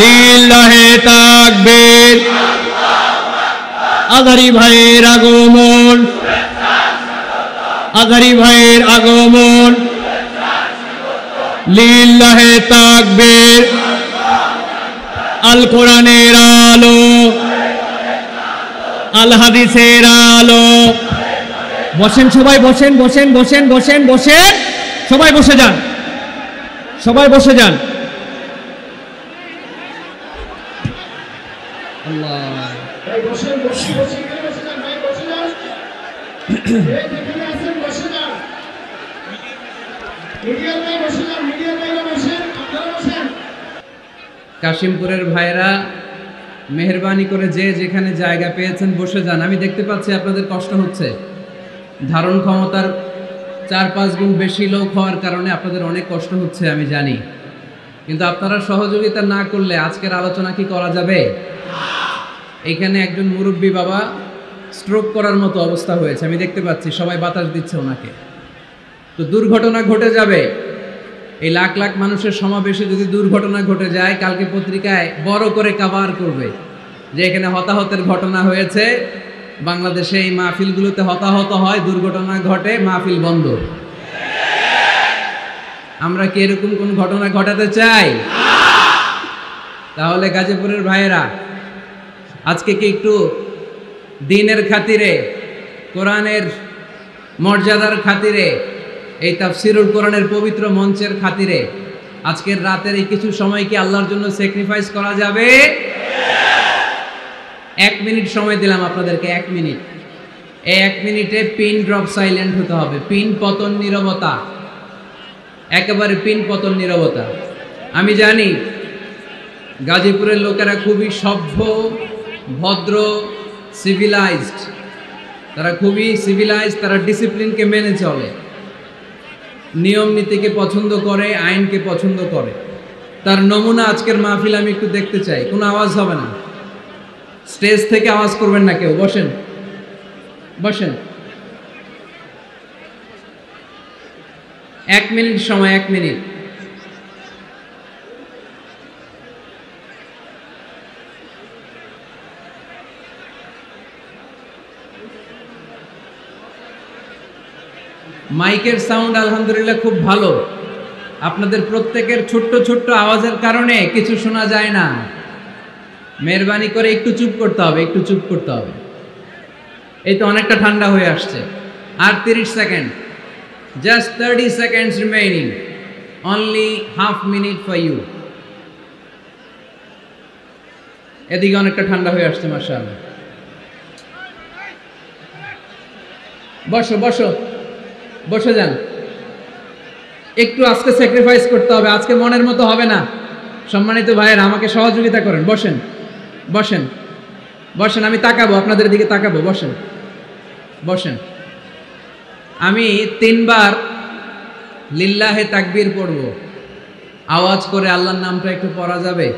লিল্লাহে তাকবীর। আজারি ভাইয়ের আগমন, আজারি ভাইয়ের আগমন, লিল্লাহে তাকবীর। আল কোরআনের আলো, আল হাদিসের আলো। বসেন সবাই, বসেন বসেন বসেন বসেন বসেন, সবাই বসে যান, সবাই বসে যান। আল্লাহ কাশিমপুরের ভাইরা মেহেরবানি করে যে যেখানে জায়গা পেয়েছেন বসে যান। আমি দেখতে পাচ্ছি আপনাদের কষ্ট হচ্ছে, ধারণ ক্ষমতার 4-5 গুণ বেশি লোক হওয়ার কারণে আপনাদের অনেক কষ্ট হচ্ছে আমি জানি, কিন্তু আপনারা সহযোগিতা না করলে আজকের আলোচনা কি করা যাবে? এখানে একজন মুরব্বী বাবা স্ট্রোক করার মতো অবস্থা হয়েছে, আমি দেখতে পাচ্ছি, সবাই বাতাস দিচ্ছে ওনাকে। তো দুর্ঘটনা ঘটে যাবে, এই লাখ লাখ মানুষের সমাবেশে যদি দুর্ঘটনা ঘটে যায়, কালকে পত্রিকায় বড় করে কভার করবে যে এখানে হতাহতের ঘটনা হয়েছে। বাংলাদেশে এই মাহফিলগুলোতে হতাহত হয়, দুর্ঘটনা ঘটে, মাহফিল বন্ধ। আমরা কি এরকম কোন ঘটনা ঘটাতে চাই? তাহলে গাজীপুরের ভাইয়েরা আজকে কি একটু দ্বীনের খাতিরে, কোরআনের মর্যাদার খাতিরে, এই তাফসিরুল কোরআনের পবিত্র মঞ্চের খাতিরে আজকের রাতের এই কিছু সময় কি আল্লাহর জন্য স্যাক্রিফাইস করা যাবে? 1 মিনিট সময় দিলাম আপনাদেরকে, 1 মিনিট। এই 1 মিনিটে পিন ড্রপ সাইলেন্ট হতে হবে, পিন পতন নীরবতা, একেবারে পিন পতন নীরবতা। আমি জানি গাজীপুরের লোকেরা খুবই সভ্য, ভদ্র, সিভিলাইজড, তারা খুবই সিভিলাইজড, তারা ডিসিপ্লিনকে মেনে চলে, নিয়ম নীতিকে পছন্দ করে, আইনকে পছন্দ করে। তার নমুনা আজকের মাহফিল আমি একটু দেখতে চাই। কোনো আওয়াজ হবে না, স্টেজ থেকে আওয়াজ করবেন না কেউ, বসেন বসেন। 1 মিনিট সময়, 1 মিনিট। মাইকের সাউন্ড আলহামদুলিল্লাহ খুব ভালো, আপনাদের প্রত্যেকের ছোট্ট ছোট্ট আওয়াজের কারণে কিছু শোনা যায় না। মেহরবানি করে একটু চুপ করতে হবে, একটু চুপ করতে হবে। এই তো অনেকটা ঠান্ডা হয়ে আসছে, আর 30 second, just 30 seconds remaining, only half minute for you। এদিকে অনেকটা ঠান্ডা হয়ে আসছে মাশাআল্লাহ। বসো বসো, বসে যান। একটু আজকে স্যাক্রিফাইস করতে হবে, আজকে মনের মতো হবে না। সম্মানিত ভাইয়েরা আমাকে সহযোগিতা করেন, বসেন বসেন বসেন, আমি তাকাবো, আপনাদের দিকে তাকাবো, বসেন বসেন। আমি 3 বার লিল্লাহে তাকবীর পড়ব, আওয়াজ করে আল্লাহর নামটা একটু পড়া যাবে?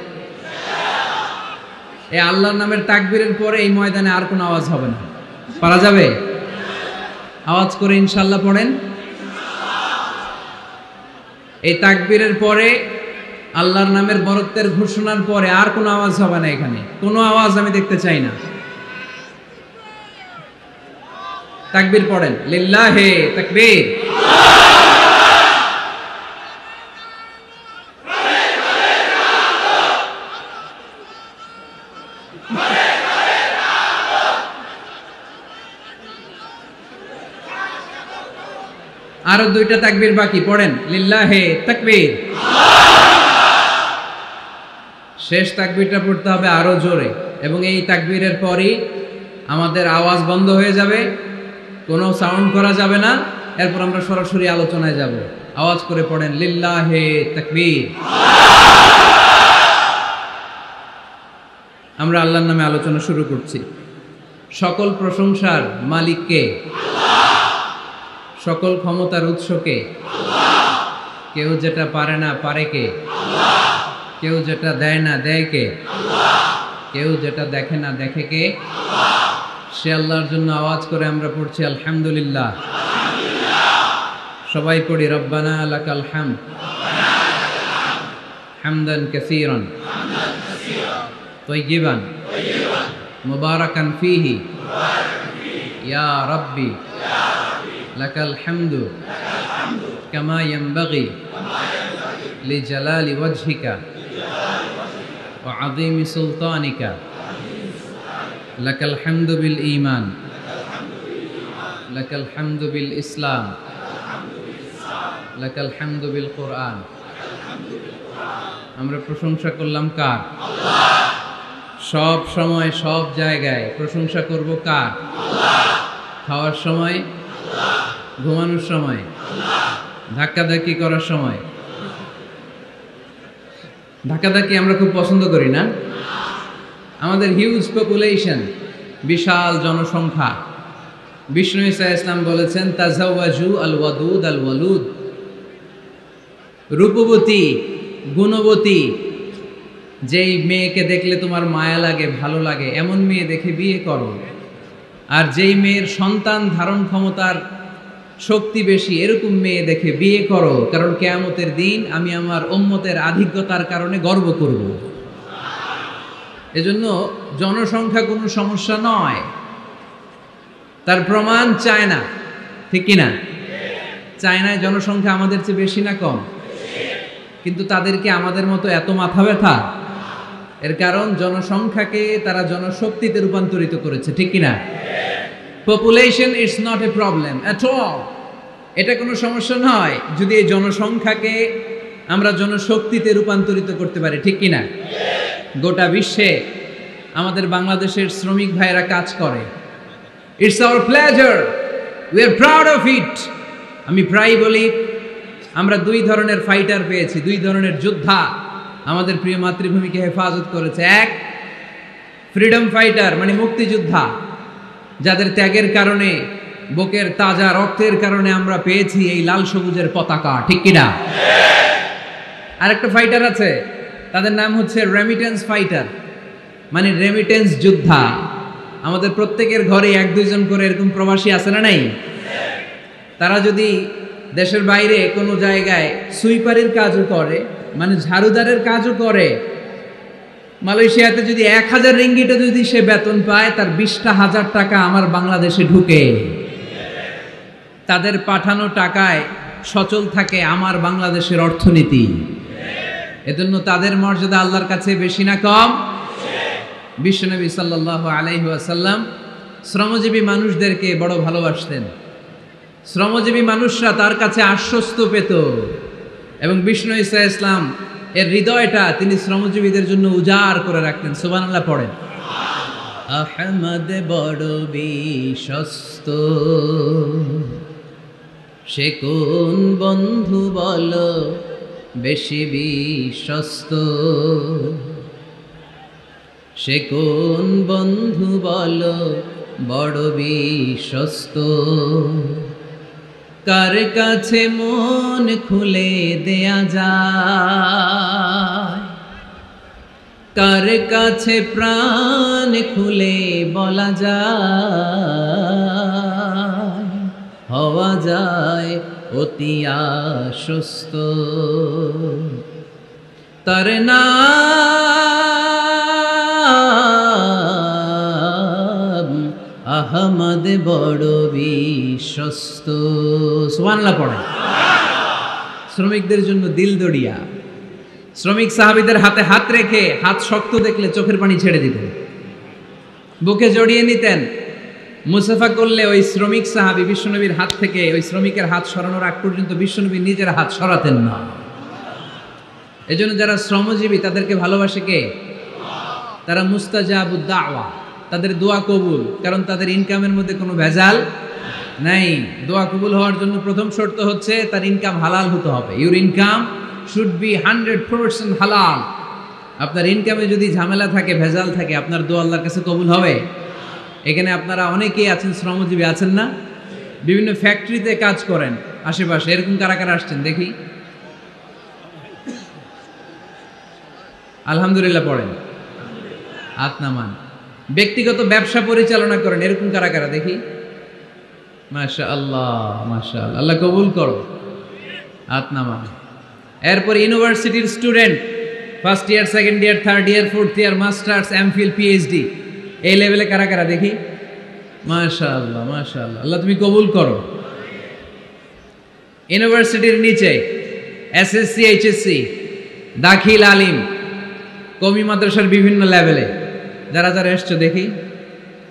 এই আল্লাহর নামের তাকবীরের পরে এই ময়দানে আর কোনো আওয়াজ হবে না, পারা যাবে? আওয়াজ করে ইনশাআল্লাহ পড়েন। এই তাকবীরের পরে আল্লাহর নামের বরত্বের ঘোষণার পরে আর কোনো আওয়াজ হবে না, এখানে কোনো আওয়াজ আমি দেখতে চাই না। তাকবীর পড়েন, লিল্লাহে তাকবীর। আরো 2টা তাকবীর বাকি, পড়েন লিল্লাহে তাকবীর। শেষ তাকবীরটা পড়তে হবে আরো জোরে, এবং এই তাকবীরের পরই আমাদের আওয়াজ বন্ধ হয়ে যাবে, কোনো সাউন্ড করা যাবে না। এরপর আমরা সরাসরি আলোচনায় যাব। আওয়াজ করে পড়েন লিল্লাহে তাকবীর। আমরা আল্লাহর নামে আলোচনা শুরু করছি। সকল প্রশংসার মালিক কে? সকল ক্ষমতার উৎস কে? কেউ যেটা পারে না পারে কে? কেউ যেটা দেয় না দেয় কে? কেউ যেটা দেখে না দেখে কে? সে আল্লাহর জন্য আওয়াজ করে আমরা পড়ছি আলহামদুলিল্লাহ। সবাই পড়ি রব্বানা লাকাল হামদ হামদান কাসীরান তয়্যিবান মুবারাকান ফীহি ইয়া রাব্বি লাকাল হামদু কামা ইয়ানবাগি লিজালালি ওয়াজহিকা ওয়া আযীমি সুলতানিকা লাকাল হামদু বিল ঈমান লাকাল হামদু বিল ইসলাম লাকাল হামদু বিল কুরআন। আমরা প্রশংসা করলাম কার? সব সময় সব জায়গায় প্রশংসা করব কার? খাওয়ার সময়, ঘুমানোর সময়, ধাক্কাধাক্কি করার সময়। ধাক্কাধাক্কি আমরা খুব পছন্দ করি না? আমাদের হিউজ পপুলেশন, বিশাল জনসংখ্যা। বিষ্ণু ঈসা ইসলাম বলেছেন তাজাওয়াজু আল ওয়াদুদ আল ওয়ালুদ, রূপবতী গুণবতী যেই মেয়েকে দেখলে তোমার মায়া লাগে, ভালো লাগে, এমন মেয়ে দেখে বিয়ে করো। আর যেই মেয়ের সন্তান ধারণ ক্ষমতার শক্তি বেশি, এরকম মেয়ে দেখে বিয়ে করো, কারণ কিয়ামতের দিন আমি আমার উম্মতের আধিক্যতার কারণে গর্ব করব। এজন্য জনসংখ্যা কোনো সমস্যা নয়, তার প্রমাণ চায়না, ঠিক কিনা? চায়নায় জনসংখ্যা আমাদের চেয়ে বেশি না কম? কিন্তু তাদেরকে আমাদের মতো এত মাথা ব্যথা? এর কারণ জনসংখ্যাকে তারা জনশক্তিতে রূপান্তরিত করেছে, ঠিক কিনা? Population is not a problem at all, এটা কোনো সমস্যা নয় যদি এই জনসংখ্যাকে আমরা জনশক্তিতে রূপান্তরিত করতে পারি, ঠিক কিনা? গোটা বিশ্বে আমাদের বাংলাদেশের শ্রমিক ভাইয়েরা কাজ করে। It's our pleasure, we are proud of it. আমি প্রায় বলি আমরা দুই ধরনের ফাইটার পেয়েছি, দুই ধরনের যোদ্ধা আমাদের প্রিয় মাতৃভূমিকে হেফাজত করেছে। এক, ফ্রিডম ফাইটার মানে মুক্তিযোদ্ধা, যাদের ত্যাগের কারণে, বুকের তাজা রক্তের কারণে আমরা পেয়েছি এই লাল সবুজের পতাকা, ঠিক কিনা? আরেকটা ফাইটার আছে, তাদের নাম হচ্ছে রেমিটেন্স ফাইটার, মানে রেমিটেন্স যোদ্ধা। আমাদের প্রত্যেকের ঘরে এক দুইজন করে এরকম প্রবাসী আছে না নাই? তারা যদি দেশের বাইরে কোনো জায়গায় সুইপারের কাজও করে, মানে ঝাড়ুদারের কাজও করে, মালয়েশিয়াতে যদি 1000 রিঙ্গিটে যদি সে বেতন পায়, তার 20,000 টাকা আমার বাংলাদেশে ঢুকে। তাদের পাঠানো টাকায় সচল থাকে আমার বাংলাদেশের অর্থনীতি। এজন্য তাদের মর্যাদা আল্লাহর কাছে বেশি না কম? বিশ্বনবী সাল্লাল্লাহু আলাইহি ওয়াসাল্লাম শ্রমজীবী মানুষদেরকে বড় ভালোবাসতেন। শ্রমজীবী মানুষরা তার কাছে আশ্বস্ত পেত, এবং বিষ্ণু ঈসা ইসলাম এর হৃদয়টা তিনি শ্রমজীবীদের জন্য উজাড় করে রাখতেন। সুবহানাল্লাহ পড়েন। আহমদ বড় বিশ্বস্ত, সে কোন বন্ধু বল বেশি বিশ্বস্ত, সে কোন বন্ধু বল বড় বিশ্বস্ত, কার কাছে মন খুলে দেয়া যায়, কার কাছে প্রাণ খুলে বলা যায়, হওয়া যায় অতি আশ্বস্ত। তার নাম আহমদ বড় বিশ্বস্ত। সুবহানাল্লাহ পড়ে। শ্রমিকদের জন্য দিল দড়িয়া। শ্রমিক সাহাবীদের হাতে হাত রেখে হাত শক্ত দেখলে চোখের পানি ছেড়ে দিতেন, বুকে জড়িয়ে নিতেন। মুসাফা করলে ওই শ্রমিক সাহাবী বিশ্বনবীর হাত থেকে ওই শ্রমিকের হাত সরানোর আগ পর্যন্ত বিশ্বনবী নিজের হাত সরাতেন না। এজন্য যারা শ্রমজীবী তাদেরকে ভালোবাসে কে? তারা মুস্তাজাবুদ দাওয়া, তাদের দোয়া কবুল, কারণ তাদের ইনকামের মধ্যে কোনো ভেজাল নাই। দোয়া কবুল হওয়ার জন্য প্রথম শর্ত হচ্ছে তার ইনকাম হালাল হতে হবে। ইউর ইনকাম শুড বি 100% হালাল। আপনার ইনকামে যদি ঝামেলা থাকে, ভেজাল থাকে, আপনার দোয়া আল্লাহর কাছে কবুল হবে? এখানে আপনারা অনেকেই আছেন শ্রমজীবী, আছেন না? বিভিন্ন ফ্যাক্টরিতে কাজ করেন আশেপাশে, এরকম কারা কারা আসছেন দেখি? আলহামদুলিল্লাহ পড়েন, হাত নামান। ব্যক্তিগত ব্যবসা পরিচালনা করেন, এরকম কারা কারা দেখি? মাশাআল্লাহ মাশাআল্লাহ, আল্লাহ কবুল করো, হাত নামান। এরপর ইউনিভার্সিটির student, first year, second year, third year, fourth year, masters, MPhil, PhD, এই লেভেলে কারা কারা দেখি? মাশাআল্লাহ, মাশাআল্লাহ, আল্লাহ তুমি কবুল করো। ইউনিভার্সিটির নিচে এসএসসি, এইচএসসি, দাখিল, আলিম, কওমি মাদ্রাসার বিভিন্ন লেভেলে যারা যারা এসছো দেখি,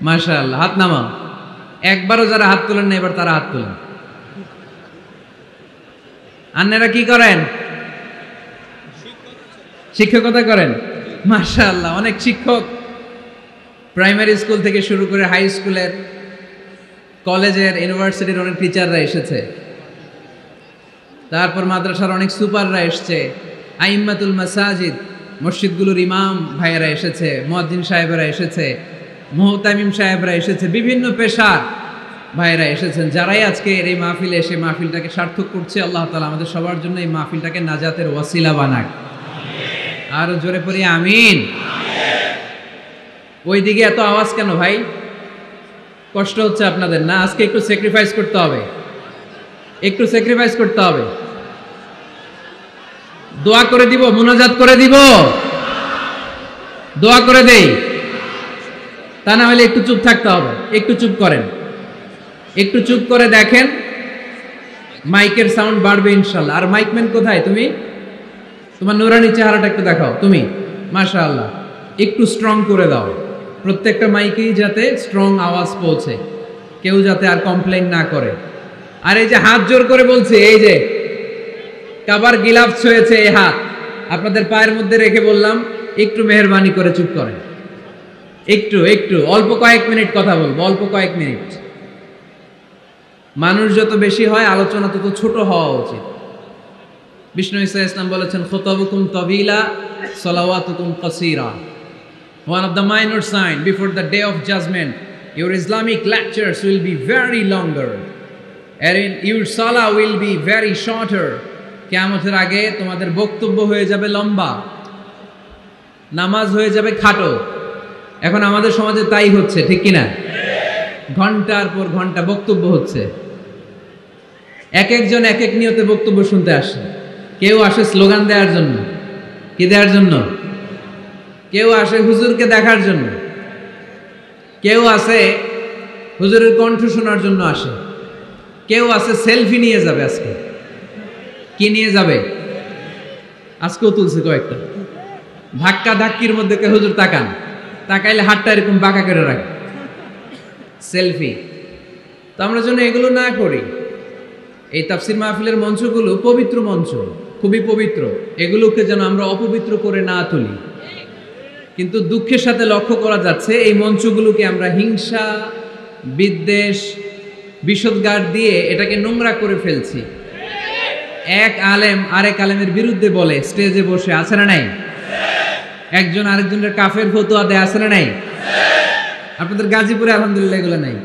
মাশাআল্লাহ, হাত নামাও। একবারও যারা হাত তোলেন না এবার তারা হাত তোলেন। আন্নারা কি করেন? শিক্ষকতা করেন। মাশাআল্লাহ, অনেক শিক্ষক প্রাইমারি স্কুল থেকে শুরু করে হাই স্কুলের, কলেজের, ইউনিভার্সিটির অনেক টিচাররা এসেছে। তারপর মাদ্রাসার অনেক সুপাররা এসছে, আইম্মাতুল মাসাজিদ, মসজিদগুলোর ইমাম ভাইয়েরা এসেছে, মুয়াজ্জিন সাহেবরা এসেছে, মুহতামিম সাহেবরা এসেছে, বিভিন্ন পেশার ভাইয়েরা এসেছেন। যারাই আজকে এই মাহফিলে এসে মাহফিলটাকে সার্থক করছে, আল্লাহ তাআলা আমাদের সবার জন্য এই মাহফিলটাকে নাজাতের ওয়াসিলা বানাক। আরো জোরে পড়ি আমিন। ওইদিকে এত আওয়াজ কেন ভাই? কষ্ট হচ্ছে আপনাদের না? আজকে একটু স্যাক্রিফাইস করতে হবে, একটু স্যাক্রিফাইস করতে হবে। দোয়া করে দিব, মুনাজাত করে দিব, দোয়া করে দেই, তা না হলে একটু চুপ থাকতে হবে। একটু চুপ করেন, একটু চুপ করে দেখেন, মাইকের সাউন্ড বাড়বে ইনশাল্লাহ। আর মাইকম্যান কোথায়? তুমি তোমার নুরানি চেহারাটা একটু দেখাও। তুমি মাশাআল্লাহ একটু স্ট্রং করে দাও, প্রত্যেকটা মাইকেই যাতে স্ট্রং আওয়াজ পৌঁছে, কেউ যাতে আর কমপ্লেইন না করে। আর এই যে হাত জোর করে বলছে, এই যে কাবার গিলাফ ছুঁয়েছে এই হাত, আপনাদের পায়ের মধ্যে রেখে বললাম একটু মেহেরবানি করে চুপ করেন। একটু একটু অল্প কয়েক মিনিট কথা বলবো, অল্প কয়েক মিনিট। মানুষ যত বেশি হয় আলোচনা তত ছোট হওয়া উচিত। বিষ্ণু ঈসা ইসলাম বলেছেন, খুতাবুকুম তাবিলা সালাওয়াতুকুম কাসীরা। One of the minor sign before the day of judgment, your Islamic lectures will be very longer and your salah will be very shorter. কিয়ামতের আগে তোমাদের বক্তব্য হয়ে যাবে লম্বা, নামাজ হয়ে যাবে খাটো। এখন আমাদের সমাজে তাই হচ্ছে, ঠিক কিনা? ঘন্টার পর ঘন্টা বক্তব্য হচ্ছে, এক একজন এক এক নিয়তে বক্তব্য শুনতে আসে। কেউ আসে স্লোগান দেওয়ার জন্য, কি দেওয়ার জন্য? কেউ আসে হুজুরকে দেখার জন্য, কেউ আসে হুজুরের কণ্ঠ শোনার জন্য আসে, কেউ আসে সেলফি নিয়ে যাবে। আজকে কি নিয়ে যাবে? আজকেও তুলছে কয়েকটা। ধাক্কা ধাক্কির মধ্যে কে হুজুর তাকান, তাকাইলে হাতটা এরকম বাঁকা করে রাখে, সেলফি। তো আমরা যেন এগুলো না করি। এই তাফসির মাহফিলের মঞ্চগুলো পবিত্র মঞ্চ, খুবই পবিত্র, এগুলোকে যেন আমরা অপবিত্র করে না তুলি। কিন্তু দুঃখের সাথে লক্ষ্য করা যাচ্ছে এই মঞ্চগুলোকে আমরা হিংসা, বিদ্বেষ, বিষোদ্গার দিয়ে এটাকে নোংরা করে ফেলছি। এক আলেম আরেক আলেমের বিরুদ্ধে বলে স্টেজে বসে, আছে না নাই? একজন আরেকজনের কাফের ফতোয়া দেয়, আছে না নাই? আপনাদের গাজীপুরে আলহামদুলিল্লাহ এগুলো নাই।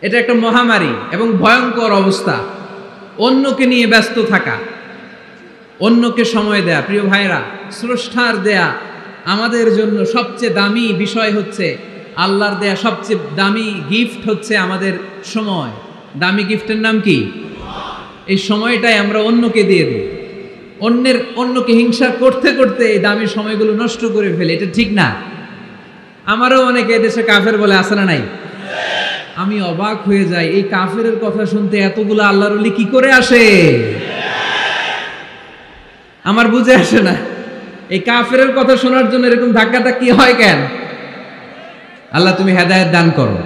এটা একটা মহামারী এবং ভয়ঙ্কর অবস্থা। অন্যকে নিয়ে ব্যস্ত থাকা, অন্যকে সময় দেয়া। প্রিয় ভাইরা, স্রষ্টার দেয়া আমাদের জন্য সবচেয়ে দামি বিষয় হচ্ছে, আল্লাহর দেয়া সবচেয়ে দামি গিফট হচ্ছে আমাদের সময়। দামি গিফটের নাম কি? এই সময়টাই আমরা অন্যকে দিয়ে দিই। অন্যকে হিংসা করতে করতে এই দামি সময়গুলো নষ্ট করে ফেলে। এটা ঠিক না। আমারও অনেকে এদেশে কাফের বলে, আছে না নাই? আমি অবাক হয়ে যাই, এই কাফের কথা শুনতে এতগুলো আল্লাহর ওলি কি করে আসে? আমার বুঝে আসে না। এই কাফের কথা শোনার জন্য এরকম ধাক্কা ধাক্কি হয় কেন? আল্লাহ তুমি হেদায়েত দান করো।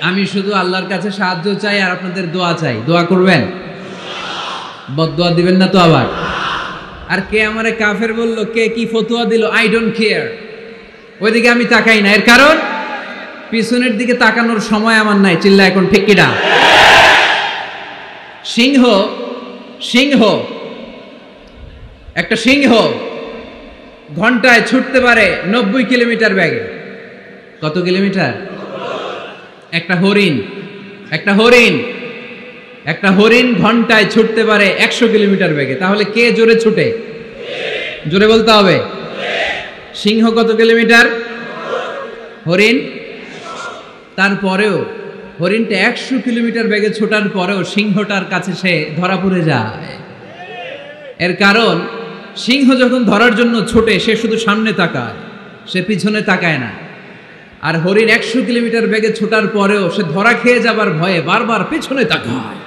আমি শুধু আল্লাহর কাছে সাহায্য চাই আর আপনাদের দোয়া চাই। দোয়া করবেন, বদদোয়া দিবেন না তো আবার। আর কে আমারে কাফের বললো, কে কি ফতোয়া দিল, আই ডোন্ট কেয়ার, ওইদিকে আমি তাকাই না। এর কারণ পিছনের দিকে তাকানোর সময় আমার নাই। চিল্লা এখন ঠিক কিনা? সিংহ সিংহ একটা সিংহ ঘন্টায় ছুটতে পারে 90 কিলোমিটার বেগে। কত কিলোমিটার? একটা হরিণ ঘন্টায় ছুটতে পারে 100 কিলোমিটার বেগে। তাহলে কে জোরে ছুটে? জোরে বলতে হবে। সিংহ কত কিলোমিটার? হরিণ। তারপরেও হরিণটা 100 কিলোমিটার বেগে ছোটার পরেও সিংহটার কাছে সে ধরা পড়ে যায়। এর কারণ সিংহ যখন ধরার জন্য ছোটে সে শুধু সামনে তাকায়, সে পিছনে তাকায় না। আর হরিণ 100 কিলোমিটার বেগে ছোটার পরেও সে ধরা খেয়ে যাবার ভয়ে বারবার পিছনে তাকায়।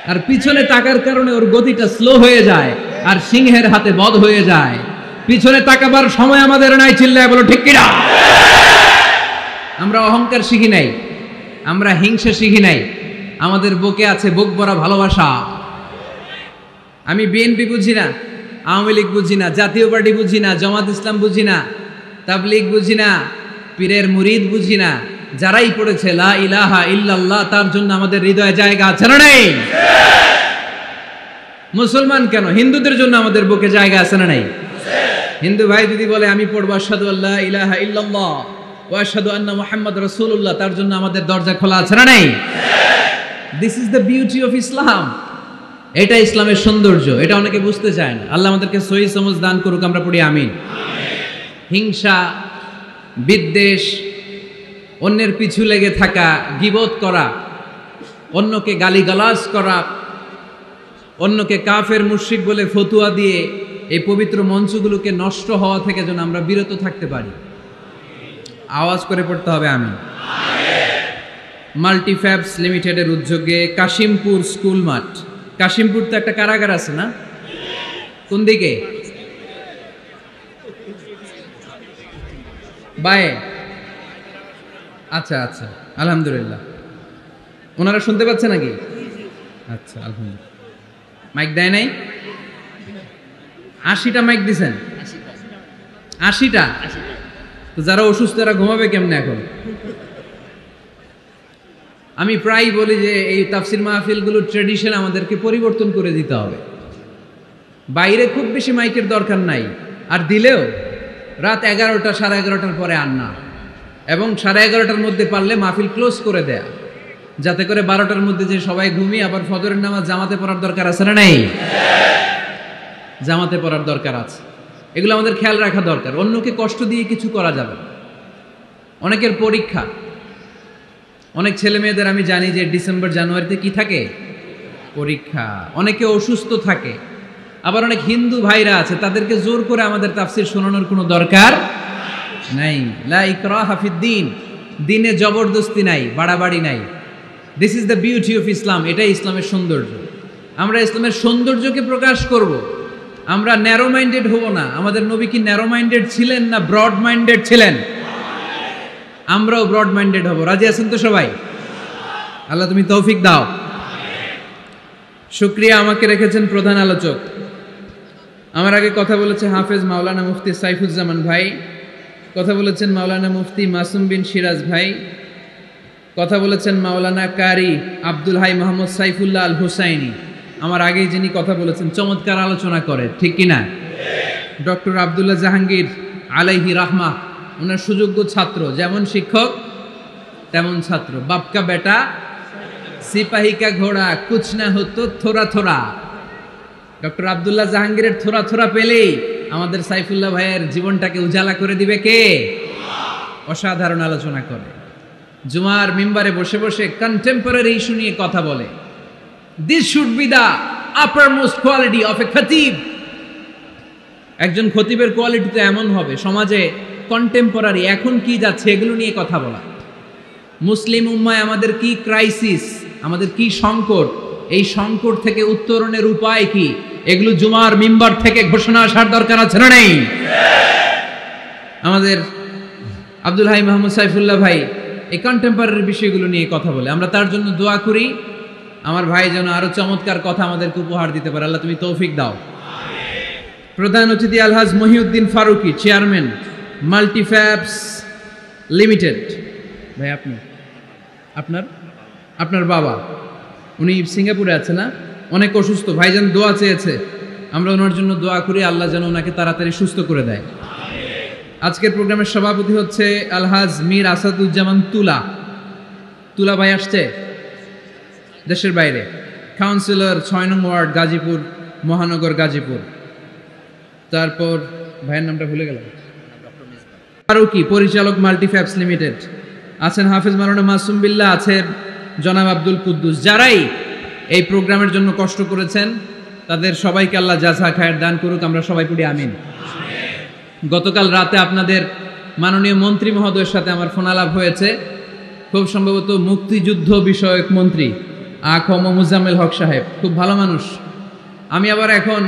আর পিছনে তাকার কারণে ওর গতিটা স্লো হয়ে যায় আর সিংহের হাতে বধ হয়ে যায়। পিছনে তাকাবার সময় আমাদের নাই, চিল্লায় বলো ঠিক কিনা? আমরা অহংকার শিখি নাই, আমরা হিংসা শিখি নাই, আমাদের বুকে আছে বুক ভরা ভালোবাসা। আমি বিএনপি বুঝি না, আওয়ামী লীগ বুঝি না, জাতীয় পার্টি বুঝি না, জামাত ইসলাম বুঝি না, তাবলীগ বুঝি না, পীরের মুরিদ বুঝি না। যারাই পড়েছে লা ইলাহা ইল্লাল্লাহ তার জন্য আমাদের হৃদয়ে জায়গা আছে না নাই? মুসলমান কেন, হিন্দুদের জন্য আমাদের বুকে জায়গা আছে না নাই? হিন্দু ভাই যদি বলে আমি পড়বো আশহাদু আল্লা ইলাহা ইল্লাল্লাহ ওয়া আশহাদু আন্না মুহাম্মাদ রাসূলুল্লাহ, তার জন্য আমাদের দরজা খোলা আছে না নাই? This is the beauty of Islam. এটা ইসলামের সৌন্দর্য, এটা অনেকে বুঝতে চায় না। আল্লাহ আমাদেরকে সহি সমঝ দান করুক, আমরা পড়ি আমিন। হিংসা, বিদ্বেষ, অন্যের পিছু লেগে থাকা, গীবত করা, অন্যকে গালিগালাজ করা, অন্যকে কাফের মুশরিক বলে ফতুয়া দিয়ে এই পবিত্র মঞ্চগুলোকে নষ্ট হওয়া থেকে যেন আমরা বিরত থাকতে পারি। আওয়াজ করে পড়তে হবে আমিন। মাল্টিফ্যাবস লিমিটেডের উদ্যোগে কাশিমপুর স্কুল মাঠ, কাশিমপুর তো একটা কারাগার আছে না? কোন দিকে? বায়ে? আচ্ছা আচ্ছা, আলহামদুলিল্লাহ। ওনারা শুনতে পাচ্ছে নাকি? আচ্ছা আলহামদুলিল্লাহ। মাইক দেয় নাই? 80টা মাইক দিছেন? 80টা? তো যারা অসুস্থ এরা ঘুমাবে কেমনে এখন? আমি প্রায় বলি যে এই তাফসির মাহফিলগুলোর ট্রেডিশন আমাদেরকে পরিবর্তন করে দিতে হবে। বাইরে খুব বেশি মাইকের দরকার নাই, আর দিলেও রাত 11টা 11:30টার পরে আর না, এবং 11:30টার মধ্যে পারলে মাহফিল ক্লোজ করে দেয়া, যাতে করে 12টার মধ্যে যে সবাই ঘুমিয়ে আবার ফজরের নামাজ জামাতে পড়ার দরকার আছে না নাই? জামাতে পড়ার দরকার আছে। এগুলো আমাদের খেয়াল রাখা দরকার। অন্যকে কষ্ট দিয়ে কিছু করা যাবে না। অনেকের পরীক্ষা, অনেক ছেলে মেয়েদের আমি জানি যে ডিসেম্বর জানুয়ারিতে কি থাকে? পরীক্ষা। অনেকে অসুস্থ থাকে। আবার অনেক হিন্দু ভাইরা আছে, তাদেরকে জোর করে আমাদের তাফসির শোনানোর কোনো দরকার নাই। লা ইকরাহা ফিদ্দিন, দিনে জবরদস্তি নাই, বাড়াবাড়ি নাই। This is the beauty of Islam. এটাই ইসলামের সৌন্দর্য। আমরা ইসলামের সৌন্দর্যকে প্রকাশ করব। আমরা ন্যারো মাইন্ডেড হব না। আমাদের নবী কি ন্যারো মাইন্ডেড ছিলেন না ব্রড মাইন্ডেড ছিলেন? আমরাও ব্রড মাইন্ডেড হব। রাজি আছেন তো সবাই? আল্লাহ তুমি তৌফিক দাও। শুকরিয়া, আমাকে রেখেছেন প্রধান আলোচক। আমার আগে কথা বলেছে হাফেজ মাওলানা মুফতি সাইফুজ্জামান ভাই, কথা বলেছেন মাওলানা মুফতি মাসুম বিন সিরাজ ভাই, কথা বলেছেন মাওলানা কারি আব্দুল হাই মোহাম্মদ সাইফুল্লাহ আল হুসাইনি। আমার আগেই যিনি কথা বলেছেন চমৎকার আলোচনা করে, ঠিক কিনা? ডক্টর আব্দুল্লাহ জাহাঙ্গীর আলাইহি রাহমা, ওনার সুযোগ্য ছাত্র, যেমন শিক্ষক তেমন ছাত্র। বাপকা বেটা সিপাহী কা ঘোড়া কুছ না হতো থোড়া থোড়া। ডক্টর আব্দুল্লাহ জাহাঙ্গীরের থোড়া থোড়া পেলেই আমাদের সাইফুল্লাহ ভাইয়ের জীবনটাকে উজালা করে দিবে কে? অসাধারণ আলোচনা করে। জুমার মিম্বারে বসে বসে কন্টেম্পোরারি ইস্যু নিয়ে কথা বলে। This should be the uppermost quality of a খতিব। একজন খতিবের কোয়ালিটি তো এমন হবে, সমাজে কন্টেম্পোরারি এখন কি যাচ্ছে এগুলো নিয়ে কথা বলা। মুসলিম উম্মায় আমাদের কি ক্রাইসিস, আমাদের কি সংকট, এই সংকট থেকে উত্তরণের উপায় কি, এগুলো জুমার মিম্বার থেকে ঘোষণা আসার দরকার আছে না নেই? আমাদের আব্দুল হাই মোহাম্মদ সাইফুল্লাহ ভাই এই কন্টেম্পোরারি বিষয়গুলো নিয়ে কথা বলে। আমরা তার জন্য দোয়া করি, আমার ভাই যেন আরো চমৎকার কথা আমাদেরকে উপহার দিতে পারে। আল্লাহ তুমি তৌফিক দাও। প্রধান অতিথি আলহাজ মহিউদ্দিন ফারুকি, চেয়ারম্যান মাল্টিফ্যাবস লিমিটেড। ভাই আপনি, আপনার বাবা, উনি সিঙ্গাপুরে আছে না? অনেক অসুস্থ, ভাইজান দোয়া চেয়েছে, আমরা ওনার জন্য দোয়া করি আল্লাহ যেন ওনাকে তাড়াতাড়ি সুস্থ করে দেয়। আজকের প্রোগ্রামের সভাপতি হচ্ছে আলহাজ মীর আসাদুজ্জামান তুলা ভাই আসছে দেশের বাইরে, কাউন্সিলর 6 নং ওয়ার্ড গাজীপুর মহানগর গাজীপুর। তারপর ভাইয়ের নামটা ভুলে গেলাম, ফারুকি, পরিচালক মাল্টিফ্যাবস লিমিটেড। আছেন হাফেজ মাওলানা মাসুম বিল্লাহ, আছে জনাব আব্দুল কুদ্দুস। যারাই এই প্রোগ্রামের জন্য কষ্ট করেছেন তাদের সবাইকে আল্লাহ জাযা খায়ের দান করুক, আমরা সবাই পড়ি আমিন। গতকাল রাতে আপনাদের মাননীয় মন্ত্রী মহোদয়ের সাথে আমার ফোন আলাপ হয়েছে, খুব সম্ভবত মুক্তিযুদ্ধ বিষয়ক মন্ত্রী আ.ক.ম. মুজাম্মেল হক সাহেব, খুব ভালো মানুষ। আমি আবার এখন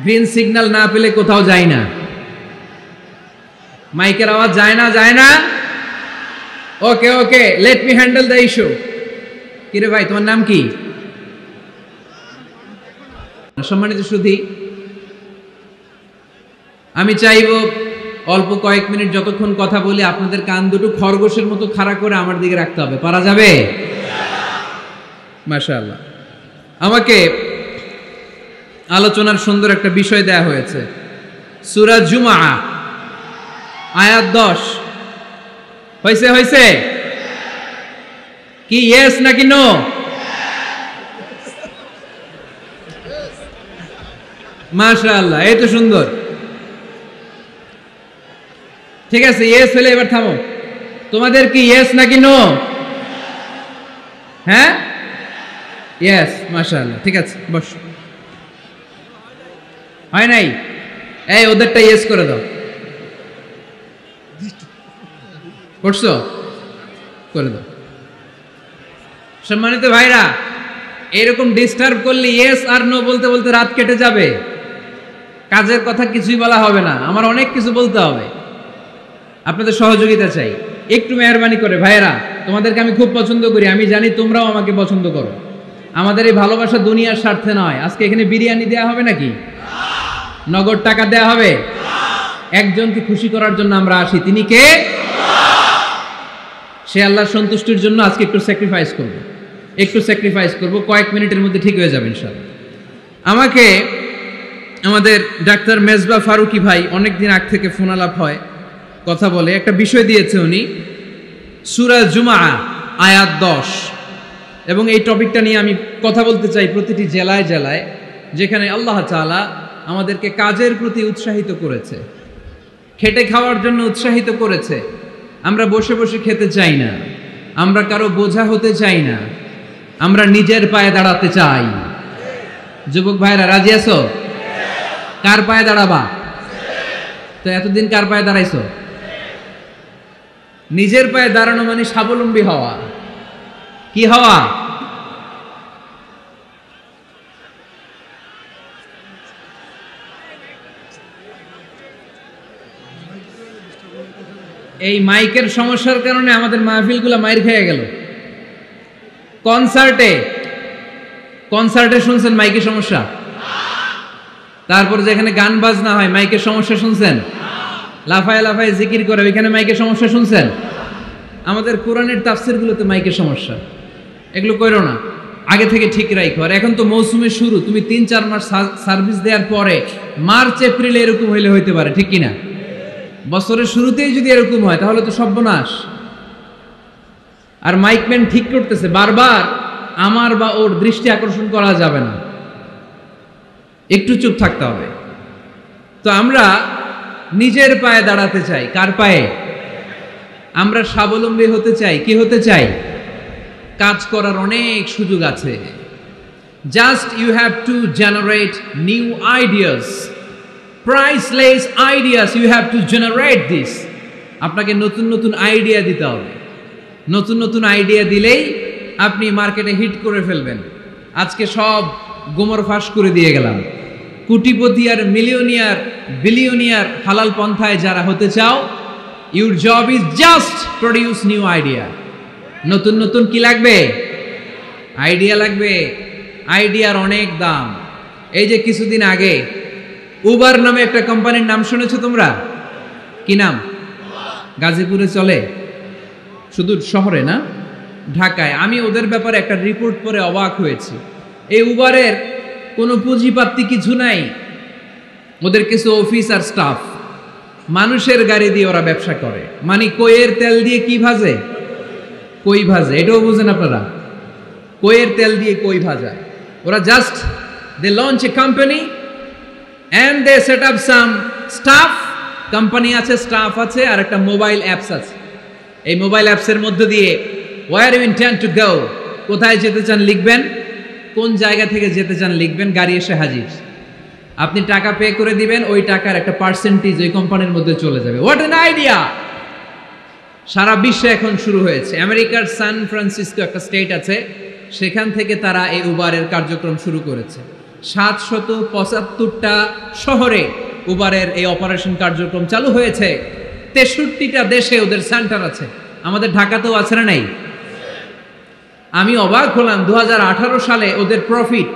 গ্রিন সিগন্যাল না পেলে কোথাও যাই না, মাইকের আওয়াজ যায় না। Okay okay, let me handle the issue. কিরে ভাই, তোমার নাম কি? সম্মানিত সুধী, আমি চাইব অল্প কয়েক মিনিট যতক্ষণ কথা বলি আপনাদের কান দুটো খরগোশের মতো খাড়া করে আমার দিকে রাখতে হবে। পারা যাবে? মাশাআল্লাহ। আমাকে আলোচনার সুন্দর একটা বিষয় দেয়া হয়েছে, সূরা জুমআ আয়াত 10। হয়েছে কি ইয়েস নাকি নো? মাশাআল্লাহ, এই তো সুন্দর। ঠিক আছে, ইয়েস হলে এবার থামো। তোমাদের কি ইয়েস নাকি নো? হ্যাঁ, ইয়েস। মাশাআল্লাহ, ঠিক আছে, বস। হয় নাই? এই ওদেরটা ইয়েস করে দাও। করছো? করে দাও। সম্মানিত ভাইরা, এরকম ডিস্টার্ব করলে ইয়েস আর নো বলতে বলতে রাত কেটে যাবে, কাজের কথা কিছুই বলা হবে না, আমার অনেক কিছু বলতে হবে। আপনাদের সহযোগিতা চাই, একটু মেহরবানি করে। ভাইরা, তোমাদেরকে আমি খুব পছন্দ করি, আমি জানি তোমরাও আমাকে পছন্দ করো। আমাদের এই ভালোবাসা দুনিয়ার স্বার্থে নয়। আজকে এখানে বিরিয়ানি দেয়া হবে নাকি? নগদ টাকা দেয়া হবে? একজনকে খুশি করার জন্য আমরা আসি, তিনি কে? সে আল্লাহর সন্তুষ্টির জন্য আজকে একটু স্যাক্রিফাইস করব। কয়েক মিনিটের মধ্যে ঠিক হয়ে যাবে ইনশাআল্লাহ। আমাকে আমাদের ডাক্তার মেজবা ফারুকি ভাই অনেকদিন আগ থেকে ফোন আলাপ হয়, কথা বলে, একটা বিষয় দিয়েছে উনি, সূরা জুমআ আয়াত 10, এবং এই টপিকটা নিয়ে আমি কথা বলতে চাই। প্রতিটি জেলায় জেলায় যেখানে আল্লাহ তাআলা আমাদেরকে কাজের প্রতি উৎসাহিত করেছে, খেটে খাওয়ার জন্য উৎসাহিত করেছে, আমরা বসে বসে খেতে চাই না, আমরা কারো বোঝা হতে চাই না, আমরা নিজের পায়ে দাঁড়াতে চাই। যুবক ভাইরা, রাজি আছো? কার পায়ে দাঁড়াবা? তো এতদিন কার পায়ে দাঁড়াইছো? নিজের পায়ে দাঁড়ানো মানে স্বাবলম্বী হওয়া। কি হওয়া? এই মাইকের সমস্যার কারণে আমাদের মাহফিলগুলো মাইর খেয়ে গেল। কনসার্টে শুনছেন মাইকের সমস্যা? তারপর যেখানে গান বাজনা হয় মাইকের সমস্যা শুনছেন? লাফায় লাফায় জিকির করে ওইখানে মাইকের সমস্যা শুনছেন? আমাদের কোরআনের তাফসিরগুলোতে মাইকের সমস্যা। এগুলো কইরো না, আগে থেকে ঠিক রাখো। আর এখন তো মৌসুমের শুরু, তুমি 3-4 মাস সার্ভিস দেওয়ার পরে মার্চ এপ্রিলে এরকম হইতে পারে, ঠিক কিনা? বছরের শুরুতেই যদি এরকম হয় তাহলে তো সর্বনাশ। আর মাইকম্যান ঠিক করতেছে, বারবার আমার বা ওর দৃষ্টি আকর্ষণ করা যাবে না, একটু চুপ থাকতে হবে। তো আমরা নিজের পায়ে দাঁড়াতে চাই। কার পায়ে? আমরা স্বাবলম্বী হতে চাই। কি হতে চাই? কাজ করার অনেক সুযোগ আছে। Just you have to generate new ideas, priceless ideas, you have to generate this. আপনাকে নতুন নতুন আইডিয়া দিতে হবে। নতুন নতুন আইডিয়া দিলেই আপনি মার্কেটে হিট করে ফেলবেন। আজকে সব গোমর ফাঁস করে দিয়ে গেলাম। কোটিপতি আর মিলিয়নিয়ার, বিলিয়নিয়ার হালাল পন্থায় যারা হতে চাও, your job is just produce new idea. নতুন নতুন কি লাগবে? আইডিয়া লাগবে। আইডিয়ার অনেক দাম। এই যে কিছুদিন আগে উবার নামে একটা কোম্পানির নাম শুনেছো তোমরা? কি নাম? গাজীপুরে চলে, শুধু শহরে না, ঢাকায়। আমি ওদের ব্যাপারে একটা রিপোর্ট পড়ে অবাক হয়েছি। এই উবারের কোনো পুঁজিপাতি কিছু নাই, ওদের কিছু অফিস আর স্টাফ। মানুষের গাড়ি দিয়ে ওরা ব্যবসা করে। মানে কইয়ের তেল দিয়ে কি ভাজে? কই ভাজে। এটাও বুঝেন আপনারা? কইয়ের তেল দিয়ে কই ভাজা। ওরা just they launch a company and they set up some staff, company আছে, স্টাফ আছে, আর একটা মোবাইল অ্যাপস আছে। এই মোবাইল অ্যাপসের মধ্যে দিয়ে where you intend to go, কোথায় যেতে চান লিখবেন, কোন জায়গা থেকে যেতে চান লিখবেন, গাড়ি এসে হাজির। আপনি টাকা পে করে দিবেন, ওই টাকার একটা পার্সেন্টেজ ওই কোম্পানির মধ্যে চলে যাবে। What an idea! সারা বিশ্বে এখন শুরু হয়েছে। আমেরিকার সান ফ্রান্সিসকো একটা স্টেট আছে, সেখান থেকে তারা এই উবারের কার্যক্রম শুরু করেছে। 775টা শহরে উবারের এই অপারেশন কার্যক্রম চালু হয়েছে। 63টা দেশে ওদের সেন্টার আছে। আমাদের ঢাকাতেও আছে না নাই? আমি অবাক হলাম, 2018 সালে ওদের প্রফিট,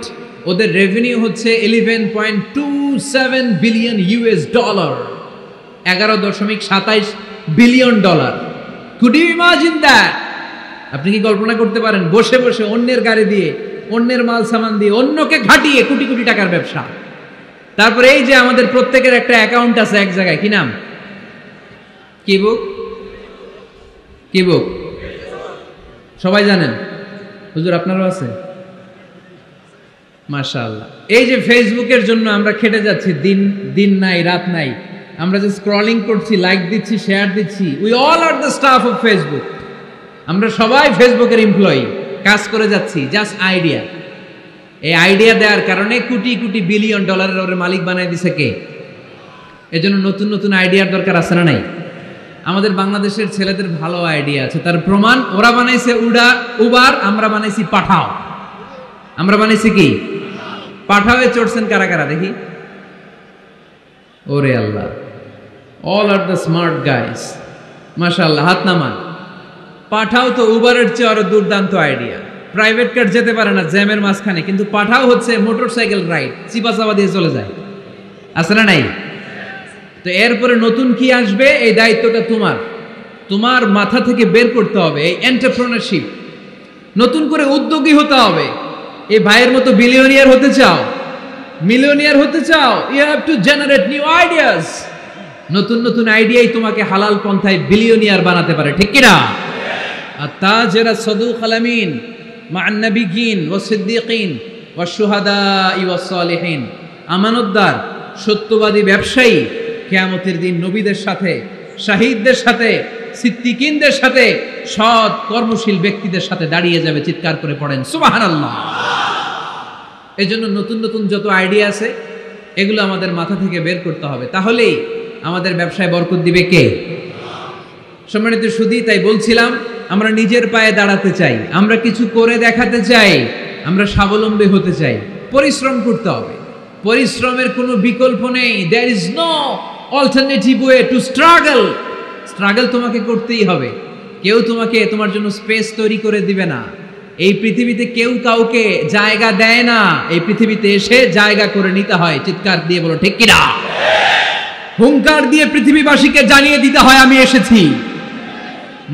ওদের রেভিনিউ হচ্ছে $11.27 billion $, $11.27 billion. Could you imagine that? আপনি কি কল্পনা করতে পারেন? বসে বসে অন্যের গাড়ি দিয়ে, অন্যের মাল সামান দিয়ে, অন্যকে ঘাটিয়ে কোটি কোটি টাকার ব্যবসা। তারপরে এই যে আমাদের প্রত্যেকের একটা অ্যাকাউন্ট আছে এক জায়গায়, কি নাম? কি বুক? কি বুক? সবাই জানেন? হুজুর আপনারও আছে? মাশাআল্লাহ। এই যে ফেসবুকের জন্য আমরা খেটে যাচ্ছি, দিন নাই রাত নাই, আমরা যে স্ক্রলিং করছি, লাইক দিচ্ছি, শেয়ার দিচ্ছি, we all are the staff of Facebook. আমরা সবাই ফেসবুকের এমপ্লয়ি, কাজ করে যাচ্ছি। Just idea. এই আইডিয়া দেওয়ার কারণে কোটি কোটি $বিলিয়ন ওর মালিক বানায় দিছে কে? এজন্য নতুন নতুন আইডিয়ার দরকার আছে না নাই? আমাদের বাংলাদেশের ছেলেদের ভালো আইডিয়া আছে, তার প্রমাণ ওরা বানাইছে উবার, আমরা বানাইছি পাঠাও। আমরা বানাইছি কি? পাঠাওয়ে চড়ছেন কারা কারা দেখি? ওরে আল্লাহ, all are the smart guys, মাশাআল্লাহ, হাত নামান। পাঠাও তো উবারের চেয়ে আরো দুর্দান্ত আইডিয়া। প্রাইভেট কার যেতে পারে না জ্যামের মাঝখানে, কিন্তু পাঠাও হচ্ছে মোটরসাইকেল রাইড, চিপাচাপা দিয়ে চলে যায়। আছে না নাই? তো এরপরে নতুন কি আসবে, এই দায়িত্বটা তোমার মাথা থেকে বের করতে হবে। এই এন্টারপ্রেনারশিপ, নতুন করে উদ্যোগী হতে হবে। এই ভাইয়ের মতো বিলিয়নিয়ার হতে চাও, মিলিয়নিয়ার হতে চাও, you have to generate new ideas. নতুন নতুন আইডিয়াই তোমাকে হালাল পন্থায় বিলিয়নিয়ার বানাতে পারে, ঠিক কিনা? আত-তাজিরা সাদুকুল আমিন মা'আন নাবিয়্যিন ওয়াস সিদ্দীকিন ওয়াশ শুহাদাই ওয়াস সালিহিন। আমানতদার, সত্যবাদী ব্যবসায়ী কিয়ামতের দিন নবীদের সাথে, শাহীদদের সাথে, সিদ্দীকিনদের সাথে, সৎ কর্মশীল ব্যক্তিদের সাথে দাঁড়িয়ে যাবে। চিৎকার করে পড়েন সুবহানাল্লাহ। এজন্য নতুন নতুন যত আইডিয়া আছে এগুলো আমাদের মাথা থেকে বের করতে হবে, তাহলেই আমাদের ব্যবসায় বরকত দিবে কে? সম্মানিত সুধী, তাই বলছিলাম আমরা নিজের পায়ে দাঁড়াতে চাই, আমরা কিছু করে দেখাতে চাই, আমরা স্বাবলম্বী হতে চাই। পরিশ্রম করতে হবে, পরিশ্রমের কোনো বিকল্প নেই। There is no alternative way to struggle. Struggle তোমাকে করতেই হবে। কেউ তোমার জন্য স্পেস তৈরি করে দিবে না। এই পৃথিবীতে কেউ কাউকে জায়গা দেয় না, এই পৃথিবীতে এসে জায়গা করে নিতে হয়। চিৎকার দিয়ে বলো ঠিক কিনা? হুঙ্কার দিয়ে পৃথিবীবাসীকে জানিয়ে দিতে হয় আমি এসেছি।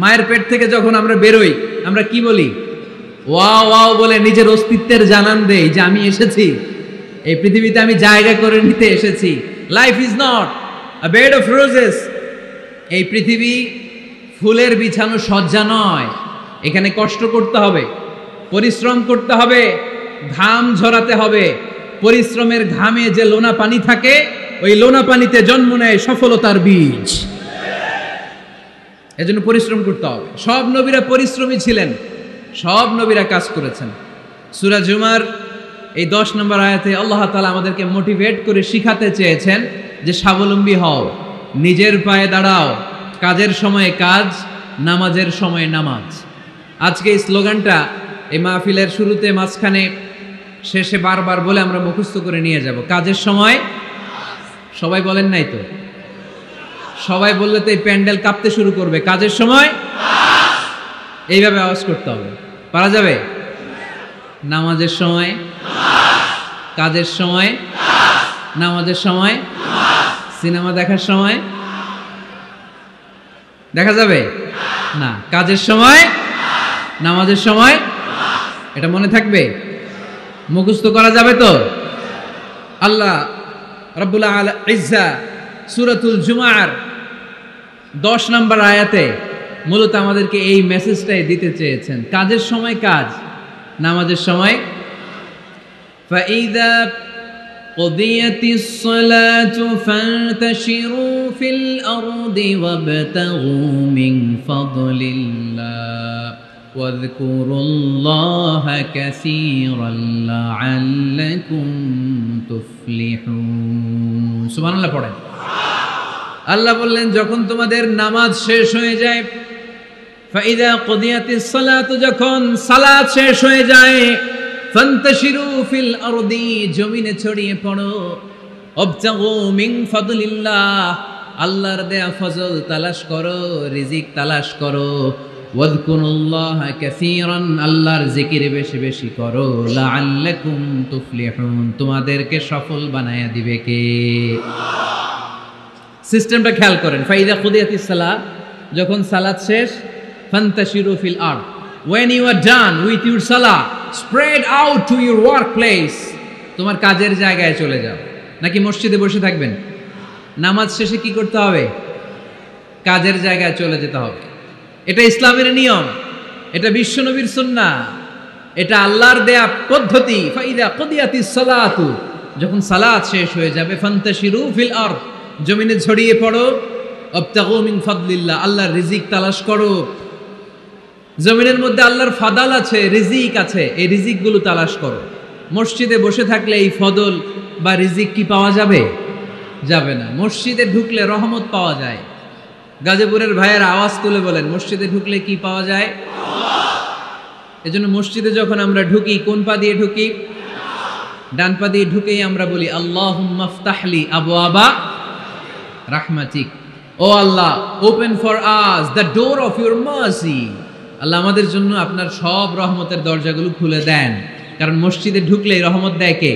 মায়ের পেট থেকে যখন আমরা বেরোই, আমরা কি বলি? ওয়াও ওয়াও বলে নিজের অস্তিত্বের জানান দেই যে আমি এসেছি, এই পৃথিবীতে আমি জায়গা করে নিতে এসেছি। Life is not a bed of roses. এই পৃথিবী ফুলের বিছানো সজ্জা নয়। এখানে কষ্ট করতে হবে, পরিশ্রম করতে হবে, ঘাম ঝরাতে হবে। পরিশ্রমের ঘামে যে লোনা পানি থাকে, ওই লোনা পানিতে জন্ম নেয় সফলতার বীজ। এজন্য পরিশ্রম করতে হবে। সব নবীরা পরিশ্রমী ছিলেন, সব নবীরা কাজ করেছেন। সূরা জুমার এই 10 নম্বর আয়াতে আল্লাহ তাআলা আমাদেরকে মোটিভেট করে শিখাতে চেয়েছেন যে স্বাবলম্বী হও, নিজের পায়ে দাঁড়াও, কাজের সময়ে কাজ, নামাজের সময়ে নামাজ। আজকে এই স্লোগানটা এই মাহফিলের শুরুতে, মাঝখানে, শেষে বারবার বলে আমরা মুখস্থ করে নিয়ে যাব। কাজের সময়, সবাই বলেন নাই তো? সবাই বললে তো এই প্যান্ডেল কাঁপতে শুরু করবে। কাজের সময় এইভাবে আওয়াজ করতে হবে, পারা যাবে? নামাজের সময়, কাজের সময়, নামাজের সময়, সিনেমা দেখার সময় দেখা যাবে না? কাজের সময়, নামাজের সময়, এটা মনে থাকবে? মুখস্থ করা যাবে তো? আল্লাহ রাব্বুল ইজ্জা সূরাতুল জুমার 10 নম্বর আয়াতে মূলত আমাদেরকে এই মেসেজটাই দিতে চেয়েছেন। কাজের সময় কাজ, নামাজের সময়। ফাইযা قضيت الصلاة فانتشروا في الأرض وابتغوا من فضل الله ওয়াযকুরুল্লাহা কাসীরান লাআল্লাকুম তুফলিহুন। সুবহানাল্লাহ পড়েন। আল্লাহ বললেন যখন তোমাদের নামাজ শেষ হয়ে যায়, ফাইদা কুদিয়াতিস সালাতু, যখন সালাত শেষ হয়ে যায়, ফান্তাশিরু ফিল আরদি, জমিনে ছড়িয়ে পড়ো, ওয়াবতাগু মিন ফাদলিল্লাহ, আল্লাহর দেয়া ফজল তালাশ করো, রিজিক তালাশ করো, ওয়াযকুরুল্লাহা কাসীরান, আল্লাহর জিকির বেশি বেশি করো, লাআল্লাকুম তুফলিহুন, তোমাদেরকে সফল বানায়া দিবে কে? সিস্টেমটা খেয়াল করেন। ফাইদা কুদিয়াতিস সালাত, যখন সালাত শেষ, ফান্তাশিরু ফিল আরদ, when you are done with your salah, spread out to your workplace, তোমার কাজের জায়গায় চলে যাও। নাকি মসজিদে বসে থাকবেন? নামাজ শেষে কি করতে হবে? কাজের জায়গায় চলে যেতে হবে। এটা ইসলামের নিয়ম, এটা বিশ্বনবীর সুন্নাহ, এটা আল্লাহর দেয়া পদ্ধতি। ফাইদা কুদিয়াতিস সালাতু, যখন সালাত শেষ হয়ে যাবে, ফান্তাশিরু ফিল আরদ, জমিনে ছড়িয়ে পড়ো, ওয়াবতাগু মিন ফাদলিল্লাহ, আল্লাহর রিজিক তালাশ করো। জমিনের মধ্যে আল্লাহর ফাদাল আছে, রিজিক আছে, এই রিজিকগুলো তালাশ করো। মসজিদে বসে থাকলে এই ফদল বা রিজিক কি পাওয়া যাবে? যাবে না। মসজিদে ঢুকলে রহমত পাওয়া যায়। গাজীপুরের ভাইয়ের আওয়াজ তুলে বলেন, মসজিদে ঢুকলে কি পাওয়া যায়? এজন্য মসজিদে যখন আমরা ঢুকি, কোন পা দিয়ে ঢুকি? ডান পা দিয়ে ঢুকেই আমরা বলি আল্লাহুম্মা ফতাহলি আবওয়াবা রাহমাতিক, O Allah, open for us the door of your mercy, আল্লাহ আমাদের জন্য আপনার সব রহমতের দরজাগুলো খুলে দেন। কারণ মসজিদে ঢুকলেই রহমত দেয় কে?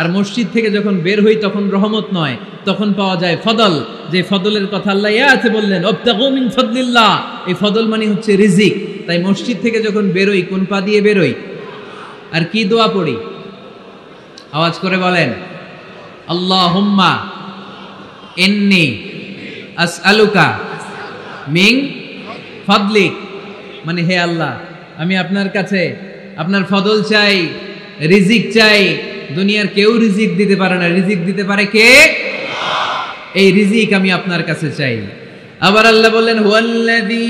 আর মসজিদ থেকে যখন বের হই তখন রহমত নয়, তখন পাওয়া যায় ফদল। যে ফদলের কথা আল্লাহ ইয়াতে বললেন, ওয়াবতাগু মিন ফাদলিল্লাহ, এই ফদল মানে হচ্ছে রিজিক। তাই মসজিদ থেকে যখন বেরোই, কোন পা দিয়ে বেরোই? আর কি দোয়া পড়ি? আওয়াজ করে বলেন, আল্লাহুম্মা ইন্নী আসআলুকা মিন ফাদলিক, মানে হে আল্লাহ, আমি আপনার কাছে আপনার ফদল চাই, রিজিক চাই। দুনিয়ার কেউ রিজিক দিতে পারে না, রিজিক দিতে পারে কে? এই রিজিক আমি আপনার কাছে চাই। আবার আল্লাহ বললেন, হুয়াল্লাযী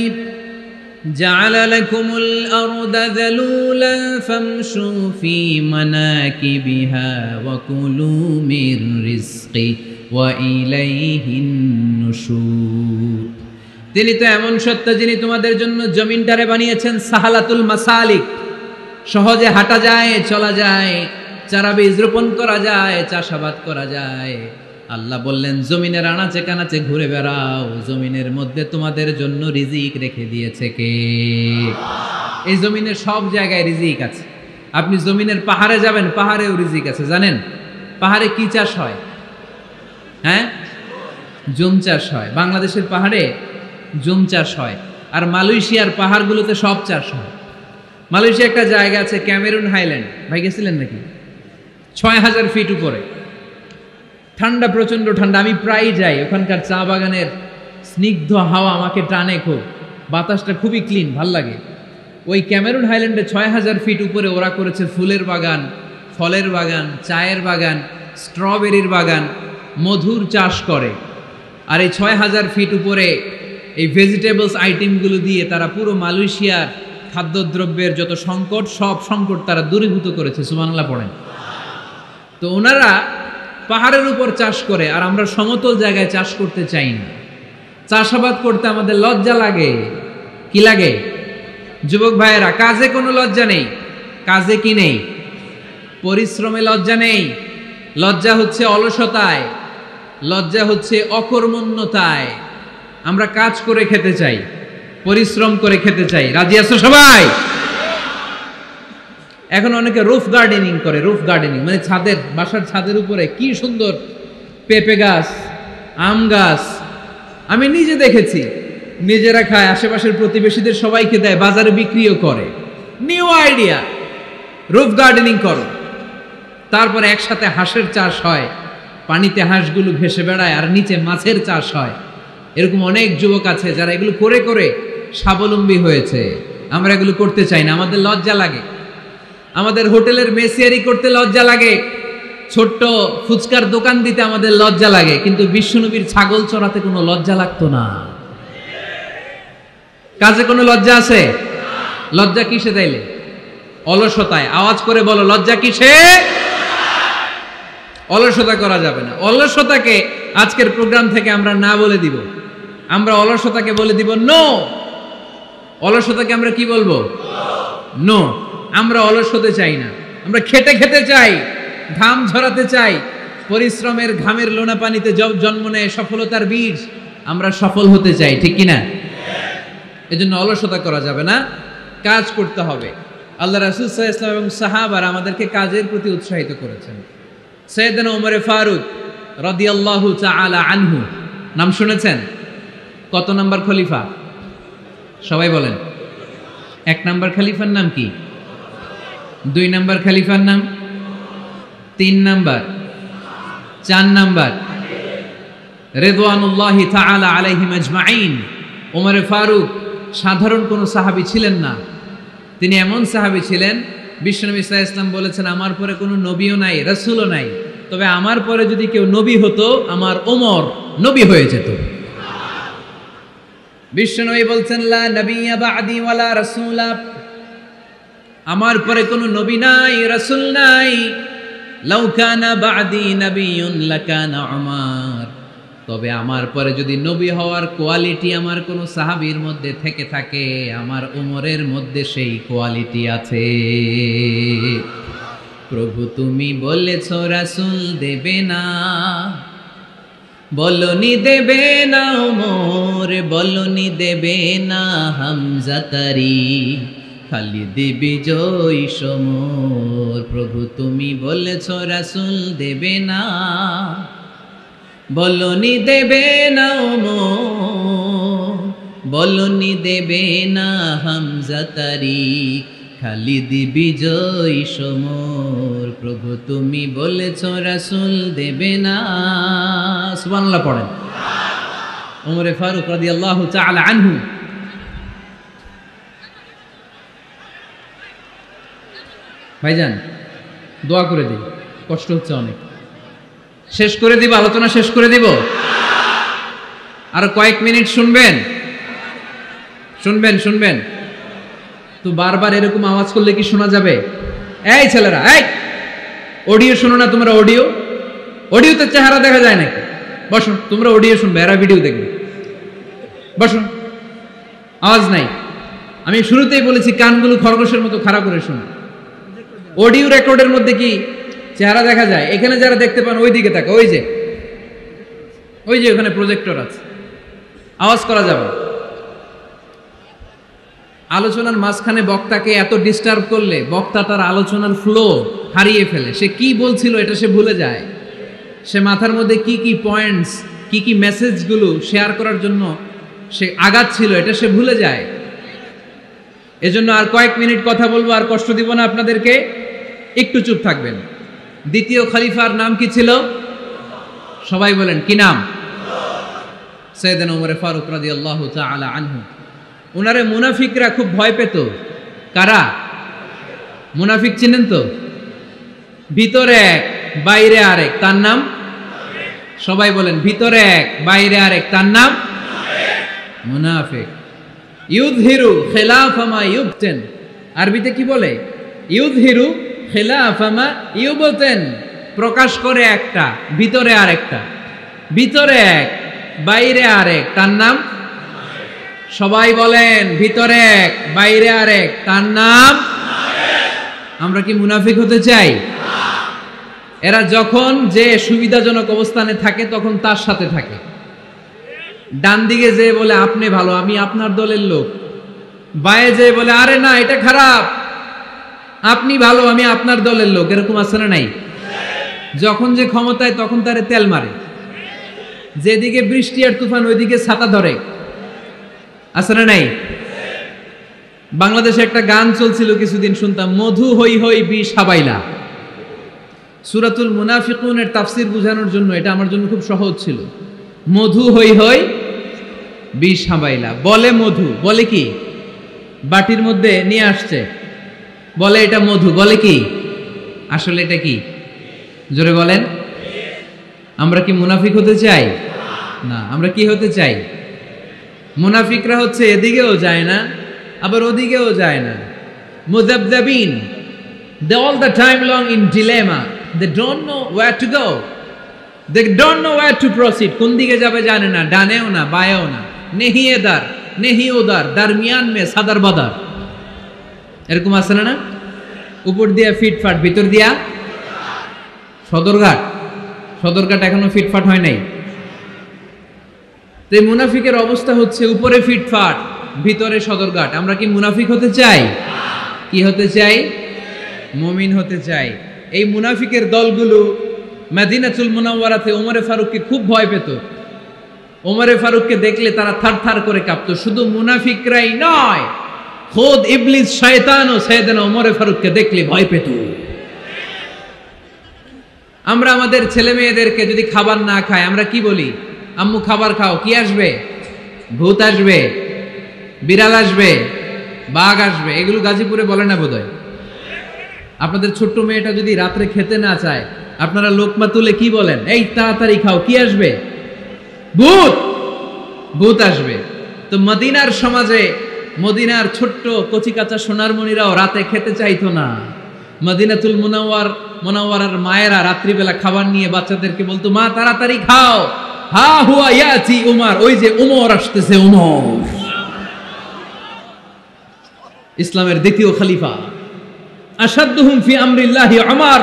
জাআলা লাকুমুল আরদা যালুলান ফামশু ফি মানাকিবিহা ওয়া কুলু মির রিজকি ওয়া ইলাইহিন নুশুর। তিনি তো এমন সত্তা যিনি তোমাদের জন্য জমিনটারে বানিয়েছেন সাহালাতুল মাসালিক, সহজে হাঁটা যায়, চলা যায়, চারা বীজ রোপণ করা যায়, চাষাবাদ করা যায়। আল্লাহ বললেন, জমিনের আনাচে কানাচে ঘুরে বেড়াও, জমিনের মধ্যে তোমাদের জন্য রিজিক রেখে দিয়েছে কে? এই জমিনের সব জায়গায় রিজিক আছে। আপনি জমিনের পাহাড়ে যাবেন, পাহাড়েও রিজিক আছে। জানেন পাহাড়ে কি চাষ হয়? হ্যাঁ, জুম চাষ হয়। বাংলাদেশের পাহাড়ে জুম চাষ হয়, আর মালয়েশিয়ার পাহাড়গুলোতে সব চাষ হয়। মালয়েশিয়া একটা জায়গা আছে ক্যামেরুন হাইল্যান্ড, ভাই গেছিলেন নাকি? ৬,০০০ ফিট উপরে, ঠান্ডা, প্রচন্ড ঠান্ডা। আমি প্রায় যাই, ওখানকার চা বাগানের স্নিগ্ধ হাওয়া আমাকে টানে খুব, বাতাসটা খুবই ক্লিন, ভাল লাগে। ওই ক্যামেরুন হাইল্যান্ডে ৬,০০০ ফিট উপরে ওরা করেছে ফুলের বাগান, ফলের বাগান, চায়ের বাগান, স্ট্রবেরির বাগান, মধুর চাষ করে। আর এই ৬,০০০ ফিট উপরে এই ভেজিটেবলস আইটেমগুলো দিয়ে তারা পুরো মালয়েশিয়ার খাদ্যদ্রব্যের যত সংকট, সব সংকট তারা দূরীভূত করেছে। সুবহানাল্লাহ পড়েন। তো ওনারা পাহাড়ের উপর চাষ করে, আর আমরা সমতল জায়গায় চাষ করতে চাই না। চাষাবাদ করতে আমাদের লজ্জা লাগে। কি লাগে? যুবক ভাইয়েরা, কাজে কোনো লজ্জা নেই। কাজে কি নেই? পরিশ্রমে লজ্জা নেই। লজ্জা হচ্ছে অলসতায়, লজ্জা হচ্ছে অকর্মণ্যতায়। আমরা কাজ করে খেতে চাই, পরিশ্রম করে খেতে চাই। রাজি আছো সবাই? এখন অনেকে রুফ গার্ডেনিং করে। রুফ গার্ডেনিং মানে ছাদের, বাসার ছাদের উপরে কি সুন্দর পেঁপে গাছ, আম গাছ। আমি নিজে দেখেছি, নিজেরা খায়, আশেপাশের প্রতিবেশীদের সবাইকে দেয়, বাজারে বিক্রিও করে। নিউ আইডিয়া, রুফ গার্ডেনিং করো। তারপরে একসাথে হাঁসের চাষ হয়, পানিতে হাঁসগুলো ভেসে বেড়ায়, আর নিচে মাছের চাষ হয়। এরকম অনেক যুবক আছে যারা এগুলো করে করে স্বাবলম্বী হয়েছে। আমরা এগুলো করতে চাই না, আমাদের লজ্জা লাগে। আমাদের হোটেলের মেসিয়ারি করতে লজ্জা লাগে, ছোট্ট ফুচকার দোকান দিতে আমাদের লজ্জা লাগে, কিন্তু বিশ্বনবীর ছাগল চড়াতে কোনো লজ্জা লাগতো না। কাজে কোনো লজ্জা আছে? লজ্জা কিসে তাইলে? অলসতায়। আওয়াজ করে বলো, লজ্জা কিসে? অলসতা করা যাবে না। অলসতাকে আজকের প্রোগ্রাম থেকে আমরা না বলে দিব। আমরা অলসতাকে বলে দিব নো। অলসতাকে আমরা কি বলবো? নো। আমরা অলস হতে চাই না। আমরা খেটে খেতে চাই, ঘাম ঝরাতে চাই। পরিশ্রমের ঘামের লোনা পানিতে জন্ম নেয় সফলতার বীজ। আমরা সফল হতে চাই, ঠিক কিনা? এজন্য অলসতা করা যাবে না, কাজ করতে হবে। আল্লাহ রাসূল সাল্লাল্লাহু আলাইহি ওয়াসাল্লাম এবং সাহাবারা আমাদেরকে কাজের প্রতি উৎসাহিত করেছেন। সাইয়েদনা ওমর ফারুক রাদিয়াল্লাহু তাআলা আনহু, নাম শুনেছেন? কত নাম্বার খলিফা? সবাই বলেন। 1 নাম্বার খলিফার নাম কি? 2 নাম্বার খলিফার নাম? 3 নাম্বার? 4 নাম্বার? রিদওয়ানুল্লাহি তাআলা আলাইহিম আজমাইন। ওমর ফারুক সাধারণ কোন সাহাবী ছিলেন না। তিনি এমন সাহাবী ছিলেন, বিশ্বনবী সাল্লাল্লাহু আলাইহি ওয়াসাল্লাম বলেছেন, আমার পরে কোনো নবীও নাই, রাসূলও নাই, তবে আমার পরে যদি কেউ নবী হতো, আমার ওমর নবী হয়ে যেত। বিশ্বনবী বলছেন, লা নবিয়্যা বা'দি ওয়ালা রাসূলা, আমার পরে কোনো নবী নাই, রাসূল নাই। লাউ কানা বা'দি নাবিয়্যুন লাকানা উমর, তবে আমার পরে যদি নবী হওয়ার কোয়ালিটি আমার কোন সাহাবীর মধ্যে থেকে থাকে, আমার উমরের মধ্যে সেই কোয়ালিটি আছে। প্রভু তুমি বলেছ রাসূল দেবে না, বলনি দেবে না উমর, বলনি দেবে না হামজা তারি, খালিদ বিজয় সমর। প্রভু তুমি বলেছ রাসূল দেবে না, বলনি দেবে না ওমর, বলনি দেবে না হামজা তারিক, খালিদ বিজয় সমর। প্রভু তুমি বলেছ রাসূল দেবে না। সুবহানাল্লাহ পড়েন। ওমর ফারুক রাদিয়াল্লাহু তাআলা আনহু ভাইজান দোয়া করে দিই, কষ্ট হচ্ছে অনেক। শেষ করে দিব, আলোচনা শেষ করে দিব। আরো কয়েক মিনিট শুনবেন, শুনবেন শুনবেন তো বারবার এরকম আওয়াজ করলে কি শোনা যাবে? এই ছেলেরা, এই অডিও শোনো না তোমরা? অডিও, অডিওতে চেহারা দেখা যায় নাকি? বসো, তোমরা অডিও শুনবে, এরা ভিডিও দেখবে। বসো, আওয়াজ নাই। আমি শুরুতেই বলেছি কানগুলো খরগোশের মতো খাড়া করে শোনো। অডিও রেকর্ডের মধ্যে কি চেহারা দেখা যায়? এখানে যারা দেখতে পান ওই দিকে তাকা, ওই যে ওখানে প্রজেক্টর আছে, আওয়াজ করা যাবে। আলোচনার মাঝখানে বক্তাকে এত ডিস্টার্ব করলে বক্তা তার আলোচনার ফ্লো হারিয়ে ফেলে। সে কি বলছিল এটা সে ভুলে যায়। সে মাথার মধ্যে কি কি পয়েন্টস, কি কি মেসেজগুলো শেয়ার করার জন্য সে আগাচ্ছিল এটা সে ভুলে যায়। এজন্য আর কয়েক মিনিট কথা বলবো, আর কষ্ট দিব না আপনাদেরকে, একটু চুপ থাকবেন। দ্বিতীয় খলিফার নাম কি ছিল? সবাই বলেন, কি নাম? সাইয়েদনা ওমর ফারুক রাদিয়াল্লাহু তাআলা আনহু। ওনারে মুনাফিকরা খুব ভয় পেত। কারা? মুনাফিক চিনেন তো? ভিতরে এক বাইরে আরেক, তার নাম? সবাই বলেন, ভিতরে এক বাইরে আরেক, তার নাম মুনাফিক। ইউযহিরু খিলাফা মা ইউবতিন, আরবিতে কি বলে? ইউযহিরু খিলাফা মা ইউবতিন, প্রকাশ করে একটা, ভিতরে আরেকটা। ভিতরে এক বাইরে আরেক, তার নাম? সবাই বলেন, ভিতরে এক বাইরে আরেক, তার নাম? আমরা কি মুনাফিক হতে চাই? এরা যখন যে সুবিধাজনক অবস্থানে থাকে তখন তার সাথে থাকে। ডান দিকে যে বলে আপনি ভালো, আমি আপনার দলের লোক। বায়ে যে বলে আরে না এটা খারাপ, আপনি ভালো, আমি আপনার দলের লোক। এরকম আছে না নাই? যখন যে ক্ষমতায় তখন তারে তেল মারে। যেদিকে বৃষ্টি আর তুফান ওইদিকে ছাতা ধরে। আছে না নাই? বাংলাদেশে একটা গান চলছিল কিছুদিন, শুনতাম, মধু হই হই বিষ হাবাইলা। সূরাতুল মুনাফিকুনের তাফসীর বোঝানোর জন্য এটা আমার জন্য খুব সহজ ছিল। মধু হই হই বিষ হাবাইলা। বলে মধু, বলে কি? বাটির মধ্যে নিয়ে আসছে, বলে এটা মধু, বলে কি? আসলে এটা কি? জোরে বলেন। আমরা কি মুনাফিক হতে চাই? না। আমরা কি হতে চাই? মুনাফিকরা হচ্ছে এদিকেও যায় না, আবার ওদিকেও যায় না। মুযাবযাবিন, they all the time long in dilemma, they don't know where to go, they don't know where to proceed, কোন দিকে যাবে জানে না, ডানেও না বাঁয়েও না, নেহি এদার নেহি ওদার, দারমিয়ান মে সাদার বাদার। এরকম আছে না? উপর দিয়া ফিটফাট, ভিতর দিয়া সদরঘাট। সদরঘাট এখনো ফিটফাট হয় নাই। তো এই মুনাফিকের অবস্থা হচ্ছে উপরে ফিটফাট, ভিতরে সদরঘাট। আমরা কি মুনাফিক হতে চাই? কি হতে চাই? মুমিন হতে চাই। এই মুনাফিকের দলগুলো মদিনাতুল মুনাওয়ারাতে ওমরে ফারুককে খুব ভয় পেত। ওমরে ফারুককে দেখলে তারা থারথার করে কাঁপতো। শুধু মুনাফিকরাই নয়, খোদ ইবলিস শয়তানও সাইয়েদনা ওমরে ফারুককে দেখলে ভয় পেত। আমরা আমাদের ছেলে মেয়েদেরকে যদি খাবার না খায়, আমরা কি বলি? আম্মু খাবার খাও। কি আসবে? ভূত আসবে, বিড়াল আসবে, বাঘ আসবে। এগুলো গাজীপুরে বলে না বোধহয়। আপনাদের ছোট্ট মেয়েটা যদি রাত্রে খেতে না চায়, আপনারা লোকমা তুলে কি বলেন? এই তাড়াতাড়ি খাও। কি আসবে? ভূত, ভূত আসবে। তো মদিনার সমাজে মদিনার ছোট্ট কচিকাচা সোনারমণিরাও রাতে খেতে চাইতো না। মদিনাতুল মুনাওয়ারার মায়েরা রাত্রিবেলা খাবার নিয়ে বাচ্চাদেরকে বলতো, মা তাড়াতাড়ি খাও, হা হুয়া ইয়াতি উমর, ওই যে উমর আসতেছে। উমর ইসলামের দ্বিতীয় খলিফা। আশাদ্দুহুম ফি আমরিল্লাহি উমর,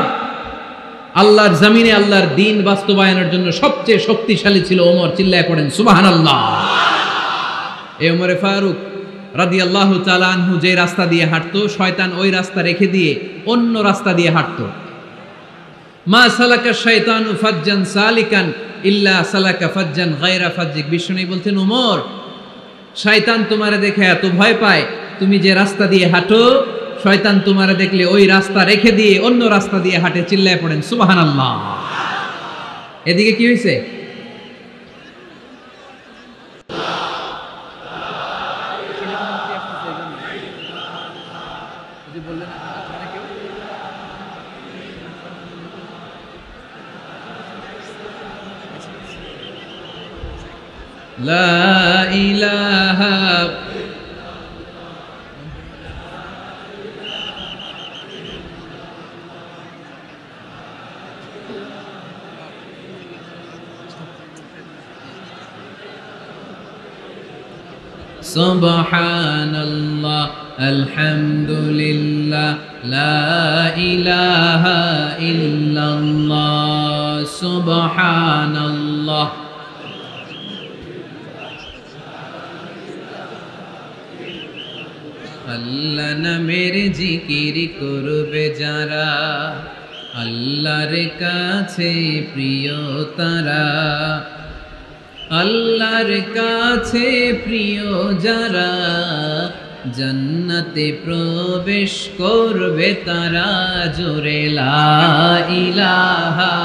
আল্লাহর জমিনে আল্লাহর দ্বীন বাস্তবায়নের জন্য সবচেয়ে শক্তিশালী ছিল ওমর। চিল্লায় পড়েন সুবহানাল্লাহ। এই ওমরে ফারুক রাদিয়াল্লাহু তাআলা আনহু যে রাস্তা দিয়ে হাঁটতো, শয়তান ওই রাস্তা রেখে দিয়ে অন্য রাস্তা দিয়ে হাঁটতো। মা সালাকা শাইতানু ফাজ্জান সালিকান ইল্লা সালাকা ফাজ্জান গায়রা ফাজ্জিক। বিষ্ণু বলতেন, ওমর, শয়তান তোমারে দেখে এত ভয় পায়, তুমি যে রাস্তা দিয়ে হাঁটো, শয়তান তোমারে দেখলে ওই রাস্তা রেখে দিয়ে অন্য রাস্তা দিয়ে হাঁটে। চিল্লায় পড়েন সুবহানাল্লাহ। এদিকে কি হয়েছে? লা ইলাহা সুবহানাল্লাহ আলহামদুলিল্লাহ লা ইলাহা ইল্লাল্লাহ সুবহানাল্লাহ। আল্লাহ নামের জিকির করবে যারা, আল্লাহর কাছে প্রিয় তারা। আল্লাহর কাছে প্রিয় যারা, জান্নাতে প্রবেশ করবে তারা। জোরে লা ইলাহা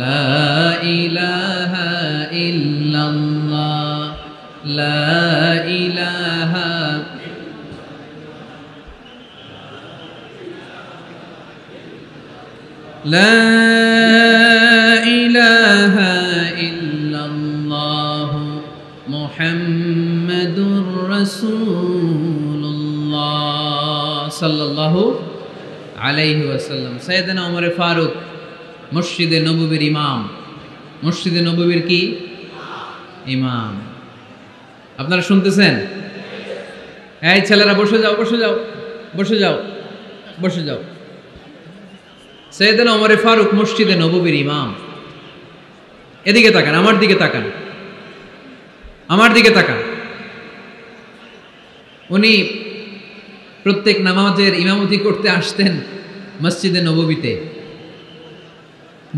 লা ইলাহা ইল্লাল্লাহ লা ইলাহা লা ইলাহা ইল্লাল্লাহ মুহাম্মাদুর রাসূলুল্লাহ সাল্লাল্লাহু আলাইহি ওয়াসাল্লাম। সাইয়েদনা ওমর ফারুক মসজিদে নববীর ইমাম। মসজিদে নববীর কি ইমাম? আপনারা শুনতেছেন? এই ছেলেরা বসে যাও, বসে যাও, বসে যাও, বসে যাও। সাইয়েদনা ওমর ফারুক মসজিদে নববীর ইমাম। এদিকে তাকান, আমার দিকে তাকান, আমার দিকে তাকান। উনি প্রত্যেক নামাজের ইমামতি করতে আসতেন মসজিদে নববীতে।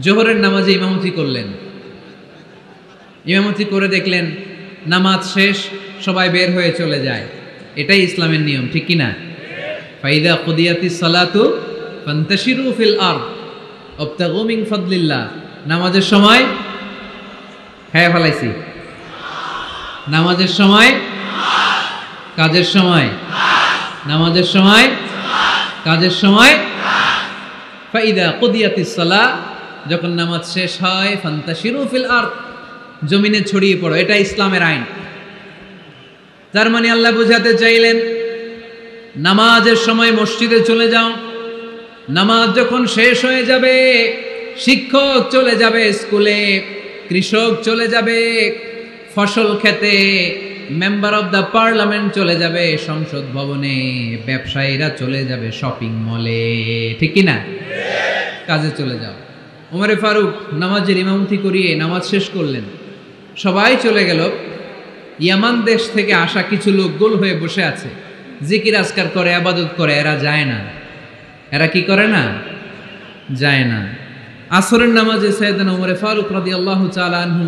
জোহরের নামাজে ইমামতি করলেন। ইমামতি করে দেখলেন নামাজ শেষ, সবাই বের হয়ে চলে যায়। এটাই ইসলামের নিয়ম, ঠিক কিনা? ফাইদা কুদিয়াতিস সালাতু ফান্তাশিরু ফিল আরদ ওয়াবতাগু মিন ফাদলিল্লাহ। নামাজের সময় খায়া ফেলাইছি, নামাজের সময় কাজের সময়, নামাজের সময় কাজের সময় ফাইদা কুদিয়াতিস সালাহ, যখন নামাজ শেষ হয় ফান্তাশিরু ফিল আরদ, জমিনে ছড়িয়ে পড়ো। এটা ইসলামের আইন। তার মানে আল্লাহ বুঝাতে চাইলেন নামাজের সময় মসজিদে চলে যাও, নামাজ যখন শেষ হয়ে যাবে শিক্ষক চলে যাবে স্কুলে, কৃষক চলে যাবে ফসল খেতে, মেম্বার অফ দ্য পার্লামেন্ট চলে যাবে সংসদ ভবনে, ব্যবসায়ীরা চলে যাবে শপিং মলে, ঠিক কি না? কাজে চলে যাও। ওমরে ফারুক নামাজের ইমামতি করিয়ে নামাজ শেষ করলেন, সবাই চলে গেল। ইয়ামান দেশ থেকে আসা কিছু লোক গোল হয়ে বসে আছে, জিকির আজকার করে, ইবাদত করে, এরা যায় না। এরা কি করে না? যায় না। আসরের নামাজে সাইয়েদনা ওমরে ফারুক রাদিয়াল্লাহু তাআলা আনহু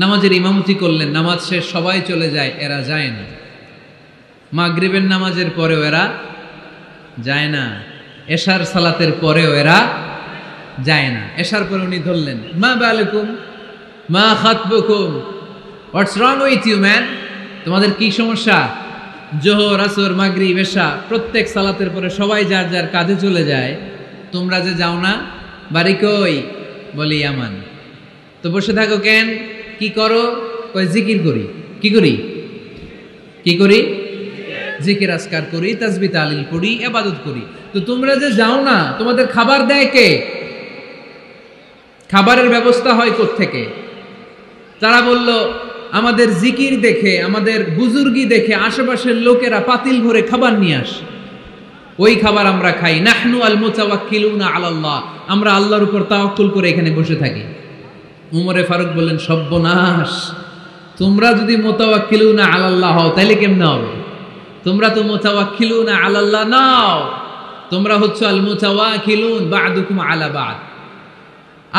নামাজের ইমামতি করলেন, নামাজ শেষ সবাই চলে যায়, এরা যায় না। মাগরিবের নামাজের পরেও এরা যায় না, এশার সালাতের পরেও এরা যায় না। এশার পরে উনি ধরলেন, মা বালাকুম মা খাতবুকুম, হোয়াটস রং উইথ ইউ ম্যান, তোমাদের কি সমস্যা? জোহর, আসর, মাগরিব, এশা প্রত্যেক সালাতের পরে সবাই যার যার কাজে চলে যায়, তোমরা যে যাও না, বাড়ি কই? বলি ইয়ামান। তো বসে থাকো কেন? কি করো? কই জিকির করি। কি করি? কি করি? জিকির আজকার করি, তাসবিহ তাহলিল পড়ি, ইবাদত করি। তো তোমরা যে যাও না, তোমাদের খাবার দেয় কে? খাবারের ব্যবস্থা হয় কোত্থেকে? তারা বলল, আমাদের জিকির দেখে, আমাদের বুজুর্গি দেখে আশেপাশের লোকেরা পাতিল ভরে খাবার নিয়ে আসে, ওই খাবার আমরা খাই। নাহনু আল মুতাওয়াক্কিলুনা আলাল্লাহ, আমরা আল্লাহর উপর তাওয়াক্কুল করে এখানে বসে থাকি। উমরে ফারুক বললেন, সর্বনাশ, তোমরা যদি মুতাওয়াক্কিলুনা আলাল্লাহ হও তাহলে কেমনে হবে? তোমরা তো মুতাওয়াক্কিলুনা আলাল্লাহ নাও, তোমরা হচ্ছে আল মুতাওয়াক্কিলুন বা'দুকুম আলা বা'দ,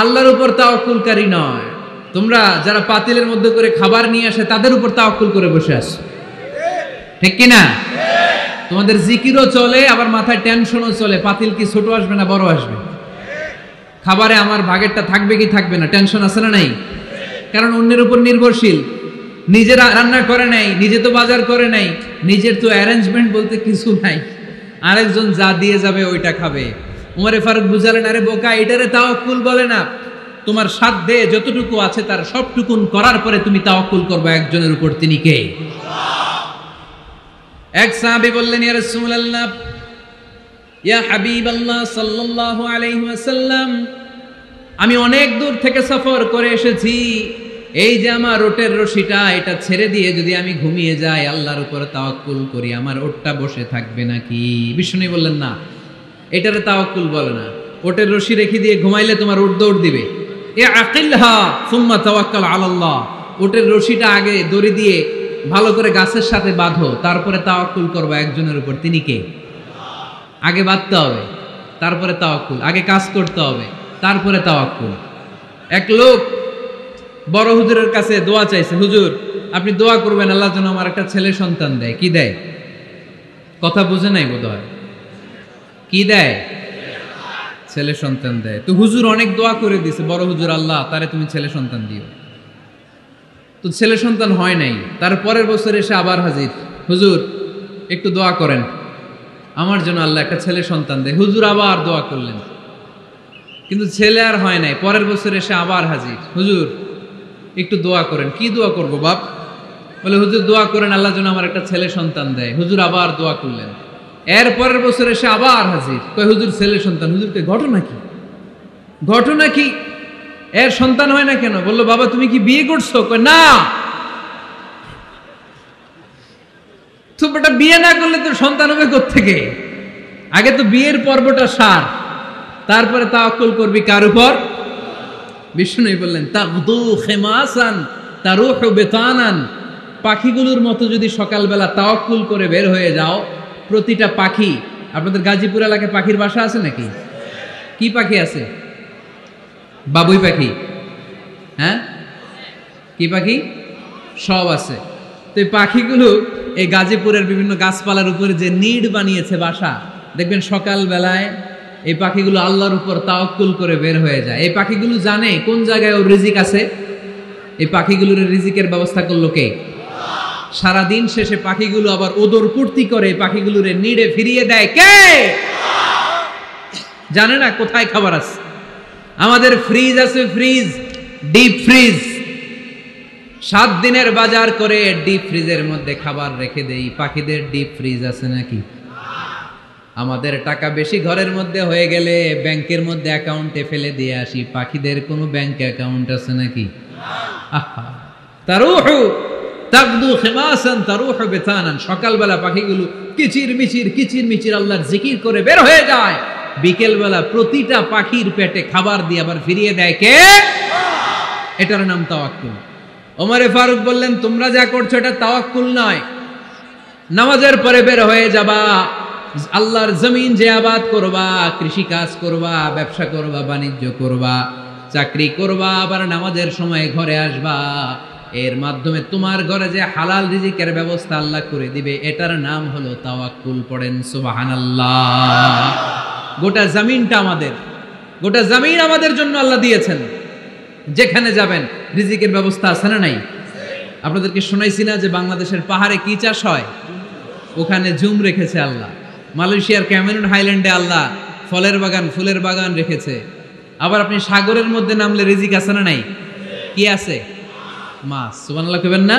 আল্লাহর উপর তাওয়াক্কুলকারী নয়। তোমরা যারা পাতিলের মধ্যে করে খাবার নিয়ে আসে তাদের উপর তাওয়াক্কুল করে বসে আছো, ঠিক কি না? তোমাদের জিকিরও চলে, আবার মাথায় টেনশনও চলে, পাতিল কি ছোট আসবে না বড় আসবে, খাবারে আমার ভাগেরটা থাকবে কি থাকবে না, টেনশন আছে না নাই? কারণ অন্যের উপর নির্ভরশীল, নিজেরা রান্না করে নাই, নিজে তো বাজার করে নাই, নিজের তো অ্যারেঞ্জমেন্ট বলতে কিছু নাই, আরেকজন যা দিয়ে যাবে ওইটা খাবে। উমরে ফারুক বুঝালেন, আরে বোকা, এটারে তাওয়াক্কুল বলে না। তোমার সাধ্যে যতটুকু আছে তার সবটুকুন করার পরে তুমি তাওয়াক্কুল করবে একজনের উপর, তিনি কে? এক সাহাবী বললেন, ইয়া রাসূলুল্লাহ, ইয়া হাবিবাল্লাহ সাল্লাল্লাহু আলাইহি ওয়াসাল্লাম, আমি অনেক দূর থেকে সফর করে এসেছি, এই যে আমার ওটের রশিটা, এটা ছেড়ে দিয়ে যদি আমি ঘুমিয়ে যাই, আল্লাহর উপর তাওয়াক্কুল করি, আমার ওটটা বসে থাকবে নাকি? বিষ্ণু বললেন, না, এটারে তাওয়াক্কুল বলে না। ওটের রশি রেখে দিয়ে ঘুমাইলে তোমার ওট দৌড় দিবে। এ আকিলহা সুম্মা তাওয়াক্কাল আলাল্লাহ, ওটের রশিটা আগে দড়ি দিয়ে ভালো করে গাছের সাথে বাঁধো, তারপরে তাওয়াক্কুল করবা একজনের উপর, তিনি কে? আগে বাঁধতে হবে, তারপরে তাওয়াক্কুল, আগে কাজ করতে হবে, তারপরে তাওয়াক্কুল। এক লোক বড় হুজুরের কাছে দোয়া চাইছে, হুজুর আপনি দোয়া করবেন আল্লাহ যেন আমার একটা ছেলে সন্তান দেয়। কি দেয়? কথা বুঝে নাই বোধহয়। কি দেয়? ছেলে সন্তান দেয়। তো হুজুর অনেক দোয়া করে দিছে, বড় হুজুর, আল্লাহ তারে তুমি ছেলে সন্তান দিও। তো ছেলে সন্তান হয় নাই। তার পরের বছর এসে আবার হাজির, হুজুর একটু দোয়া করেন আমার জন্য আল্লাহ একটা ছেলে সন্তান দেয়। হুজুর আবার দোয়া করলেন, কিন্তু ছেলে আর হয় নাই। পরের বছর এসে আবার হাজির, হুজুর একটু দোয়া করেন। কি দোয়া করবো বাপ? বলে হুজুর দোয়া করেন আল্লাহ যেন আমার একটা ছেলে সন্তান দেয়। হুজুর আবার দোয়া করলেন। এর পরের বছর এসে আবার হাজির, কয় হুজুর ছেলে সন্তান। হুজুরকে ঘটনা কি? ঘটনা কি? এর সন্তান হয় না কেন? বললো বাবা তুমি কি বিয়ে করছো? কয় না। তো বেটা বিয়ে না করলে তো সন্তান হবে কোত্থেকে? আগে তো বিয়ের পর্বটা সার, তারপরে তাওয়াক্কুল করবি কার উপর? বিষ্ণু বললেন, তাগদু খিমাসান তারুহু বিতানান, পাখিগুলোর মতো যদি সকালবেলা তাওয়াক্কুল করে বের হয়ে যাও, প্রতিটা পাখি, আপনাদের গাজীপুর এলাকায় পাখির বাসা আছে নাকি? কি পাখি আছে? বাবুই পাখি, হ্যাঁ কি পাখি? সব আছে। তো এই পাখিগুলো এই গাজীপুরের বিভিন্ন গাছপালার উপরে যে নিড় বানিয়েছে বাসা, দেখবেন সকাল বেলায় এই পাখিগুলো আল্লাহর উপর তাওয়াক্কুল করে বের হয়ে যায়। এই পাখিগুলো জানে কোন জায়গায় ওর রিজিক আছে। এই পাখিগুলোর রিজিকের ব্যবস্থা করলো কে? সারাদিন শেষে পাখিগুলো আবার ওদর পূর্তি করে পাখিগুলোর নিড়ে ফিরিয়ে দেয় কে? জানে না কোথায় খাবার আছে। আমাদের ফ্রিজ আছে, ফ্রিজ, ডিপ ফ্রিজ, 7 দিনের বাজার করে ডিপ ফ্রিজের মধ্যে খাবার রেখে দেই। পাখিদের ডিপ ফ্রিজ আছে নাকি? আমাদের টাকা বেশি ঘরের মধ্যে হয়ে গেলে ব্যাংকের মধ্যে অ্যাকাউন্টে ফেলে দিয়ে আসি। পাখিদের কোনো ব্যাংক অ্যাকাউন্ট আছে নাকি? তারুহু তাকদু খিমাসান তারুহু বিতানান, সকালবেলা পাখিগুলো কিচির মিচির আল্লাহর জিকির করে বের হয়ে যায়। বিকেলবেলা প্রতিটা পাখির পেটে খাবার দিয়ে আবার ফিরিয়ে দেয় কে? এটার নাম তাওয়াক্কুল। ওমরে ফারুক বললেন, তোমরা যা করছো এটা তাওয়াক্কুল নয়। নামাজের পরে বের হয়ে যাবা, আল্লাহর জমিন যে আবাদ করবা, কৃষি কাজ করবা, ব্যবসা করবা, বাণিজ্য করবা, চাকরি করবা, আবার নামাজের সময় ঘরে আসবা। এর মাধ্যমে তোমার ঘরে যে হালাল রিজিকের ব্যবস্থা আল্লাহ করে দিবে, এটার নাম হলো তাওয়াক্কুল। পড়েন সুবহানাল্লাহ। গোটা জমিনটা আমাদের, গোটা জমিন আমাদের জন্য আল্লাহ দিয়েছেন। যেখানে যাবেন রিজিকের ব্যবস্থা আছে না নাই? আপনাদেরকে শোনাইছি না যে বাংলাদেশের পাহাড়ে কি চাষ হয়? ওখানে জুম রেখেছে আল্লাহ। মালয়েশিয়ার ক্যামেরুন হাইল্যান্ডে আল্লাহ ফলের বাগান, ফুলের বাগান রেখেছে। আবার আপনি সাগরের মধ্যে নামলে রিজিক আছে না নাই? কি আছে? মাছ। সুবহানাল্লাহ কইবেন না?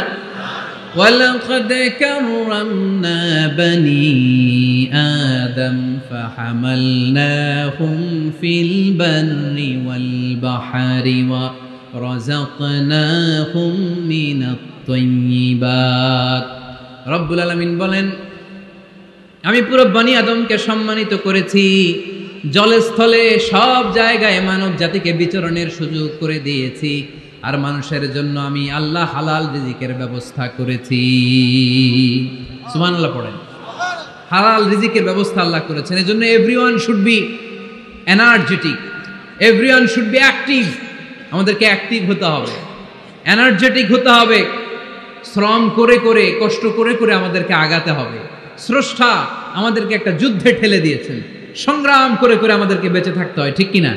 ওয়ালাকাদ কাররামনা বনি আদম ফাহামালনাহুম ফিল বাররি ওয়াল বাহরি ওয়া রাযাকনাহুম মিনাত তাইয়্যিবাত। রব্বুল আলামিন বলেন, আমি পুরো বনি আদমকে সম্মানিত করেছি। জলে স্থলে সব জায়গায় মানব জাতিকে বিচরণের সুযোগ করে দিয়েছি। আর মানুষের জন্য আমি আল্লাহ হালাল রিজিকের ব্যবস্থা করেছি। সুবহানাল্লাহ পড়েন। হালাল রিজিকের ব্যবস্থা আল্লাহ করেছেন। এজন্য everyone should be energetic, everyone should be active. আমাদেরকে অ্যাক্টিভ হতে হবে, এনার্জেটিক হতে হবে। শ্রম করে করে, কষ্ট করে করে আমাদেরকে আগাতে হবে। স্রষ্টা আমাদেরকে একটা যুদ্ধে ঠেলে দিয়েছেন, সংগ্রাম করে করে আমাদেরকে বেঁচে থাকতে হয়, ঠিক কিনা?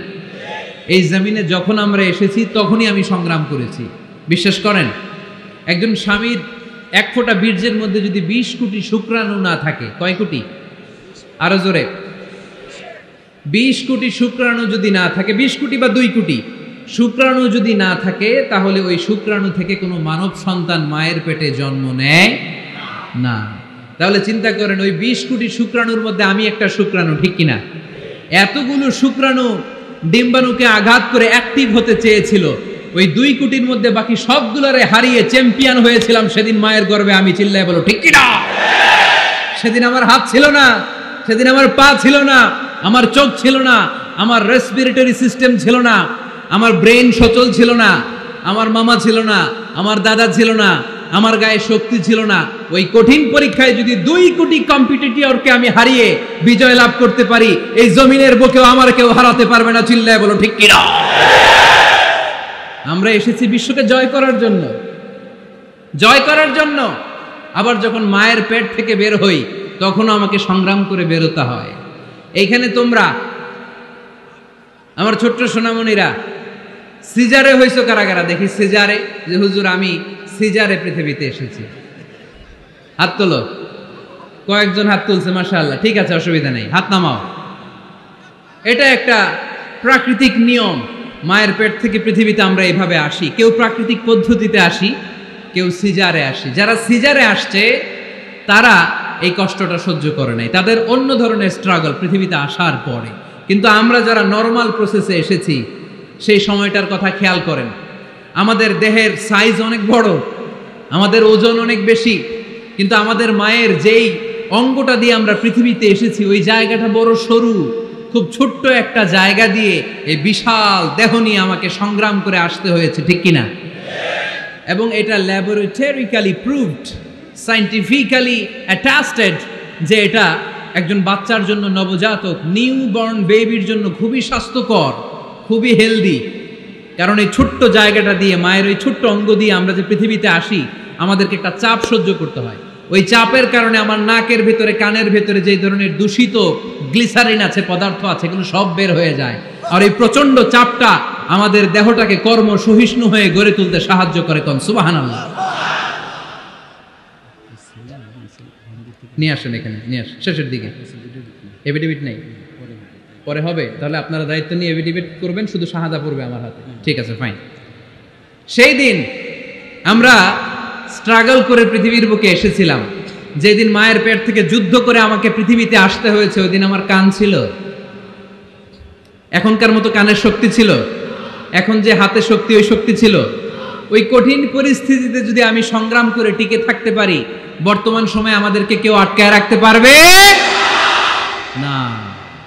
এই জমিনে যখন আমরা এসেছি তখনই আমি সংগ্রাম করেছি। বিশ্বাস করেন, একজন স্বামীর 1 ফোঁটা বীর্যের মধ্যে যদি 20 কোটি শুক্রাণু না থাকে, কয় কোটি? আরো জোরে। 20 কোটি শুক্রাণু যদি না থাকে, 20 কোটি বা 2 কোটি শুক্রাণু যদি না থাকে, তাহলে ওই শুক্রাণু থেকে কোনো মানব সন্তান মায়ের পেটে জন্ম নেয় না। তাহলে চিন্তা করেন, ওই 20 কোটি শুক্রাণুর মধ্যে আমি একটা শুক্রাণু, ঠিক কিনা? এতগুলো শুক্রাণু ডিম্বাণুকে আঘাত করে অ্যাক্টিভ হতে চেয়েছিল। ওই 2 কোটির মধ্যে বাকি সবগুলোরে হারিয়ে চ্যাম্পিয়ন হয়েছিলাম সেদিন মায়ের গর্ভে আমি। চিল্লায় বলো ঠিক কিনা? সেদিন আমার হাত ছিল না, সেদিন আমার পা ছিল না, আমার চোখ ছিল না, আমার রেসপিরেটরি সিস্টেম ছিল না, আমার ব্রেন সচল ছিল না, আমার মামা ছিল না, আমার দাদা ছিল না, আমার গায়ে শক্তি ছিল না। ওই কঠিন পরীক্ষায় যদি 2 কোটি কম্পিটিটরকে আমি হারিয়ে বিজয় লাভ করতে পারি, এই জমিনের বুকেও আমার কেউ হারাতে পারবে না। চিল্লায় বলো ঠিক কিনা? আমরা এসেছি বিশ্বকে জয় করার জন্য, জয় করার জন্য। আবার যখন মায়ের পেট থেকে বের হই, তখনও আমাকে সংগ্রাম করে বেরোতে হয়। এইখানে তোমরা আমার ছোট্ট সোনামণিরা সিজারে হইছো কারা কারা? দেখি সিজারে, যে হুজুর আমি সিজারে পৃথিবীতে এসেছি। হাত তোলো। কয়েকজন হাত তুলছে, মাশাআল্লাহ। ঠিক আছে, অসুবিধা নেই, হাত নামাও। এটা একটা প্রাকৃতিক নিয়ম। মায়ের পেট থেকে পৃথিবীতে আমরা এইভাবে আসি। কেউ প্রাকৃতিক পদ্ধতিতে আসি, কেউ সিজারে আসি। যারা সিজারে আসছে তারা এই কষ্টটা সহ্য করে নাই, তাদের অন্য ধরনের স্ট্রাগল পৃথিবীতে আসার পরে। কিন্তু আমরা যারা নরমাল প্রসেসে এসেছি, সেই সময়টার কথা খেয়াল করেন। আমাদের দেহের সাইজ অনেক বড়, আমাদের ওজন অনেক বেশি, কিন্তু আমাদের মায়ের যেই অঙ্গটা দিয়ে আমরা পৃথিবীতে এসেছি, ওই জায়গাটা বড় সরু। খুব ছোট্ট একটা জায়গা দিয়ে এই বিশাল দেহ নিয়ে আমাকে সংগ্রাম করে আসতে হয়েছে, ঠিক কিনা? এবং এটা ল্যাবরেটরিক্যালি প্রুভড, সায়েন্টিফিক্যালি অ্যাটাস্টেড যে এটা একজন বাচ্চার জন্য, নবজাতক নিউবর্ন বেবির জন্য খুবই স্বাস্থ্যকর, খুবই হেলদি। কারণ এই ছোট্ট জায়গাটা দিয়ে, মায়ের ওই ছোট্ট অঙ্গ দিয়ে আমরা যে পৃথিবীতে আসি, আমাদেরকে একটা চাপ সহ্য করতে হয়। ওই চাপের কারণে আমার নাকের ভেতরে, কানের ভেতরে যে ধরনের দূষিত গ্লিসারিন আছে, পদার্থ আছে, এগুলো সব বের হয়ে যায়। আর এই প্রচন্ড চাপটা আমাদের দেহটাকে কর্ম সহিষ্ণু হয়ে গড়ে তুলতে সাহায্য করে। কোন সুবহানাল্লাহ। নিয়ে আসেন এখানে, নিয়ে আসেন শেষের দিকে। এভিডেভিট নেই, পরে হবে, তাহলে আপনারা দায়িত্ব নিয়ে এফিডেভিট করবেন, শুধু শাহাদা পড়বে আমার হাতে। ঠিক আছে, ফাইন। সেই দিন আমরা স্ট্রাগল করে পৃথিবীর বুকে এসেছিলাম। যেদিন মায়ের পেট থেকে যুদ্ধ করে আমাকে পৃথিবীতে আসতে হয়েছে, ওই দিন আমার কান ছিল? এখনকার মতো কানের শক্তি ছিল? এখন যে হাতে শক্তি, ওই শক্তি ছিল? ওই কঠিন পরিস্থিতিতে যদি আমি সংগ্রাম করে টিকে থাকতে পারি, বর্তমান সময়ে আমাদেরকে কেউ আটকায় রাখতে পারবে না,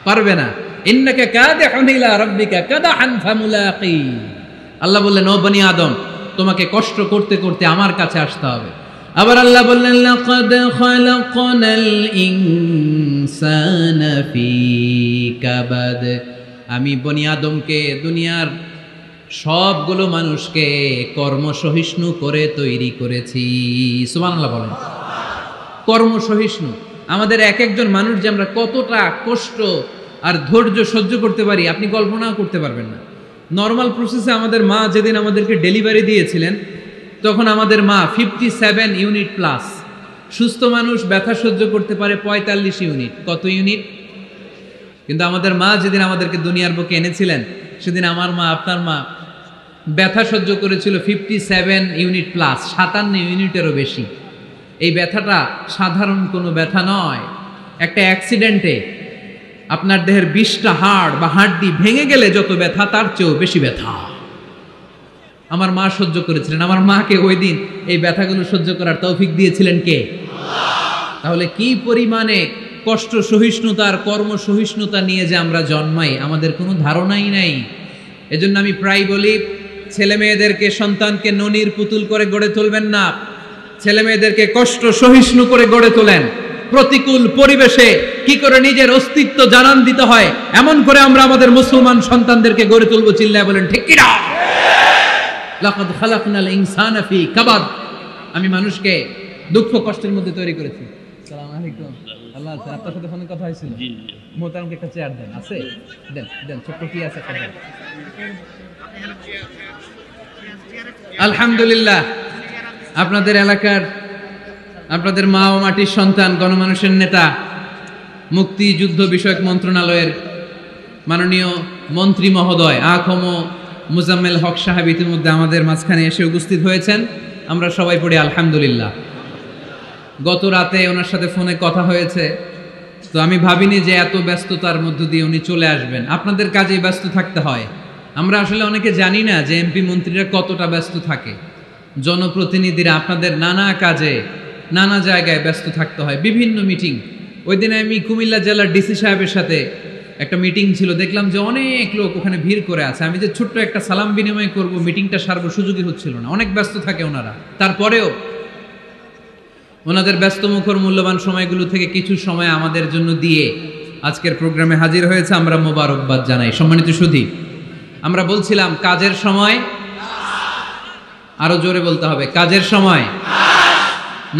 পারবে না। ইন্নাকা কাদিহুন ইলা রাব্বিকা কাদহান ফামুলাকি। আল্লাহ বললেন, ও বনি আদম, তোমাকে কষ্ট করতে করতে আমার কাছে আসতে হবে। আবার আল্লাহ বললেন, লাকাদ খালাকনাল ইনসানা ফি কাবাদ। আমি বনি আদমকে, দুনিয়ার সবগুলো মানুষকে কর্মসহিষ্ণু করে তৈরি করেছি। সুবহানাল্লাহ বলেন। কর্মসহিষ্ণু। আমাদের এক একজন মানুষ যে আমরা কতটা কষ্ট আর ধৈর্য সহ্য করতে পারি, আপনি কল্পনাও করতে পারবেন না। নর্মাল প্রসেসে আমাদের মা যেদিন আমাদেরকে ডেলিভারি দিয়েছিলেন, তখন আমাদের মা 57 ইউনিট প্লাস। সুস্থ মানুষ ব্যথা সহ্য করতে পারে 45 ইউনিট। কত ইউনিট? কিন্তু আমাদের মা যেদিন আমাদেরকে দুনিয়ার বুকে এনেছিলেন, সেদিন আমার মা, আপনার মা ব্যথা সহ্য করেছিল 57 ইউনিট প্লাস, 57 ইউনিটেরও বেশি। এই ব্যথাটা সাধারণ কোনো ব্যথা নয়। একটা অ্যাক্সিডেন্টে আপনার দেহের 20টা হাড় বা হাড্ডি ভেঙে গেলে যত ব্যথা, তার চেয়েও বেশি ব্যথা আমার মা সহ্য করেছিলেন। আমার মাকে ওই দিন এই ব্যথাগুলো সহ্য করার তৌফিক দিয়েছিলেন কে? তাহলে কি পরিমাণে কষ্ট সহিষ্ণুতার, কর্ম সহিষ্ণুতা নিয়ে যে আমরা জন্মাই, আমাদের কোনো ধারণাই নাই। এজন্য আমি প্রায় বলি, ছেলে মেয়েদেরকে, সন্তানকে ননির পুতুল করে গড়ে তুলবেন না। ছেলে মেয়েদেরকে কষ্ট সহিষ্ণু করে গড়ে তোলেন। প্রতিকূল পরিবেশে কি করে নিজের অস্তিত্ব জানান দিতে হয়, এমন করে আমরা আমাদের মুসলমান সন্তানদেরকে গড়ে তুলবো। চিল্লায় বলেন ঠিক কিনা? লাকাদ খালাকনাল ইনসানা ফি কাবাদ। আমি মানুষকে দুঃখ কষ্টের মধ্যে তৈরি করেছি। আসসালামু আলাইকুম। আল্লাহ, আপনার সাথে ফোনে কথা হয়েছিল? মোহতারামকে একটা চেয়ার দেন। আছে? দেন দেন, ছোট্ট কি আছে? আলহামদুলিল্লাহ, আপনাদের এলাকার, আপনাদের মা ও মাটির সন্তান, গণমানুষের নেতা, মুক্তিযুদ্ধ বিষয়ক মন্ত্রণালয়ের মাননীয় মন্ত্রী মহোদয় আখম মুজাম্মেল হক সাহেব ইতিমধ্যে আমাদের মাঝখানে এসে উপস্থিত হয়েছেন। আমরা সবাই পড়ি আলহামদুলিল্লাহ। গত রাতে ওনার সাথে ফোনে কথা হয়েছে, তো আমি ভাবিনি যে এত ব্যস্ততার মধ্য দিয়ে উনি চলে আসবেন। আপনাদের কাজেই ব্যস্ত থাকতে হয়। আমরা আসলে অনেকে জানি না যে এমপি মন্ত্রীরা কতটা ব্যস্ত থাকে। জনপ্রতিনিধিরা আপনাদের নানা কাজে, নানা জায়গায় ব্যস্ত থাকতে হয়, বিভিন্ন মিটিং। ওই দিনে আমি কুমিল্লা জেলার ডিসি সাহেবের সাথে একটা মিটিং ছিল, দেখলাম যে অনেক লোক ওখানে ভিড় করে আছে। আমি যে ছোট্ট একটা সালাম বিনিময় করব, মিটিংটা সারবো, সুযোগই হচ্ছিল না। অনেক ব্যস্ত থাকে ওনারা। তারপরেও ওনাদের ব্যস্তমুখর মূল্যবান সময়গুলো থেকে কিছু সময় আমাদের জন্য দিয়ে আজকের প্রোগ্রামে হাজির হয়েছে। আমরা মোবারকবাদ জানাই। সম্মানিত সুধী, আমরা বলছিলাম কাজের সময়, আরো জোরে বলতে হবে, কাজের সময়,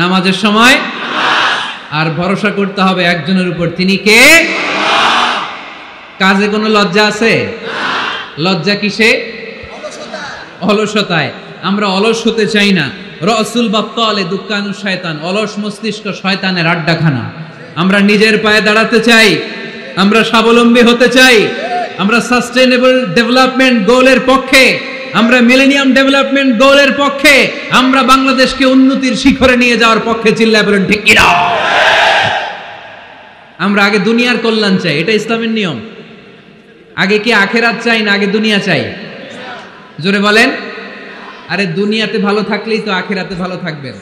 নামাজের সময়, আর ভরসা করতে হবে একজনের উপর। তিনি কে? কাজে কোনো লজ্জা আছে? লজ্জা কিসে? অলসতায়। আমরা অলস হতে চাই না। রসুল বাপ্তালে দুঃখানু শয়তান, অলস মস্তিষ্ক শয়তানের আড্ডাখানা। আমরা নিজের পায়ে দাঁড়াতে চাই, আমরা স্বাবলম্বী হতে চাই, আমরা সাস্টেইনেবল ডেভেলপমেন্ট গোলের পক্ষে, আমরা মিলেনিয়াম ডেভেলপমেন্ট গোলের পক্ষে, আমরা বাংলাদেশকে উন্নতির শিখরে নিয়ে যাওয়ার পক্ষে। চিল্লায় বলেন ঠিক কিনা? আমরা আগে দুনিয়ার কল্যাণ চাই, এটা ইসলামের নিয়ম। আগে কি আখেরাত চাই না আগে দুনিয়া চাই? জোরে বলেন। আরে দুনিয়াতে ভালো থাকলেই তো আখেরাতে ভালো থাকবেন।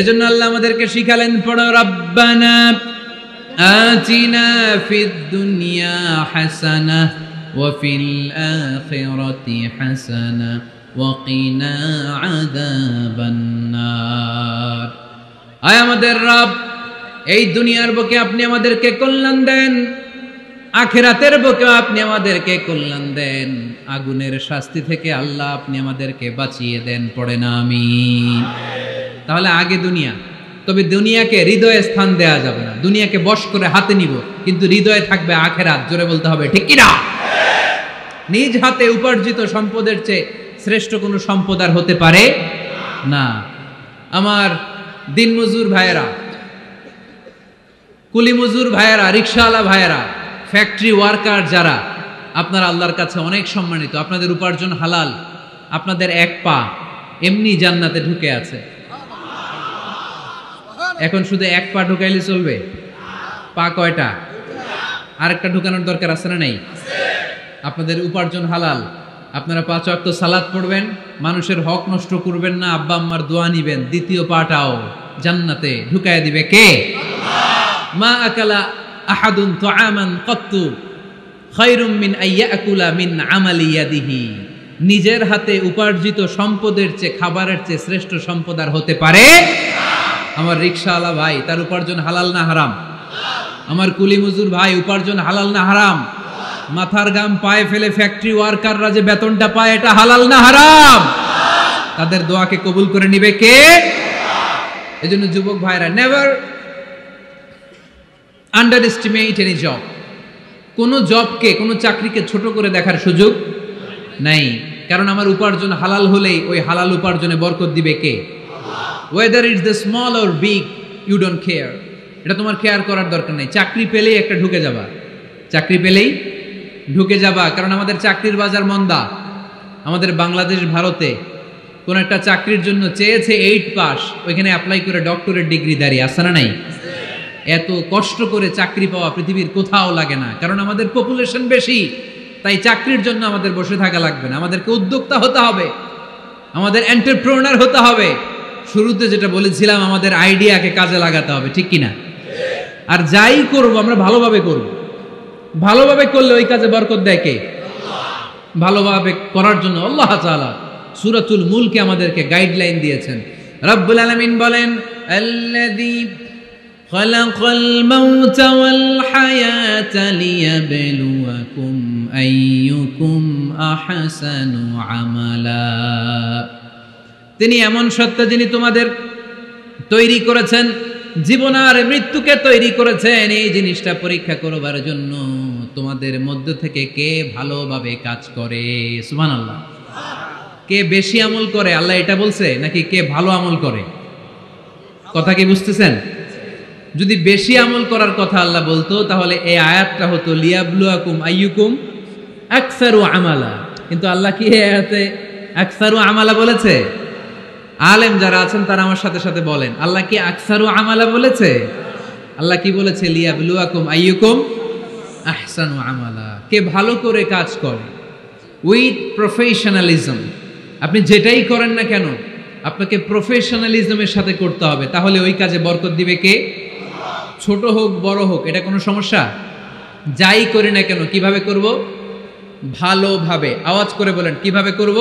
এজন্য আল্লাহ আমাদেরকে শিখালেন, পড়ো রব্বানা আতিনা ফিদ দুনিয়া হাসানাহ ওয়া ফিল আখিরাতি হাসানাহ ওয়া কিনা আযাবান নার। আয় আমাদের রব, এই দুনিয়ার বুকে আপনি আমাদেরকে কল্যাণ দেন, আখিরাতের বুকে আপনি আমাদেরকে কল্যাণ দেন, আগুনের শাস্তি থেকে আল্লাহ আপনি আমাদেরকে বাঁচিয়ে দেন। পড়ে না আমিন। তাহলে আগে দুনিয়া, তবে দুনিয়াকে হৃদয়ে স্থান দেয়া যাবে না। দুনিয়াকে বশ করে হাতে নিব, কিন্তু হৃদয়ে থাকবে আখিরাত। জোরে বলতে হবে ঠিক কিনা? নিজ হাতে উপার্জিত সম্পদের চেয়ে শ্রেষ্ঠ কোনো সম্পদ আর হতে পারে না। আমার দিনমজুর ভাইয়েরা, কুলি মজুর ভাইয়েরা, রিকশাওয়ালা ভাইয়েরা, ফ্যাক্টরি ওয়ার্কার যারা, আপনারা আল্লাহর কাছে অনেক সম্মানিত, আপনাদের উপার্জন হালাল, আপনাদের এক পা এমনি জান্নাতে ঢুকে আছে। এখন শুধু এক পা ঢুকাইলে চলবে? পা কয়টা? আরেকটা ঢুকানোর দরকার আছে না নেই? আপনাদের উপার্জন হালাল, আপনারা 5 ওয়াক্ত সালাত পড়বেন, মানুষের হক নষ্ট করবেন না, আব্বা আম্মার দোয়া নিবেন, দ্বিতীয় পাটাও জান্নাতে ঢুকায় দিবে কে? মা আকালা আহাদুন তুআমান কাত্তু খায়রুম মিন আইয়াকুলা মিন আমালি ইয়াদিহি। নিজের হাতে উপার্জিত সম্পদের চেয়ে, খাবারের চেয়ে শ্রেষ্ঠ সম্পদ আর হতে পারে? আমার রিকশাওয়ালা ভাই, তার উপার্জন হালাল না হারাম? আমার কুলি মজুর ভাই, উপার্জন হালাল না হারাম? মাথার গাম পায়ে ফেলে ফ্যাক্টরি ওয়ার্কাররা যে বেতনটা পায়, এটা হালাল না হারাম? তাদের দোয়াকে কবুল করে নিবে কে? এজন্য যুবক ভাইরা, never under estimate any job. কোন জবকে, কোন চাকরিকে ছোট করে দেখার সুযোগ নাই, কারণ আমার উপার্জন হালাল হলেই ওই হালাল উপার্জনে বরকত দিবে কে? whether it's the small or big, you don't care, এটা তোমার কেয়ার করার দরকার নেই। চাকরি পেলেই একটা ঢুকে যাবা, চাকরি পেলেই ঢুকে যাবা, কারণ আমাদের চাকরির বাজার মন্দা। আমাদের বাংলাদেশ, ভারতে কোন একটা চাকরির জন্য চেয়েছে 8 পাস, ওইখানে অ্যাপ্লাই করে ডক্টরেট ডিগ্রি দাঁড়িয়ে আসে না নাই? এত কষ্ট করে চাকরি পাওয়া পৃথিবীর কোথাও লাগে না, কারণ আমাদের পপুলেশন বেশি, তাই চাকরির জন্য আমাদের বসে থাকা লাগবে না, আমাদেরকে উদ্যোক্তা হতে হবে, আমাদের এন্টারপ্রেনার হতে হবে। শুরুতে যেটা বলেছিলাম, আমাদের আইডিয়াকে কাজে লাগাতে হবে, ঠিক কিনা? আর যাই করব আমরা ভালোভাবে করব, ভালোভাবে করলে ওই কাজে বরকত দেয় কে? ভালোভাবে করার জন্য আল্লাহ তাআলা সূরাতুল মুলকে আমাদেরকে গাইডলাইন দিয়েছেন। রব্বুল আলামিন বলেন, আল্লাযী খালাকাল মাউতা ওয়াল হায়াতা লিয়াবলুয়াকুম আইয়ুকুম আহসানু আমালা। তিনি এমন সত্তা যিনি তোমাদের তৈরি করেছেন, জীবন আর মৃত্যুকে তৈরি করেছেন এই জিনিসটা পরীক্ষা করবার জন্য, তোমাদের মধ্য থেকে কে ভালোভাবে কাজ করে। সুবহানাল্লাহ। কে বেশি আমল করে, আল্লাহ এটা বলছে, নাকি কে ভালো আমল করে? কথা কি বুঝতেছেন? যদি বেশি আমল করার কথা আল্লাহ বলতো, তাহলে এই আয়াতটা হতো লিয়াবলুয়াকুম আইয়ুকুম আকসারু আমালা। কিন্তু আল্লাহ কি এই আয়াতে আকসারু আমালা বলেছে? আলেম যারা আছেন তারা আমার সাথে সাথে বলেন, আল্লাহ কি আকসারু আমালা বলেছে? আল্লাহ কি বলেছে? লিয়াবলুয়াকুম আইয়ুকুম আহসানু আমালা। কে ভালো করে কাজ করে, উইথ প্রফেশনালিজম। আপনি যেটাই করেন না কেন, আপনাকে প্রফেশনালিজমের সাথে করতে হবে, তাহলে ওই কাজে বরকত দিবে কে? ছোট হোক বড় হোক, এটা কোনো সমস্যা? যাই করি না কেন কিভাবে করব? ভালোভাবে। আওয়াজ করে বলেন, কিভাবে করব?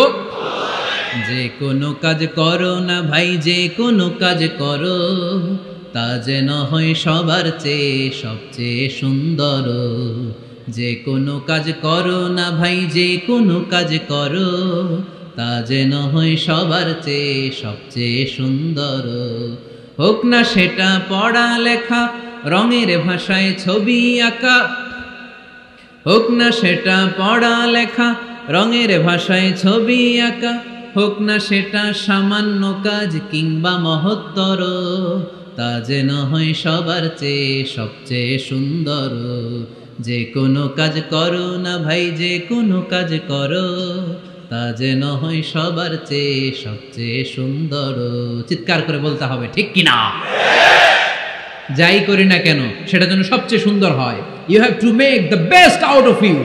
যে কোনো কাজ করো না ভাই, যে কোনো কাজ করো, তা যেন হয় সবার চেয়ে সবচেয়ে সুন্দর। যে কোনো কাজ করো না ভাই, যে কোনো কাজ করো, তা যেন হয় সবার চেয়ে সবচেয়ে সুন্দর। হোক না সেটা পড়া লেখা, রঙের ভাষায় ছবি আঁকা, হোক না সেটা পড়া লেখা, রঙের ভাষায় ছবি আঁকা, হোক না সেটা সামান্য কাজ কিংবা মহত্তর, তা যেন হয় সবার চেয়ে সবচেয়ে সুন্দর। যে কোনো কাজ করো না ভাই, যে কোনো কাজ করো, তা যেন হয় সবার চেয়ে সবচেয়ে সুন্দর। চিৎকার করে বলতে হবে, ঠিক কিনা? যাই করি না কেন সেটা যেন সবচেয়ে সুন্দর হয়। You have to make the best out of you,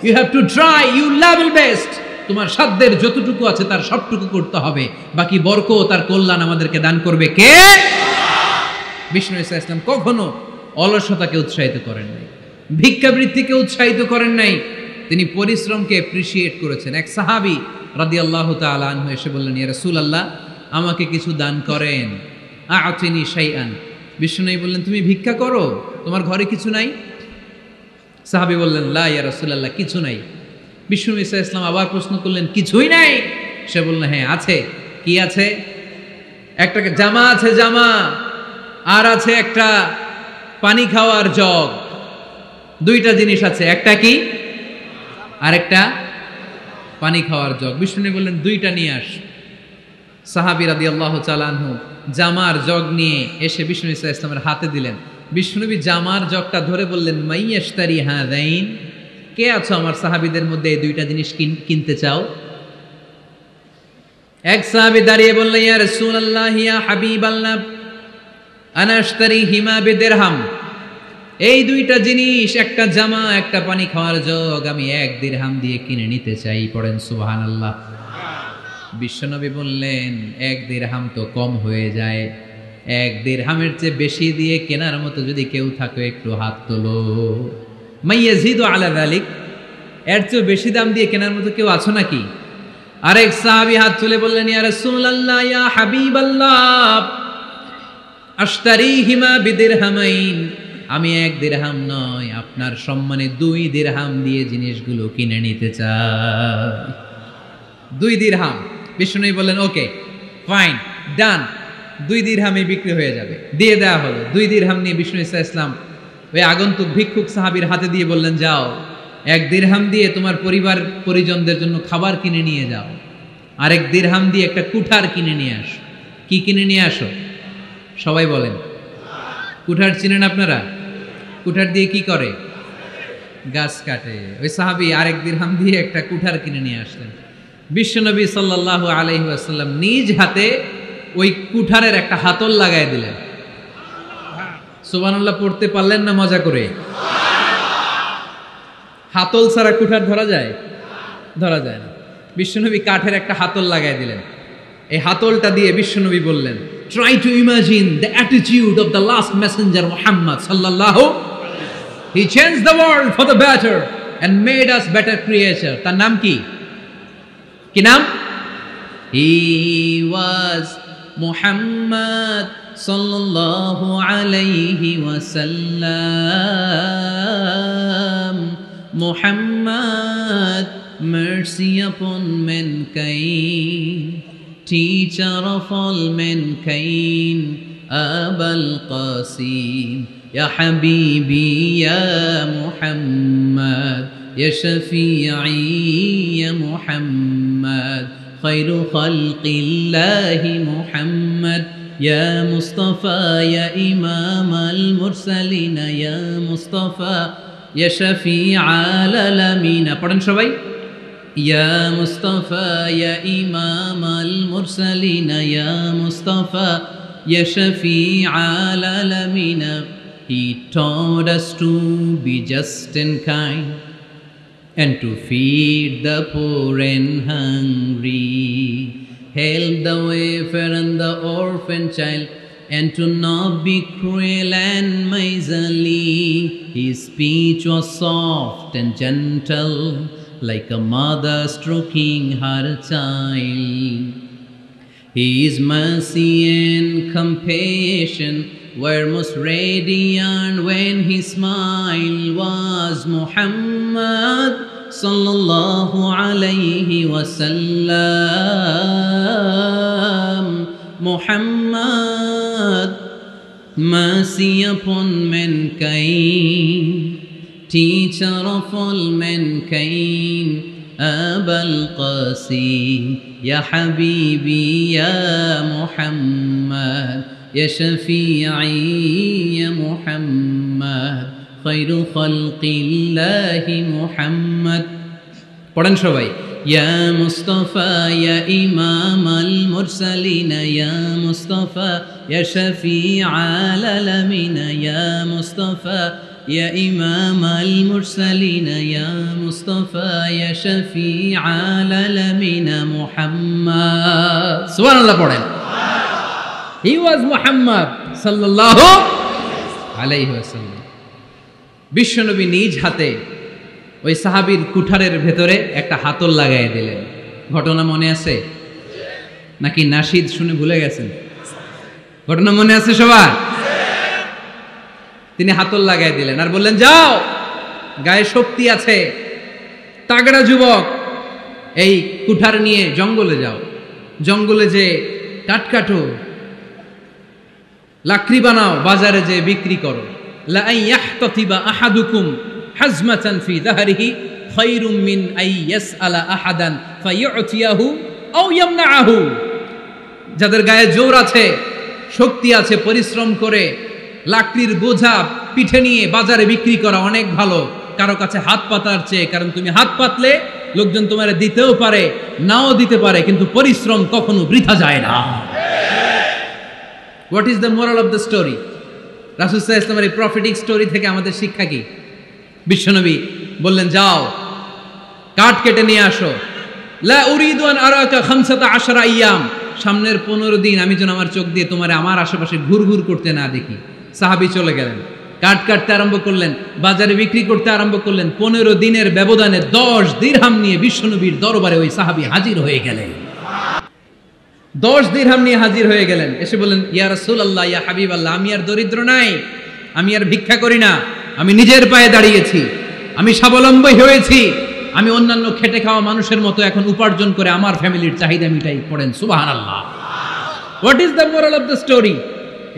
you have to try you level best. তোমার সাধ্যের যতটুকু আছে তার সবটুকু করতে হবে, বাকি বরকত তার কল্যাণ আমাদেরকে দান করবে কে? বিষ্ণু ইসা ইসলাম কখনো অলসতাকে উৎসাহিত করেন নাই, ভিক্ষাবৃত্তিকে উৎসাহিত করেন নাই, তিনি পরিশ্রমকে অ্যাপ্রিশিয়েট করেছেন। এক সাহাবী রাদিয়াল্লাহু তাআলা আনহু এসে বললেন, ইয়া রাসূলুল্লাহ, আমাকে কিছু দান করেন, আ'তিনি শাইআন। বিষ্ণু বললেন, তুমি ভিক্ষা করো, তোমার ঘরে কিছু নাই? সাহাবী বললেন, লা ইয়া রাসূলুল্লাহ, কিছু নাই। বিষ্ণু ইসা ইসলাম আবার প্রশ্ন করলেন, কিছুই নাই? সে বললেন, হ্যাঁ আছে। কি আছে? একটা জামা আছে, জামা, আর আছে একটা পানি খাওয়ার জগ। দুইটা জিনিস আছে, একটা কি আর একটা পানি খাওয়ার জগ। বিষ্ণু বললেন, দুইটা নিয়ে আস। সাহাবী রাদিয়াল্লাহু তাআলা আনহু জামার জগ নিয়ে এসে বিষ্ণু ইসা ইসলামের হাতে দিলেন। বিশ্বনবী জামার জগটা ধরে বললেন, মাইয়াশতারি হাযাইন, কে আছো আমার সাহাবীদের মধ্যে এই দুইটা জিনিস কিনতে চাও? এক সাহাবী দাঁড়িয়ে বললেন, ইয়া রাসূলুল্লাহ, ইয়া হাবিবাল্লাহ, আনা আশতারিহিমা বিদিরহাম। এই দুইটা জিনিস, একটা জামা, একটা পানি খাওয়ার জগ, আমি 1 দিরহাম দিয়ে কিনে নিতে চাই। পড়েন সুবহানাল্লাহ। বিশ্বনবী বললেন, 1 দিরহাম তো কম হয়ে যায়, 1 দিরহামের চেয়ে বেশি দিয়ে কেনার মতো যদি কেউ থাকে একটু হাত তোলো। মাইয়াজিদু আলা যালিক, এর চেয়ে বেশি দাম দিয়ে কেনার মতো কেউ আছো নাকি? আরেক সাহাবী হাত তুলে বললেন, ইয়া রাসূলুল্লাহ, ইয়া হাবিবাল্লাহ, আশতারিহিমা বিদিরহামাইন, আমি 1 দিরহাম নয়, আপনার সম্মানে 2 দিরহাম দিয়ে জিনিসগুলো কিনে নিতে চাই। 2 দিরহাম। বিষ্ণু বললেন, ওকে ফাইন, ডান, 2 দিরহামে বিক্রি হয়ে যাবে। দিয়ে দেওয়া হলো। 2 দিরহাম নিয়ে বিষ্ণু ইসলাম ওই আগন্তুক ভিক্ষুক সাহাবীর হাতে দিয়ে বললেন, যাও 1 দিরহাম দিয়ে তোমার পরিবার পরিজনদের জন্য খাবার কিনে নিয়ে যাও, আর 1 দিরহাম দিয়ে একটা কুঠার কিনে নিয়ে আসো। কি কিনে নিয়ে আসো? সবাই বলেন। কুঠার চিনেন আপনারা? কুঠার দিয়ে কি করে? গাছ কাটে। ওই সাহাবী 1 দিরহাম দিয়ে একটা কুঠার কিনে নিয়ে আসলেন। বিশ্বনবী সাল্লাল্লাহু আলাইহি ওয়াসাল্লাম নিজ হাতে ওই কুঠারের একটা হাতল লাগাই দিলেন। সুবহানাল্লাহ পড়তে পারলেন না মজা করে? হাতল ছাড়া কুঠার ধরা যায়? ধরা যায় না। বিশ্বনবী কাঠের একটা হাতল লাগাই দিলেন। এই হাতলটা দিয়ে বিশ্বনবী বললেন, try to imagine the attitude of the last messenger Muhammad sallallahu. He changed the world for the better and made us better creature. তার নাম কি? কি নাম? He was Muhammad sallallahu alayhi wa sallam. Muhammad, mercy upon mankind, teacher of all mankind, Abul Qasim, Ya Habibi, Ya Muhammad, Ya Shafi'i, Ya Muhammad, Khairu Khalqillahi Muhammad, Ya Mustafa, Ya Imam al-Mursalin, Ya Mustafa, Ya Shafi'i al-Alamin. পড়েন সবাই। Ya Mustafa, Ya Imam al-Mursalin, Ya Mustafa, Ya Shafi'i al-Alamin. He taught us to be just and kind, and to feed the poor and hungry, help the wafer and the orphan child, and to not be cruel and miserly. His speech was soft and gentle, like a mother stroking her child. His mercy and compassion were most radiant when his smile was Muhammad sallallahu alayhi wa sallam. Muhammad, mercy upon mankind, teacher of all mankind, Abul Qasim, Ya Habibi, Ya Muhammad, Ya Shafi'i, Ya Muhammad, Khairu Khalqillahi Muhammad. পড়েন সবাই। Ya Mustafa, Ya Imam al-Mursalin, Ya Mustafa, Ya Shafi'i al-Alamin, Ya Mustafa, Ya Imam al-Mursalin, Ya Mustafa, Ya Shafi'i al-Alamin, Muhammad. Subhanallah পড়েন। He was Muhammad sallallahu alayhi wa sallam. বিশ্বনবী নিজ হাতে ওই সাহাবীর কুঠারের ভেতরে একটা হাতল লাগাই দিলেন। ঘটনা মনে আছে নাকি নাশিদ শুনে ভুলে গেছেন? ঘটনা মনে আছে সবার? তিনি হাতল লাগাই দিলেন আর বললেন, যাও, গায়ে শক্তি আছে, তাগড়া যুবক, এই কুঠার নিয়ে জঙ্গলে যাও, জঙ্গলে যে কাঠ কাটো, লাকড়ি বানাও, বাজারে যে বিক্রি করো। লা ইয়াহতাতিবা আহাদুকুম হাজমাতান ফি যাহরিহি খায়রুম মিন আই ইয়াসআলা আহাদান ফায়ু'তিয়াহু আও ইয়ামনাহু। যাদের গায়ে জোর আছে, শক্তি আছে, পরিশ্রম করে লাকড়ির বোঝা পিঠে নিয়ে বাজারে বিক্রি করা অনেক ভালো কারো কাছে হাত পাতার চেয়ে, কারণ তুমি হাত পাতলে লোকজন তোমার দিতেও পারে নাও দিতে পারে, কিন্তু পরিশ্রম কখনো বৃথা যায় না। What is the moral of the story? রাসূল সাল্লাল্লাহু আলাইহি ওয়াসাল্লামের এই প্রফেটিক স্টোরি থেকে আমাদের শিক্ষা কি? বিশ্বনবী বললেন, যাও কাঠ কেটে নিয়ে আসো। লা উরিদু আন আরাকা 15 আইয়াম, সামনের 15 দিন আমি যেন আমার চোখ দিয়ে তোমার আমার আশেপাশে ঘুরঘুর করতে না দেখি। সাহাবী চলে গেলেন, কাঠ কাটতে আরম্ভ করলেন, বাজারে বিক্রি করতে আরম্ভ করলেন। 15 দিনের ব্যবধানে 10 দিরহাম নিয়ে বিশ্বনবীর দরবারে ওই সাহাবী হাজির হয়ে গেলেন। 10 দিরহাম নিয়ে হাজির হয়ে গেলেন। এসে বললেন, ইয়া রাসূলুল্লাহ, ইয়া হাবিবাল্লাহ, আমি আর দরিদ্র নাই, আমি আর ভিক্ষা করি না, আমি নিজের পায়ে দাঁড়িয়েছি, আমি স্বাবলম্বী হয়েছি, আমি অন্যান্য খেটে খাওয়া মানুষের মতো এখন উপার্জন করে আমার ফ্যামিলির চাহিদা মিটাই। পড়েন সুবহানাল্লাহ। What is the moral of the story?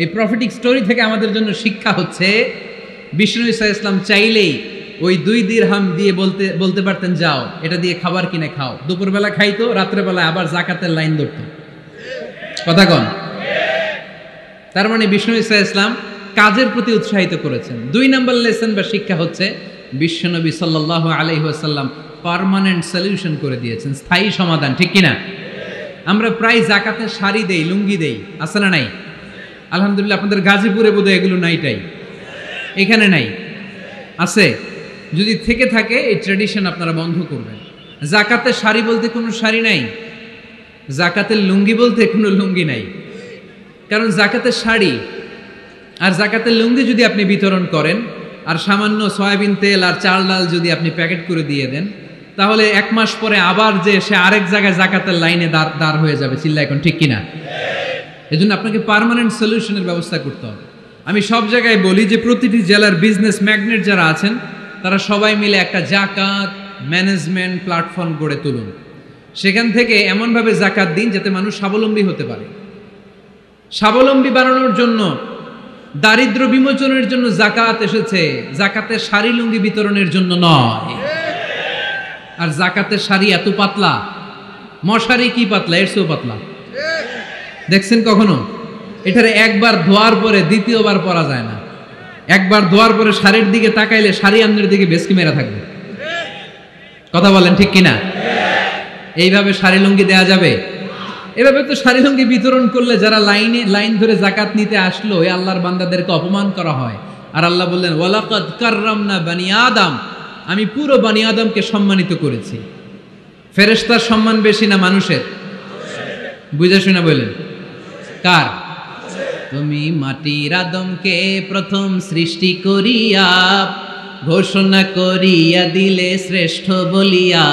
এই প্রফেটিক স্টোরি থেকে আমাদের জন্য শিক্ষা হচ্ছে, বিষ্ণু ঈসা ইসলাম চাইলেই ওই 2 দিরহাম দিয়ে বলতে পারতেন, যাও এটা দিয়ে খাবার কিনে খাও। দুপুরবেলা খাইতো, রাত্রেবেলায় আবার জাকাতের লাইন ধরতো। কথা কন? তার মানে বিষ্ণু ঈসা ইসলাম কাজের প্রতি উৎসাহিত করেছেন। 2 নম্বর লেসন বা শিক্ষা হচ্ছে, বিশ্বনবী সাল্লাল্লাহু আলাইহি ওয়াসাল্লাম পার্মানেন্ট সলিউশন করে দিয়েছেন, স্থায়ী সমাধান। ঠিক কিনা? আমরা প্রায় জাকাতের শাড়ি দেই, লুঙ্গি দেই, আছে না নাই? আলহামদুলিল্লাহ, আপনাদের গাজীপুরে বোধহয় এগুলো নাইটাই, এখানে নাই, আছে? যদি থেকে থাকে এই ট্র্যাডিশন আপনারা বন্ধ করবেন। জাকাতের শাড়ি বলতে কোনো শাড়ি নাই, জাকাতের লুঙ্গি বলতে কোনো লুঙ্গি নাই। কারণ জাকাতের শাড়ি আর জাকাতের লুঙ্গি যদি আপনি বিতরণ করেন, আর সামান্য সয়াবিন তেল আর চাল ডাল যদি আপনি প্যাকেট করে দিয়ে দেন, তাহলে 1 মাস পরে আবার যে সে আরেক জায়গায় জাকাতের লাইনে দাঁড় হয়ে যাবে। চিল্লা এখন, ঠিক কিনা? এজন্য আপনাকে পার্মানেন্ট সলিউশনের ব্যবস্থা করতে হবে। আমি সব জায়গায় বলি যে প্রতিটি জেলার বিজনেস ম্যাগনেট যারা আছেন তারা সবাই মিলে একটা জাকাত ম্যানেজমেন্ট প্ল্যাটফর্ম গড়ে তুলুন। সেখান থেকে এমনভাবে জাকাত দিন যাতে মানুষ স্বাবলম্বী হতে পারে। স্বাবলম্বী বানানোর জন্য, দারিদ্র বিমোচনের জন্য জাকাত এসেছে, জাকাতের শাড়ি লুঙ্গি বিতরণের জন্য নয়। আর জাকাতের শাড়ি এত পাতলা, মশারি কি পাতলা, এর চেয়েও পাতলা। দেখছেন কখনো? এটারে একবার ধোয়ার পরে দ্বিতীয়বার পরা যায় না। একবার ধোয়ার পরে শাড়ির দিকে তাকাইলে শাড়ি আমনের দিকে বেশকি মেরা থাকবে। কথা বলেন, ঠিক কিনা? এইভাবে শাড়ি লুঙ্গি দেয়া যাবে? এভাবে তো শাড়ি লুঙ্গি বিতরণ করলে যারা লাইন ধরে জাকাত নিতে আসলো, এই আল্লাহর বান্দাদেরকে অপমান করা হয়। আর আল্লাহ বললেন, ওয়ালাকাদ কাররামনা বানি আদম, আমি পুরো বানি আদমকে সম্মানিত করেছি। ফেরেশতার সম্মান বেশি না মানুষের? বুঝে শুনে বললেন, কার? তুমি মাটির আদমকে প্রথম সৃষ্টি করিয়া ঘোষণা করিয়া দিলে শ্রেষ্ঠ বলিয়া,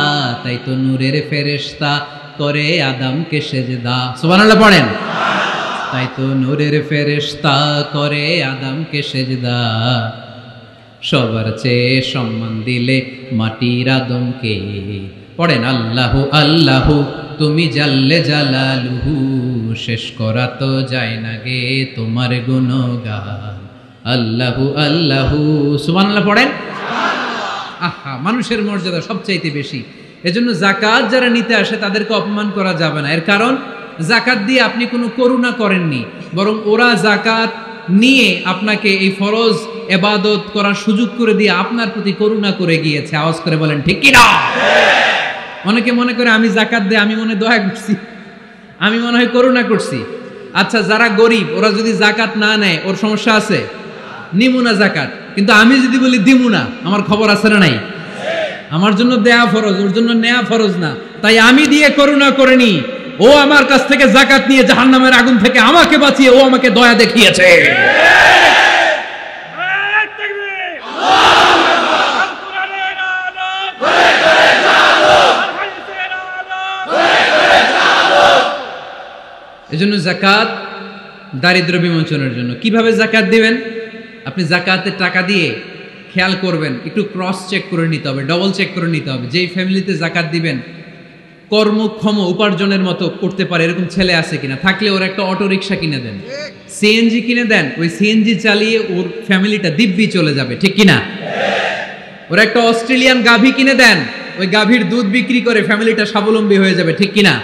তাই তো নূরের ফেরেশতা করে আদমকে সেজদা। সুবহানাল্লাহ পড়েন। তাই তো নূরের ফেরেশতা করে আদমকে সেজদা, সবার চেয়ে সম্মান দিলে মাটির আদমকে। পড়েন, আল্লাহু আল্লাহু তুমি জাল্লে জালালুহু, শেষ করা তো যায় না গে তোমার গুণগান। আল্লাহু আল্লাহু, সুবহানাল্লাহ পড়েন। আহা, মানুষের মর্যাদা সবচাইতে বেশি। এজন্য জাকাত যারা নিতে আসে তাদেরকে অপমান করা যাবে না। এর কারণ জাকাত দিয়ে আপনি কোনো করুণা করেননি, বরং ওরা জাকাত নিয়ে আপনাকে এই ফরজ ইবাদত করার সুযোগ করে দিয়ে আপনার প্রতি করুণা করে গিয়েছে। আওয়াজ করে বলেন, ঠিক কি না? অনেকে মনে করে আমি জাকাত দিয়ে আমি মনে দয়া করছি, আমি মনে হয় করুণা করছি। আচ্ছা, যারা গরিব ওরা যদি জাকাত না নেয় ওর সমস্যা আছে? নিমু না জাকাত। কিন্তু আমি যদি বলি দিমু না, আমার খবর আছে না নাই? আমার জন্য দেয়া ফরজ, ওর জন্য নেয়া ফরজ না। তাই আমি দিয়ে করুণা করিনি, ও আমার কাছ থেকে জাকাত নিয়ে জাহান্নামের আগুন থেকে আমাকে বাঁচিয়ে ও আমাকে দয়া দেখিয়েছে। এজন্য জাকাত দারিদ্র বিমোচনের জন্য। কিভাবে জাকাত দিবেন? আপনি জাকাতের টাকা দিয়ে খেয়াল করবেন, একটু ক্রস চেক করে নিতে হবে, ডবল চেক করে নিতে হবে। যেই ফ্যামিলিতে জাকাত দিবেন কর্মক্ষম উপার্জনের মতো করতে পারে এরকম ছেলে আছে কিনা, থাকলে ওর একটা অটো রিক্সা কিনে দেন, সিএনজি কিনে দেন, ওই সিএনজি চালিয়ে ওর ফ্যামিলিটা দিব্যি চলে যাবে। ঠিক কিনা? ওর একটা অস্ট্রেলিয়ান গাভী কিনে দেন, ওই গাভীর দুধ বিক্রি করে ফ্যামিলিটা স্বাবলম্বী হয়ে যাবে। ঠিক কিনা?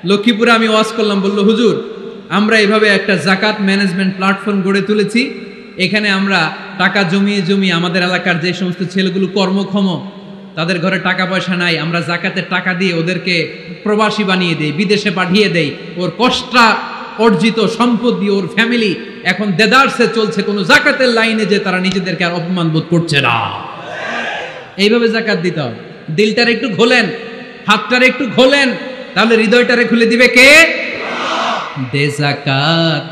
লক্ষ্মীপুরে আমি ওয়াজ করলাম, বললো হুজুর আমরা এভাবে একটা জাকাত ম্যানেজমেন্ট প্ল্যাটফর্ম গড়ে তুলেছি। এখানে আমরা টাকা জমিয়ে জমিয়ে আমাদের এলাকার যে সমস্ত ছেলেগুলো কর্মক্ষম, তাদের ঘরে টাকা পয়সা নাই, আমরা জাকাতের টাকা দিয়ে ওদেরকে প্রবাসী বানিয়ে দেই, বিদেশে পাঠিয়ে দেই। ওর কষ্টা অর্জিত সম্পদ দিয়ে ওর ফ্যামিলি এখন দেদারসে চলছে, কোনো জাকাতের লাইনে যে তারা নিজেদেরকে আর অপমান বোধ করছে না। এইভাবে জাকাত দিতে হবে। দিলটারে একটু খোলেন, হাতটারে একটু খোলেন, তাহলে হৃদয়টারে খুলে দিবে কে? দে জাকাত,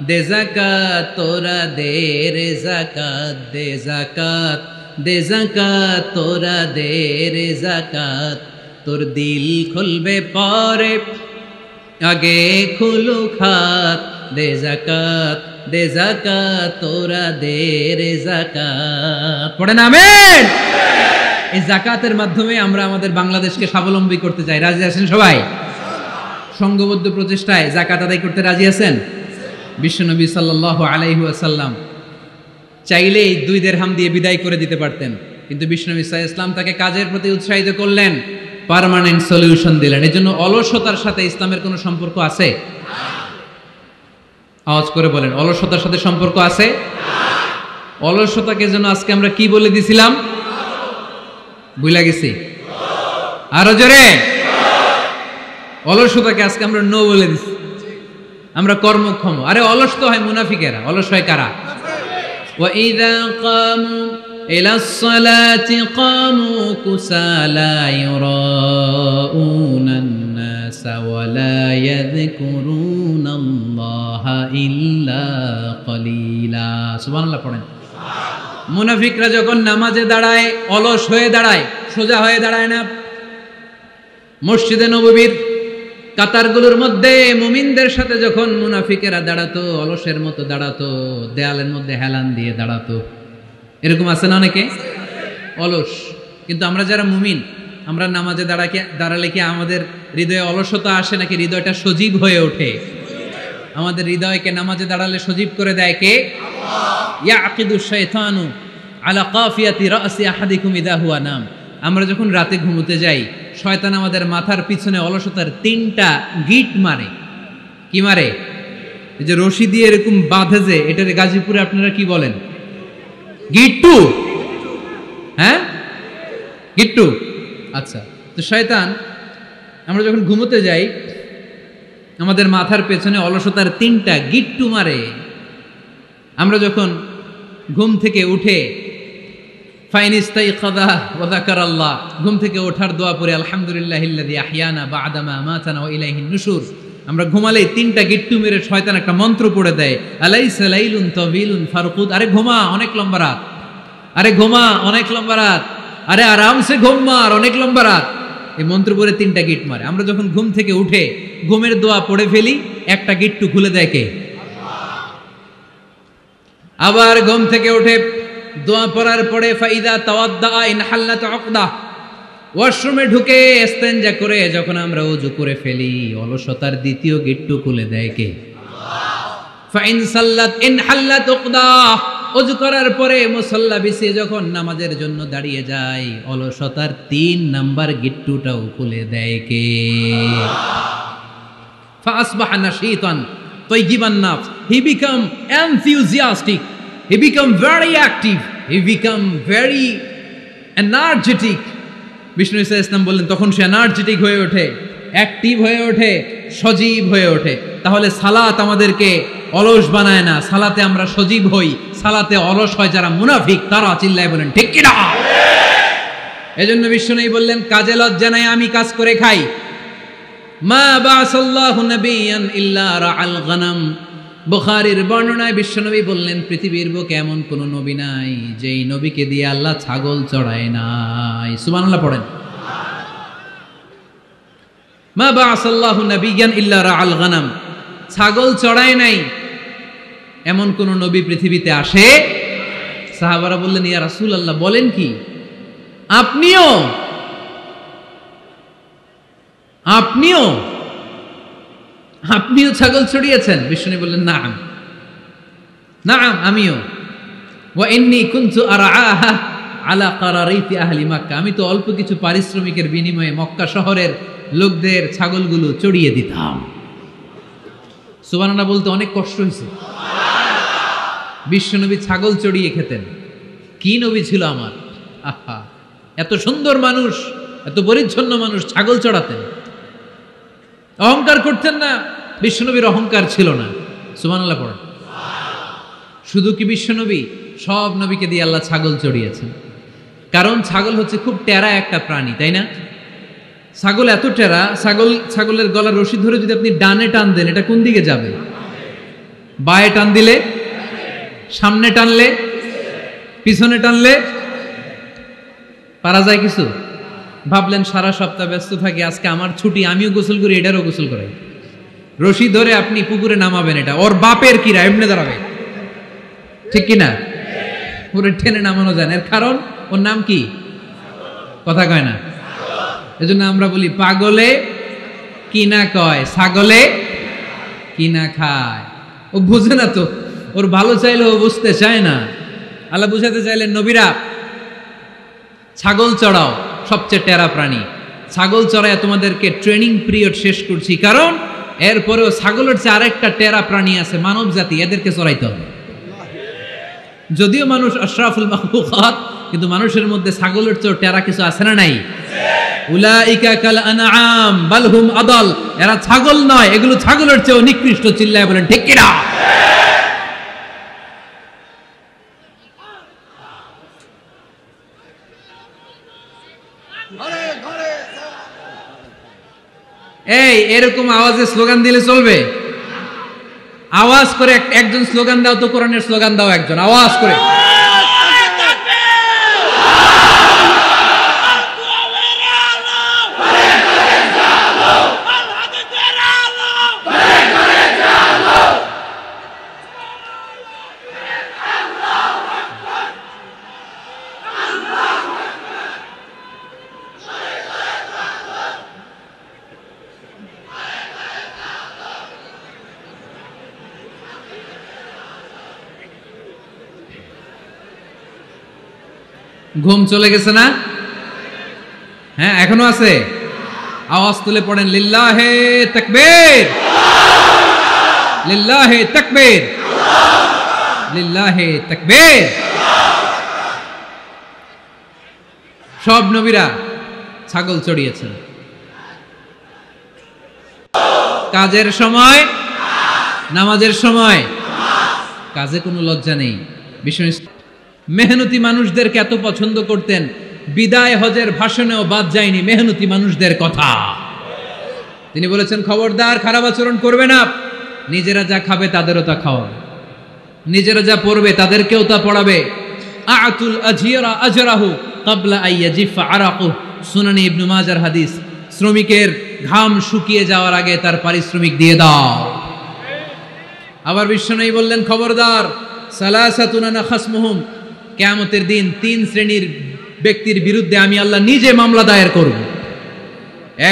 দে জাকাত তোরা দে রে জাকাত, দে জাকাত, দে জাকাত তোরা দে রে জাকাত। তোর দিল খুলবে পরে, আগে খুলু খাত। দে জাকাত, দে জাকাত তোরা দে রে জাকাত। পড়েন আমিন। এই জাকাতের মাধ্যমে আমরা আমাদের বাংলাদেশকে স্বাবলম্বী করতে চাই। রাজি আছেন সবাই? সংঘবদ্ধ প্রচেষ্টায় জাকাত আদায় করতে রাজি আছেন? বিশ্বনবী সাল্লাল্লাহু আলাইহি ওয়াসাল্লাম চাইলেই 2 দিরহাম দিয়ে বিদায় করে দিতে পারতেন, কিন্তু বিশ্বনবী সাল্লাল্লাহু আলাইহি ওয়াসাল্লাম তাকে কাজের প্রতি উৎসাহিত করলেন, পার্মানেন্ট সলিউশন দিলেন। এজন্য অলসতার সাথে ইসলামের কোনো সম্পর্ক আছে? আওয়াজ করে বলেন, অলসতার সাথে সম্পর্ক আছে? অলসতাকে যেন আজকে আমরা কি বলে দিছিলাম? ভুলে গেছি? আরো জোরে। অলসতাকে আজকে আমরা নো বলে দিছি। আমরা কর্মক্ষম। আরে অলস তো হয় মুনাফিকেরা, অলস হয় কারা? وَإِذَا قَامُوا إِلَى الصَّلَاةِ قَامُوا كُسَالَى يُرَاءُونَ النَّاسَ وَلَا يَذْكُرُونَ اللَّهَ إِلَّا قَلِيلًا। সুবহানাল্লাহ পড়েন। মুনাফিকরা যখন নামাজে দাঁড়ায় অলস হয়ে দাঁড়ায়, সোজা হয়ে দাঁড়ায় না। মসজিদে নববীর কাতারগুলোর মধ্যে মুমিনদের সাথে যখন মুনাফিকেরা দাঁড়াতো, অলসের মতো দাঁড়াতো, দেয়ালের মধ্যে হেলান দিয়ে দাঁড়াতো। এরকম আছে না অনেকে অলস? কিন্তু আমরা যারা মুমিন, আমরা নামাজে দাঁড়ালে কি আমাদের হৃদয়ে অলসতা আসে নাকি হৃদয়টা সজীব হয়ে ওঠে? আমাদের হৃদয়কে নামাজে দাঁড়ালে সজীব করে দেয় কে? আল্লাহ। ইয়াকিদু শাইতানু আলা কাফিয়াতি রাসি আহাদিকুম ইদা হুয়া নাম। আমরা যখন রাতে ঘুমোতে যাই, শয়তান আমাদের মাথার পিছনে অলসতার 3টা গিট মারে। কি মারে? এই যে রশি দিয়ে এরকম বাঁধে, যে এটার গাজীপুরে আপনারা কি বলেন? গিট্টু। হ্যাঁ, গিট্টু। আচ্ছা, তো শয়তান আমরা যখন ঘুমোতে যাই, আমাদের মাথার পেছনে অলসতার 3টা গিট্টু মারে। আমরা যখন ঘুম থেকে উঠে ঘুম থেকে ওঠার দোয়া পড়ে আলহামদুলিল্লাহিল্লাযী আহইয়ানা বা'দা মা আমাতানা ওয়া ইলাইহিন নুশুর, আমরা ঘুমালেই 3টা গিট্টু মেরে শয়তান একটা মন্ত্র পড়ে দেয়, আলাইসা লাইলুন তাওয়িলুন ফারকুদ। আরে ঘুমা, অনেক লম্বা রাত। আরে ঘুমা, অনেক লম্বা রাত। আরে আরামসে ঘুম মার, অনেক লম্বা রাত। এই মন্ত্র পড়ে 3টা গিট মারে। আমরা যখন ঘুম থেকে উঠে ঘুমের দোয়া পড়ে ফেলি, একটা গিট্টু খুলে দেয় কে? আবার ঘুম থেকে উঠে দোয়া পড়ার পরে ফাইদা তাওয়াদ্দা ইনহাল্লাত উকদা, ওয়াশরুমে ঢুকে ইস্তেনজা করে যখন আমরা ওযু করে ফেলি, অলসতার 2য় গিট্টু খুলে দেয় কে? আল্লাহ। ফাইন সাল্লাত ইনহাল্লাত উকদা, ওযু করার পরে মুসাল্লা বিছিয়ে যখন নামাজের জন্য দাঁড়িয়ে যায়, অলসতার 3 নাম্বার গিট্টুটাও খুলে দেয় কে? আল্লাহ। ফাসবাহা নাশীতান তাইয়িবান নাফস, he become enthusiastic, he become very active, he become very energetic। বিষ্ণু ঈসা ইসলাম বললেন তখন সে এনার্জেটিক হয়ে ওঠে, অ্যাক্টিভ হয়ে ওঠে, সজীব হয়ে ওঠে। তাহলে সালাত আমাদেরকে অলস বানায় না, সালাতে আমরা সজীব হই। সালাতে অলস হয় যারা মুনাফিক, তারা চিল্লায় বলেন ঠিক কি না? এজন্য বিষ্ণু বললেন কাজে লজ্জা নাই, আমি কাজ করে খাই। মা বাসাল্লাহু নাবিয়ান ইল্লা রাআল গনাম। বুখারীর বর্ণনায় বিশ্বনবী বললেন পৃথিবীর বুকে এমন কোন নবী নাই যেই নবীকে দিয়ে আল্লাহ ছাগল চড়ায় নাই। সুবহানাল্লাহ পড়েন। মা বাসাল্লাহু নাবিয়ান ইল্লা রাআল গনাম, ছাগল চড়ায় নাই এমন কোন নবী পৃথিবীতে আসে? সাহাবারা বললেন ইয়া রাসূলুল্লাহ, বলেন কি? আপনিও আপনিও আপনিও ছাগল ছড়িয়েছেন? বিষ্ণু বললেন নাম, নাম আমিও। ওয়া ইন্নী কুনতু আরআহা আলা কারারিতি আহলি মক্কা, আমি তো অল্প কিছু পারিশ্রমিকের বিনিময়ে মক্কা শহরের লোকদের ছাগলগুলো চড়িয়ে দিতাম। সুবহানাল্লাহ বলতে অনেক কষ্ট হয়েছে। বিশ্বনবী ছাগল চড়িয়ে খেতেন। কি নবী ছিল আমার! আহা, এত সুন্দর মানুষ, এত পরিচ্ছন্ন মানুষ, ছাগল চড়াতেন। অহংকার করতেন না, বিশ্বনবীর অহংকার ছিল না। সুবহানাল্লাহ পড়েন। শুধু কি বিশ্বনবী, সব নবীকে দিয়ে আল্লাহ ছাগল চড়িয়েছেন। কারণ ছাগল হচ্ছে খুব টেরা একটা প্রাণী, তাই না? ছাগল এত টেরা, ছাগলের গলার রশি ধরে যদি আপনি ডানে টান দেন, এটা কোন দিকে যাবে? বায়ে টান দিলে, সামনে টানলে, পিছনে টানলে পারা যায় কিছু? ভাবলেন সারা সপ্তাহ ব্যস্ত থাকি, আজকে আমার ছুটি, আমিও গোসল করি, এটারও গোসল করাই। রশি ধরে আপনি পুকুরে নামাবেন, এটা ওর বাপের কিরা এমনি দাঁড়াবে, ঠিক কিনা? পুরে টেনে নামানো যায় না। এর কারণ ওর নাম কি? কথা কয় না। এজন্য আমরা বলি পাগলে কিনা কয়, ছাগলে কিনা খায়। ও বুঝে না তো, ওর ভালো চাইলে ও বুঝতে চায় না। আল্লাহ বুঝাতে চাইলেন, নবীরা ছাগল চড়াও, সবচেয়ে টেরা প্রাণী। ছাগল চড়ায় তোমাদেরকে ট্রেনিং পিরিয়ড শেষ করছি, কারণ এরপরেও ছাগলের চেয়ে আরেকটা টেরা প্রাণী আছে, মানব জাতি, এদেরকে চড়াইতে হবে। যদিও মানুষ আশরাফুল মাখলুকাত, কিন্তু মানুষের মধ্যে ছাগলের চেয়ে টেরা কিছু আছে না নাই? উলাইকা কাল আনআম বাল হুম আদাল, এরা ছাগল নয়, এগুলো ছাগলের চেয়েও নিকৃষ্ট। চিল্লায় বলেন ঠিক কিনা? এই এরকম আওয়াজে স্লোগান দিলে চলবে? আওয়াজ করে একজন স্লোগান দাও তো, কোরআনের স্লোগান দাও একজন, আওয়াজ করে। ঘুম চলে গেছে না? হ্যাঁ, এখনো আছে? আওয়াজ তুলে পড়েন, লিল্লাহে তাকবীর, লিল্লাহে তাকবীর, লিল্লাহে তাকবীর। সব নবীরা ছাগল চড়িয়েছেন। কাজের সময়, নামাজের সময়, কাজে কোনো লজ্জা নেই। বিষ্ণু মেহনতি মানুষদেরকে এত পছন্দ করতেন, বিদায় হজের ভাষণেও বাদ যায়নি মেহনতি মানুষদের কথা। তিনি বলেছেন, খবরদার খারাপ আচরণ করবে না, নিজেরা যা খাবে তাদেরও তা খাওয়াবে, নিজেরা যা পড়বে তাদেরকেও তা পড়াবে। আতুল আজিরা আজরাহু ক্বাবলা আইয়াজিফা আরাকু, সুনানি ইবনে মাজার হাদিস। শ্রমিকের ঘাম শুকিয়ে যাওয়ার আগে তার পারিশ্রমিক দিয়ে দাও। আবার বিশ্বনবী বললেন, খবরদার, সালাসাতুন আনা খাসমুহুম, কিয়ামতের দিন 3 শ্রেণীর ব্যক্তির বিরুদ্ধে আমি আল্লাহ নিজে মামলা দায়ের করব।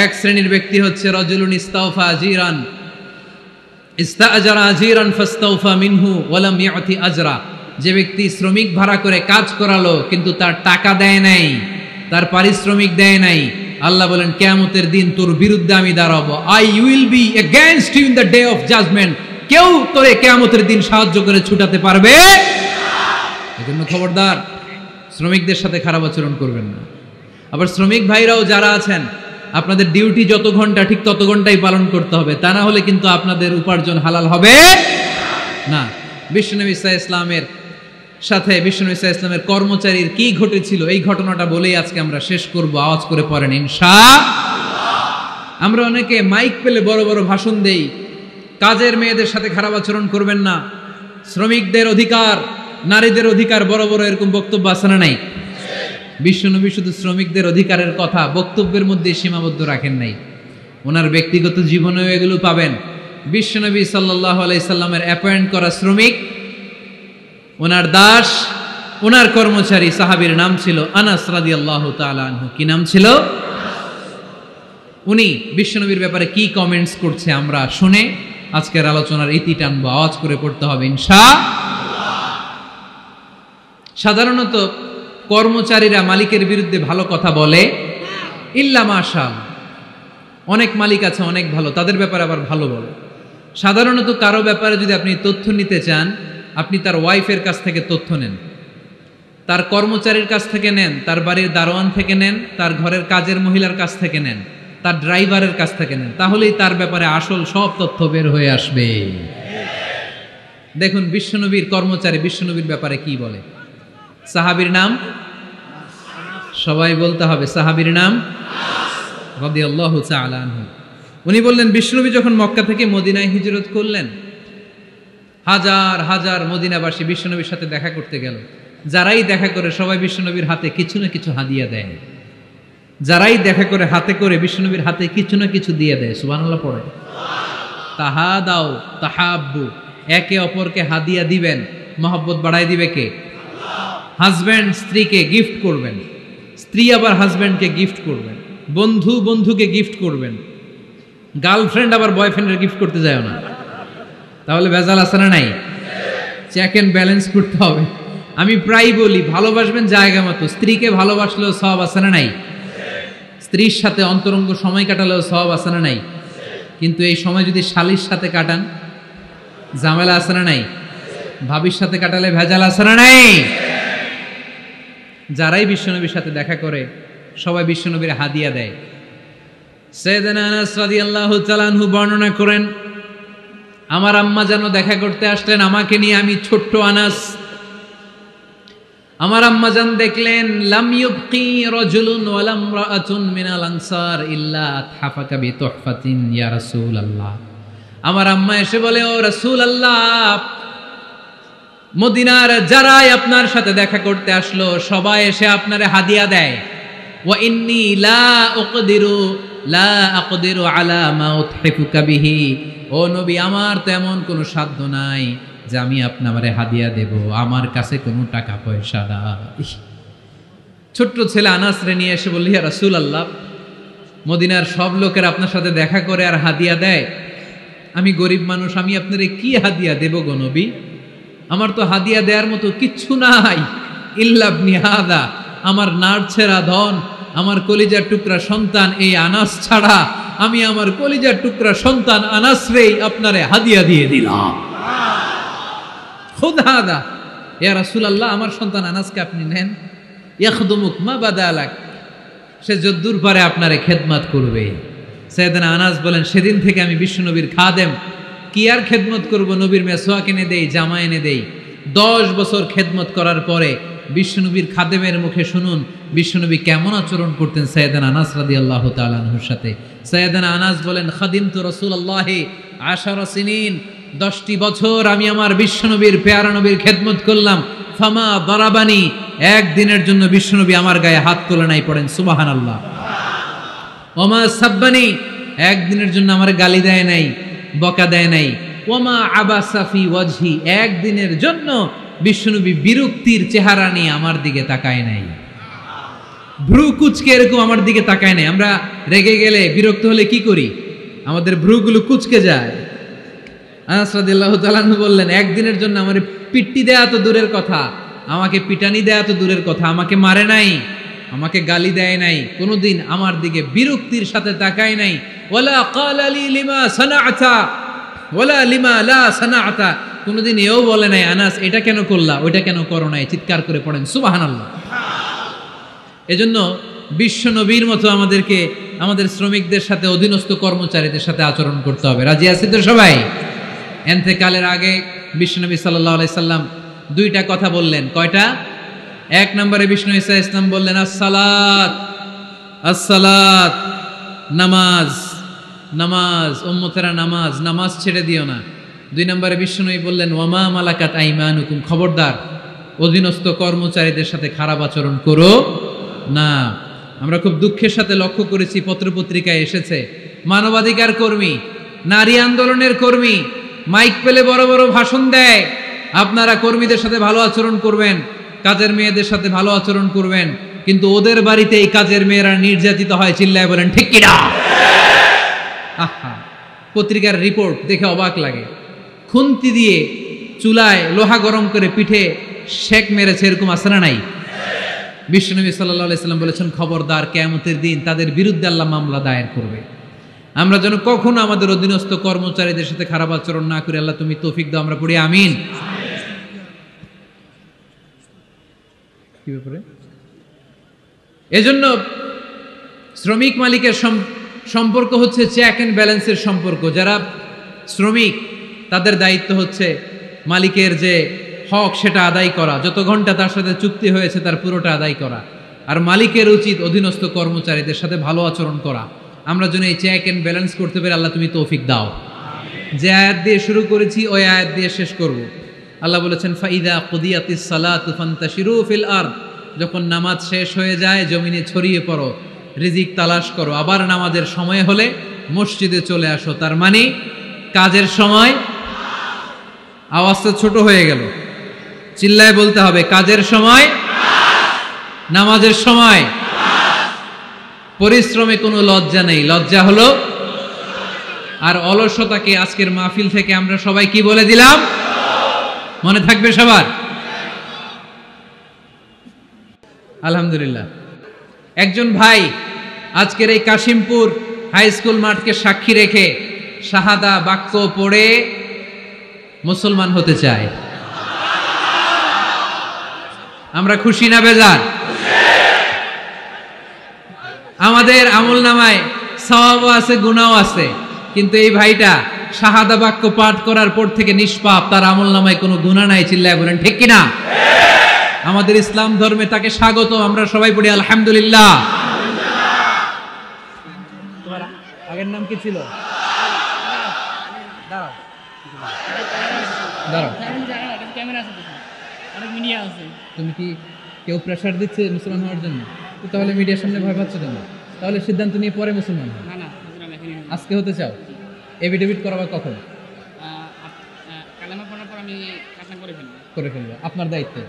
এক শ্রেণীর ব্যক্তি হচ্ছে রাজুলুন ইস্তাওফা আজিরান, ইস্তাআজারা আজিরান ফাস্তাওফা মিনহু ওয়া লাম ইয়াতি আজরা, যে ব্যক্তি শ্রমিক ভাড়া করে কাজ করালো কিন্তু তার টাকা দেয় নাই, তার পারিশ্রমিক দেয় নাই। আল্লাহ বলেন, কিয়ামতের দিন তোর বিরুদ্ধে আমি দাঁড়াবো। I will be against you in the day of judgement. কেউ তোরে কিয়ামতের দিন সাহায্য করে ছুটাতে পারবে না। এজন্য খবরদার, শ্রমিকদের সাথে খারাপ আচরণ করবেন না। আবার শ্রমিক ভাইরাও যারা আছেন, আপনাদের ডিউটি যত ঘন্টা ঠিক তত ঘন্টাই পালন করতে হবে, তা না হলে কিন্তু আপনাদের উপার্জন হালাল হবে না। বিশ্বনবী সাল্লাল্লাহু আলাইহি ইসলামের সাথে বিশ্বনবী সাল্লাল্লাহু আলাইহি ইসলামের কর্মচারীর কি ঘটেছিল, এই ঘটনাটা বলেই আজকে আমরা শেষ করব। আওয়াজ করে পড়েন ইনশাআল্লাহ। আমরা অনেকে মাইক পেলে বড় বড় ভাষণ দেই, কাজের মেয়েদের সাথে খারাপ আচরণ করবেন না, শ্রমিকদের অধিকার, নারীদের অধিকার, বড় বড় এরকম বক্তব্য আছে না নাই? বিশ্বনবী শুধু শ্রমিকদের অধিকারের কথা বক্তব্যের মধ্যে সীমাবদ্ধ রাখেন নাই, ওনার ব্যক্তিগত জীবনেও এগুলো পাবেন। বিশ্বনবী সাল্লাল্লাহু আলাইহি সাল্লামের অ্যাপয়েন্ট করা শ্রমিক, ওনার দাস, ওনার কর্মচারী সাহাবীর নাম ছিল আনাস রাদিয়াল্লাহু তাআলা আনহু। কি নাম ছিল? উনি বিশ্বনবীর ব্যাপারে কি কমেন্টস করছে আমরা শুনে আজকের আলোচনার ইতি টানবো। আওয়াজ করে পড়তে হবে ইনশাআল্লাহ। সাধারণত কর্মচারীরা মালিকের বিরুদ্ধে ভালো কথা বলে, ইল্লা মাশাআল্লাহ। অনেক মালিক আছে অনেক ভালো, তাদের ব্যাপারে আবার ভালো বলে। সাধারণত কারো ব্যাপারে যদি আপনি তথ্য নিতে চান, আপনি তার ওয়াইফের কাছ থেকে তথ্য নেন, তার কর্মচারীর কাছ থেকে নেন, তার বাড়ির দারোয়ান থেকে নেন, তার ঘরের কাজের মহিলার কাছ থেকে নেন, তার ড্রাইভারের কাছ থেকে নেন, তাহলেই তার ব্যাপারে আসল সব তথ্য বের হয়ে আসবে। দেখুন বিশ্বনবীর কর্মচারী বিশ্বনবীর ব্যাপারে কি বলে। সাহাবীর নাম সবাই বলতে হবে, সাহাবীর নাম রাদিয়াল্লাহু তাআলা আনহু। উনি বললেন বিশ্বনবী যখন মক্কা থেকে মদিনায় হিজরত করলেন, হাজার হাজার মদিনাবাসী বিশ্বনবীর সাথে দেখা করতে গেল। যারাই দেখা করে সবাই বিশ্বনবীর হাতে কিছু না কিছু হাদিয়া দেয়, যারাই দেখা করে হাতে করে বিশ্বনবীর হাতে কিছু না কিছু দিয়ে দেয়। সুবহানাল্লাহ পড়ে। তাহাদাও তাহাব্বু, একে অপরকে হাদিয়া দিবেন, মহব্বত বাড়ায় দিবে কে? হাজব্যান্ড স্ত্রীকে গিফট করবেন, স্ত্রী আবার হাজব্যান্ডকে গিফট করবেন, বন্ধু বন্ধুকে গিফট করবেন, গার্লফ্রেন্ড আবার বয়ফ্রেন্ডের গিফট করতে যায় না, তাহলে ভেজাল আছে না নাই? চেক এন্ড ব্যালেন্স করতে হবে। আমি প্রায় বলি ভালোবাসবেন জায়গা মতো, স্ত্রীকে ভালোবাসলেও সওয়াব আছে না নাই? স্ত্রীর সাথে অন্তরঙ্গ সময় কাটালেও সওয়াব আছে না নাই? কিন্তু এই সময় যদি শালীর সাথে কাটান, ঝামেলা আছে না নাই? ভাবির সাথে কাটালে ভেজাল আছে না নাই? যারাই বিশ্বনবীর সাথে দেখা করে সবাই বিশ্বনবীর হাদিয়া দেয়। সাইয়েদনা আনাস রাদিয়াল্লাহু তাআলা আনহু বর্ণনা করেন, আমার আম্মা যেন দেখা করতে আসলেন আমাকে নিয়ে, আমি ছোট্ট আনাস। আমার আম্মা জান দেখলেন লাম ইউবকি রাজুলুন ওয়া ইমরাআতুন মিনাল আনসার ইল্লা আতহাফাকা বিতুহফাতিন ইয়া রাসূলুল্লাহ। আমার আম্মা এসে বলে, ও রাসূলুল্লাহ, মদিনার যারাই আপনার সাথে দেখা করতে আসলো সবাই এসে আপনারে হাদিয়া দেয়। ওয়া ইন্নী লা আকদিরু আলা মা উতহিফুকা বিহি, ও নবী আমার তো এমন কোনো সাধ্য নাই যে আমি আপনারে হাদিয়া দেব, আমার কাছে কোনো টাকা পয়সা নাই। ছোট্ট ছেলে আনাস রে নিয়ে এসে বলল, ইয়া রাসূলুল্লাহ, মদিনার সব লোকের আপনার সাথে দেখা করে আর হাদিয়া দেয়, আমি গরিব মানুষ, আমি আপনারে কি হাদিয়া দেব গো নবী? আমার তো হাদিয়া দেওয়ার মতো কিচ্ছু নাই। ইল্লা ইবনি হাদা, আমার নাড়ছেরা ধন, আমার কলিজার টুকরা সন্তান এই আনাস ছাড়া আমি আমার কলিজার টুকরা সন্তান আনাস রেই আপনারে হাদিয়া দিয়ে দিলাম। খুদ হাদা ইয়া রাসূলুল্লাহ, আমার সন্তান আনাসকে আপনি নেন, ইয়াখদুমুক মা বাদালাক, সে যদ্দূর পারে আপনারে খেদমত করবে। সাইয়েদনা আনাস বলেন, সেদিন থেকে আমি বিশ্বনবীর খাদেম, কি আর খেদমত করব, নবীর মেসওয়াক এনে দেই, জামা এনে দেই। 10 বছর খেদমত করার পরে বিশ্বনবীর খাদেমের মুখে শুনুন বিশ্বনবী কেমন আচরণ করতেন সাইয়েদনা আনাস রাদিয়াল্লাহু তাআলা আনহুর সাথে। সাইয়েদনা আনাস বলেন, খাদিমতু রাসূলুল্লাহি 10 সিনিন, 10টি বছর আমি আমার বিশ্বনবীর পেয়ারা নবীর খেদমত করলাম। ফামা দারাবানি, একদিনের জন্য বিশ্বনবী আমার গায়ে হাত তোলে নাই, পড়েন সুবহানাল্লাহ। ওমা সাব্বানি, একদিনের জন্য আমার গালি দেয় নাই, বকা দেয় নাই। ওমা আবাসা ফি ওয়াজহি, একদিনের জন্য বিশ্বনবী বিরক্তির চেহারা নিয়ে আমার দিকে তাকায় নাই, ভ্রু কুচকে এরকম আমার দিকে তাকায় নাই। আমরা রেগে গেলে বিরক্ত হলে কি করি? আমাদের ভ্রুগুলো কুচকে যায়। আনাস রাদিয়াল্লাহু তাআলা আনহু বললেন, একদিনের জন্য আমার পিট্টি দেয়া তো দূরের কথা, আমাকে পিটানি দেয়া তো দূরের কথা, আমাকে মারে নাই, আমাকে গালি দেয় নাই, কোনোদিন আমার দিকে বিরক্তির সাথে তাকায় নাই। ওয়ালা ক্বালা লি লিমা সানাআতা ওয়ালা লিমা লা সানাআতা, কোনোদিন এও বলে নাই আনাস এটা কেন করলা, ওইটা কেন করো নাই, চিৎকার করে পড়েন সুবহানাল্লাহ। এজন্য বিশ্ব নবীর মতো আমাদেরকে আমাদের শ্রমিকদের সাথে, অধীনস্থ কর্মচারীদের সাথে আচরণ করতে হবে। রাজি আছি তো সবাই? এন্তেকালের আগে বিশ্বনবী সাল্লাল্লাহু আলাইহি সাল্লাম 2টা কথা বললেন। কয়টা? 1 নম্বরে বিষ্ণু ঈসা ইসলাম বললেন আসসালাত, আসসালাত, নামাজ, নামাজ, উম্মতেরা নামাজ, নামাজ ছেড়ে দিও না। 2 নম্বরে বিষ্ণুই বললেন ওয়ামা মালাকাত আইমানুকুম, খবরদার অধীনস্থ কর্মচারীদের সাথে খারাপ আচরণ করো না। আমরা খুব দুঃখের সাথে লক্ষ্য করেছি, পত্রপত্রিকায় এসেছে মানবাধিকার কর্মী, নারী আন্দোলনের কর্মী মাইক পেলে বড় বড় ভাষণ দেয়, আপনারা কর্মীদের সাথে ভালো আচরণ করবেন, কাজের মেয়েদের সাথে ভালো আচরণ করবেন, কিন্তু ওদের বাড়িতে এই কাজের মেয়েরা নির্যাতিত হয়, চিল্লায় বলেন ঠিক কি না? আহা, পত্রিকার রিপোর্ট দেখে অবাক লাগে। খুন্তি দিয়ে চুলায় লোহা গরম করে পিঠে শেক মেরেছে, এরকম আছে না নাই? বিশ্বনবী সাল্লাল্লাহু আলাইহি সাল্লাম বলেছেন খবরদার, কিয়ামতের দিন তাদের বিরুদ্ধে আল্লাহ মামলা দায়ের করবে। আমরা যেন কখনো আমাদের অধীনস্থ কর্মচারীদের সাথে খারাপ আচরণ না করি। আল্লাহ তুমি তৌফিক দাও, আমরা পড়ি আমিন। কি ব্যাপারে? এজন্য শ্রমিক মালিকের সম্পর্ক হচ্ছে চেক এন্ড ব্যালেন্সের সম্পর্ক। যারা শ্রমিক তাদের দায়িত্ব হচ্ছে মালিকের যে হক সেটা আদায় করা, যত ঘন্টা তার সাথে চুক্তি হয়েছে তার পুরোটা আদায় করা। আর মালিকের উচিত অধীনস্থ কর্মচারীদের সাথে ভালো আচরণ করা। আমরা যেন এই চেক এন্ড ব্যালেন্স করতে পারি, আল্লাহ তুমি তৌফিক দাও। যে আয়াত দিয়ে শুরু করেছি ওই আয়াত দিয়ে শেষ করব। আল্লাহ বলেছেন ফাইদা কুদিয়াতিস সালাতু ফান্তাশিরু ফিল আরদ, যখন নামাজ শেষ হয়ে যায় জমিনে ছড়িয়ে পড়ো, রিজিক তালাশ করো। আবার নামাজের সময় হলে মসজিদে চলে আসো। তার মানে কাজের সময়, আওয়াজটা ছোট হয়ে গেল, চিল্লায় বলতে হবে, কাজের সময়, নামাজের সময়। পরিশ্রমে কোনো লজ্জা নেই, লজ্জা হলো আর অলসতাকে আজকের মাহফিল থেকে আমরা সবাই কি বলে দিলাম, মনে থাকবে সবার? আলহামদুলিল্লাহ। একজন ভাই আজকের এই কাশিমপুর হাই স্কুল মাঠকে সাক্ষী রেখে শাহাদা বাক্য পড়ে মুসলমান হতে চায়। আমরা খুশি না বেজার? আমাদের আমল নামায় সওয়াবও আছে, গুনাহও আছে, কিন্তু এই ভাইটা শাহাদা বাক্য পাঠ করার পর থেকে নিষ্পাপ, তার আমল নামায় কোনো গুনাহ নাই। চিল্লায় বলেন ঠিক কিনা? আমাদের ইসলাম ধর্মে তাকে স্বাগত, আমরা সবাই পড়ি আলহামদুলিল্লাহ। তোমার আগের নাম কি ছিল? দাঁড়াও দাঁড়াও, তুমি কি কেউ প্রেশার দিচ্ছে মুসলমান হওয়ার জন্য? তাহলে মিডিয়ার সামনে ভয় পাচ্ছ কেন? তাহলে সিদ্ধান্ত নিয়ে পরে মুসলমান হও। আজকে হতে চাও? এভিডেভিট করাবা কখন? করে ফেলবো, আপনার দায়িত্বে।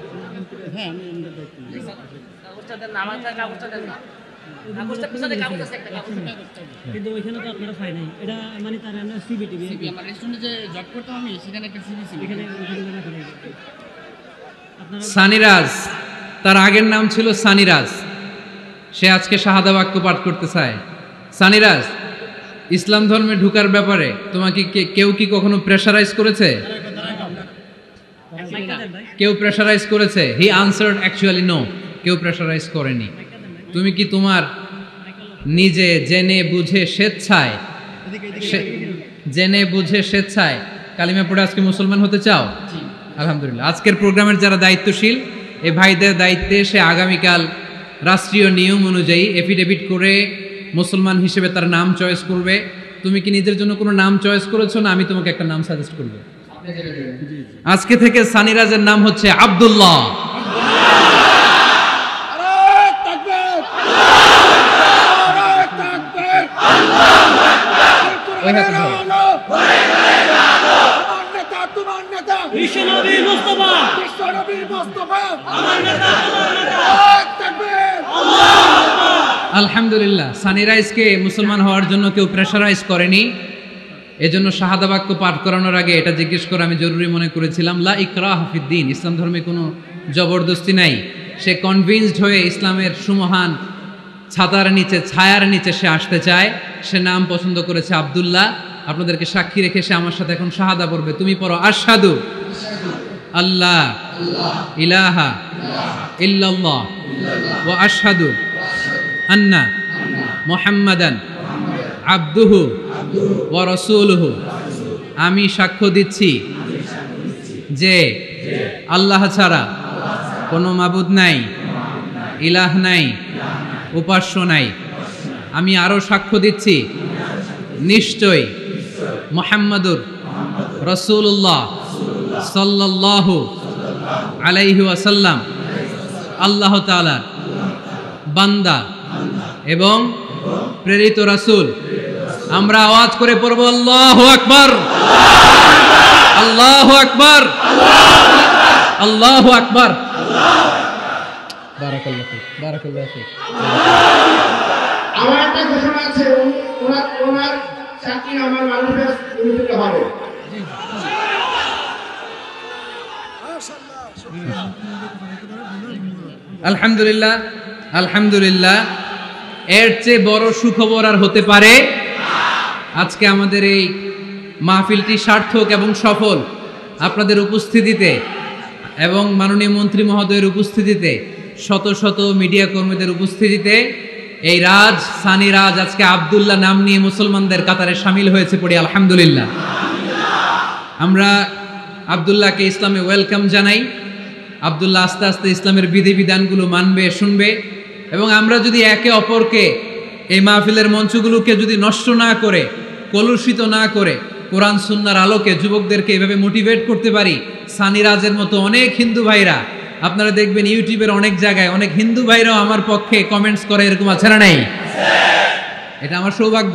কিন্তু ওইখানে তো আপনারা পাই নাই, এটা মানে তার আমরা সিবিটিভি আমার রেস্টুরেন্টে যে জব করতাম আমি, সেখানে একটা সিবি ছিল, এখানে সানিরাজ, তার আগের নাম ছিল সানিরাজ, সে আজকে শাহাদা বাক্য পাঠ করতে চায়। সানিরাজ, ইসলাম ধর্মে ঢুকার ব্যাপারে তোমাকে কেউ কি কখনো প্রেশারাইজ করেছে? কেউ প্রেশারাইজ করেছে? হি আনসার্ড অ্যাকচুয়ালি নো, কেউ প্রেশারাইজ করেনি। তুমি কি তোমার নিজে জেনে বুঝে স্বেচ্ছায় কালিমা পড়ে আজকে মুসলমান হতে চাও? আলহামদুলিল্লাহ। আজকের প্রোগ্রামের যারা দায়িত্বশীল, এই ভাইদের দায়িত্বে সে আগামীকাল রাষ্ট্রীয় নিয়ম অনুযায়ী এফিডেভিট করে মুসলমান হিসেবে তার নাম চয়েস করবে। তুমি কি নিজের জন্য কোনো নাম চয়েস করেছো? না আমি তোমাকে একটা নাম সাজেস্ট করবো। আজকে থেকে সানিরাজের নাম হচ্ছে আব্দুল্লাহ। আলহামদুলিল্লাহ, সানিরাইজকে মুসলমান হওয়ার জন্য কেউ প্রেশারাইজ করেনি। এজন্য শাহাদা বাক্য পাঠ করানোর আগে এটা জিজ্ঞেস করা আমি জরুরি মনে করেছিলাম। লা ইকরাহা ফিদ্দিন, ইসলাম ধর্মে কোনো জবরদস্তি নাই। সে কনভিন্সড হয়ে ইসলামের সুমহান ছাতার নিচে, ছায়ার নিচে সে আসতে চায়। সে নাম পছন্দ করেছে আব্দুল্লাহ। আপনাদেরকে সাক্ষী রেখে সে আমার সাথে এখন শাহাদা পড়বে। তুমি পড়ো, আশহাদু আল্লাহ ইলাহা ইল্লাল্লাহ ওয়া আশহাদু আন্না মুহাম্মাদান আবদুহু ওয়া রাসূলুহু। আমি সাক্ষ্য দিচ্ছি যে আল্লাহ ছাড়া কোনো মাবুদ নাই, ইলাহ নাই, উপাস্য নাই। আমি আরো সাক্ষ্য দিচ্ছি নিশ্চয় মুহাম্মাদুর রাসূলুল্লাহ সাল্লাল্লাহু আলাইহি ওয়াসাল্লাম আল্লাহ তাআলার বান্দা এবং প্রেরিত রাসূল। আমরা আওয়াজ করে পড়ব আল্লাহু আকবার, আল্লাহু আকবার, আল্লাহু আকবার। বারাকাল্লাহু ফিক, বারাকাল্লাহু ফিক। আমার একটা ঘোষণা আছে, ওনার চাকরি আমার মানুষের দিতে হবে। আলহামদুলিল্লাহ, আলহামদুলিল্লাহ। এর চেয়ে বড় সুখবর আর হতে পারে? আজকে আমাদের এই মাহফিলটি সার্থক এবং সফল আপনাদের উপস্থিতিতে এবং মাননীয় মন্ত্রী মহোদয়ের উপস্থিতিতে, শত শত মিডিয়া কর্মীদের উপস্থিতিতে এই রাজ, সানি রাজ আজকে আব্দুল্লাহ নাম নিয়ে মুসলমানদের কাতারে শামিল হয়েছে, পড়ি আলহামদুলিল্লাহ। আমরা আব্দুল্লাহকে ইসলামে ওয়েলকাম জানাই। আব্দুল্লাহ আস্তে আস্তে ইসলামের বিধিবিধানগুলো মানবে, শুনবে, এবং আমরা যদি একে অপরকে এই মাহফিলের মঞ্চগুলোকে যদি নষ্ট না করে, কলুষিত না করে, কোরআন সুন্নাহর আলোকে যুবকদেরকে এভাবে মোটিভেট করতে পারি, সানি রাজের মতো অনেক হিন্দু ভাইরা, আপনারা দেখবেন ইউটিউবের অনেক জায়গায় অনেক হিন্দু ভাইরাও আমার পক্ষে কমেন্টস করে, এরকম আছে না নাই? এটা আমার সৌভাগ্য,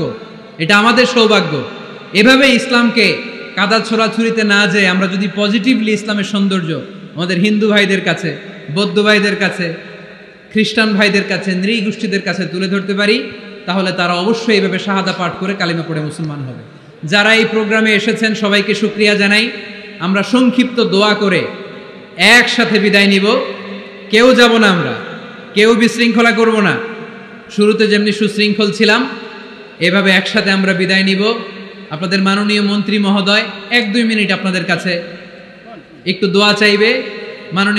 এটা আমাদের সৌভাগ্য। এভাবে ইসলামকে কাদা ছোড়াছুরিতে না যেয়ে আমরা যদি পজিটিভলি ইসলামের সৌন্দর্য আমাদের হিন্দু ভাইদের কাছে, বৌদ্ধ ভাইদের কাছে, খ্রিস্টান ভাইদের কাছে, নৃগোষ্ঠীদের কাছে তুলে ধরতে পারি, তাহলে তারা অবশ্যই এইভাবে শাহাদা পাঠ করে কালিমা পড়ে মুসলমান হবে। যারা এই প্রোগ্রামে এসেছেন সবাইকে শুকরিয়া জানাই। আমরা সংক্ষিপ্ত দোয়া করে একসাথে বিদায় নিব। কেউ যাব না, আমরা কেউ বিশৃঙ্খলা করব না। শুরুতে যেমনি সুশৃঙ্খল ছিলাম, এভাবে একসাথে আমরা বিদায় নিব। আপনাদের মাননীয় মন্ত্রী মহোদয় 1-2 মিনিট আপনাদের কাছে একটু দোয়া চাইবে। মাননীয়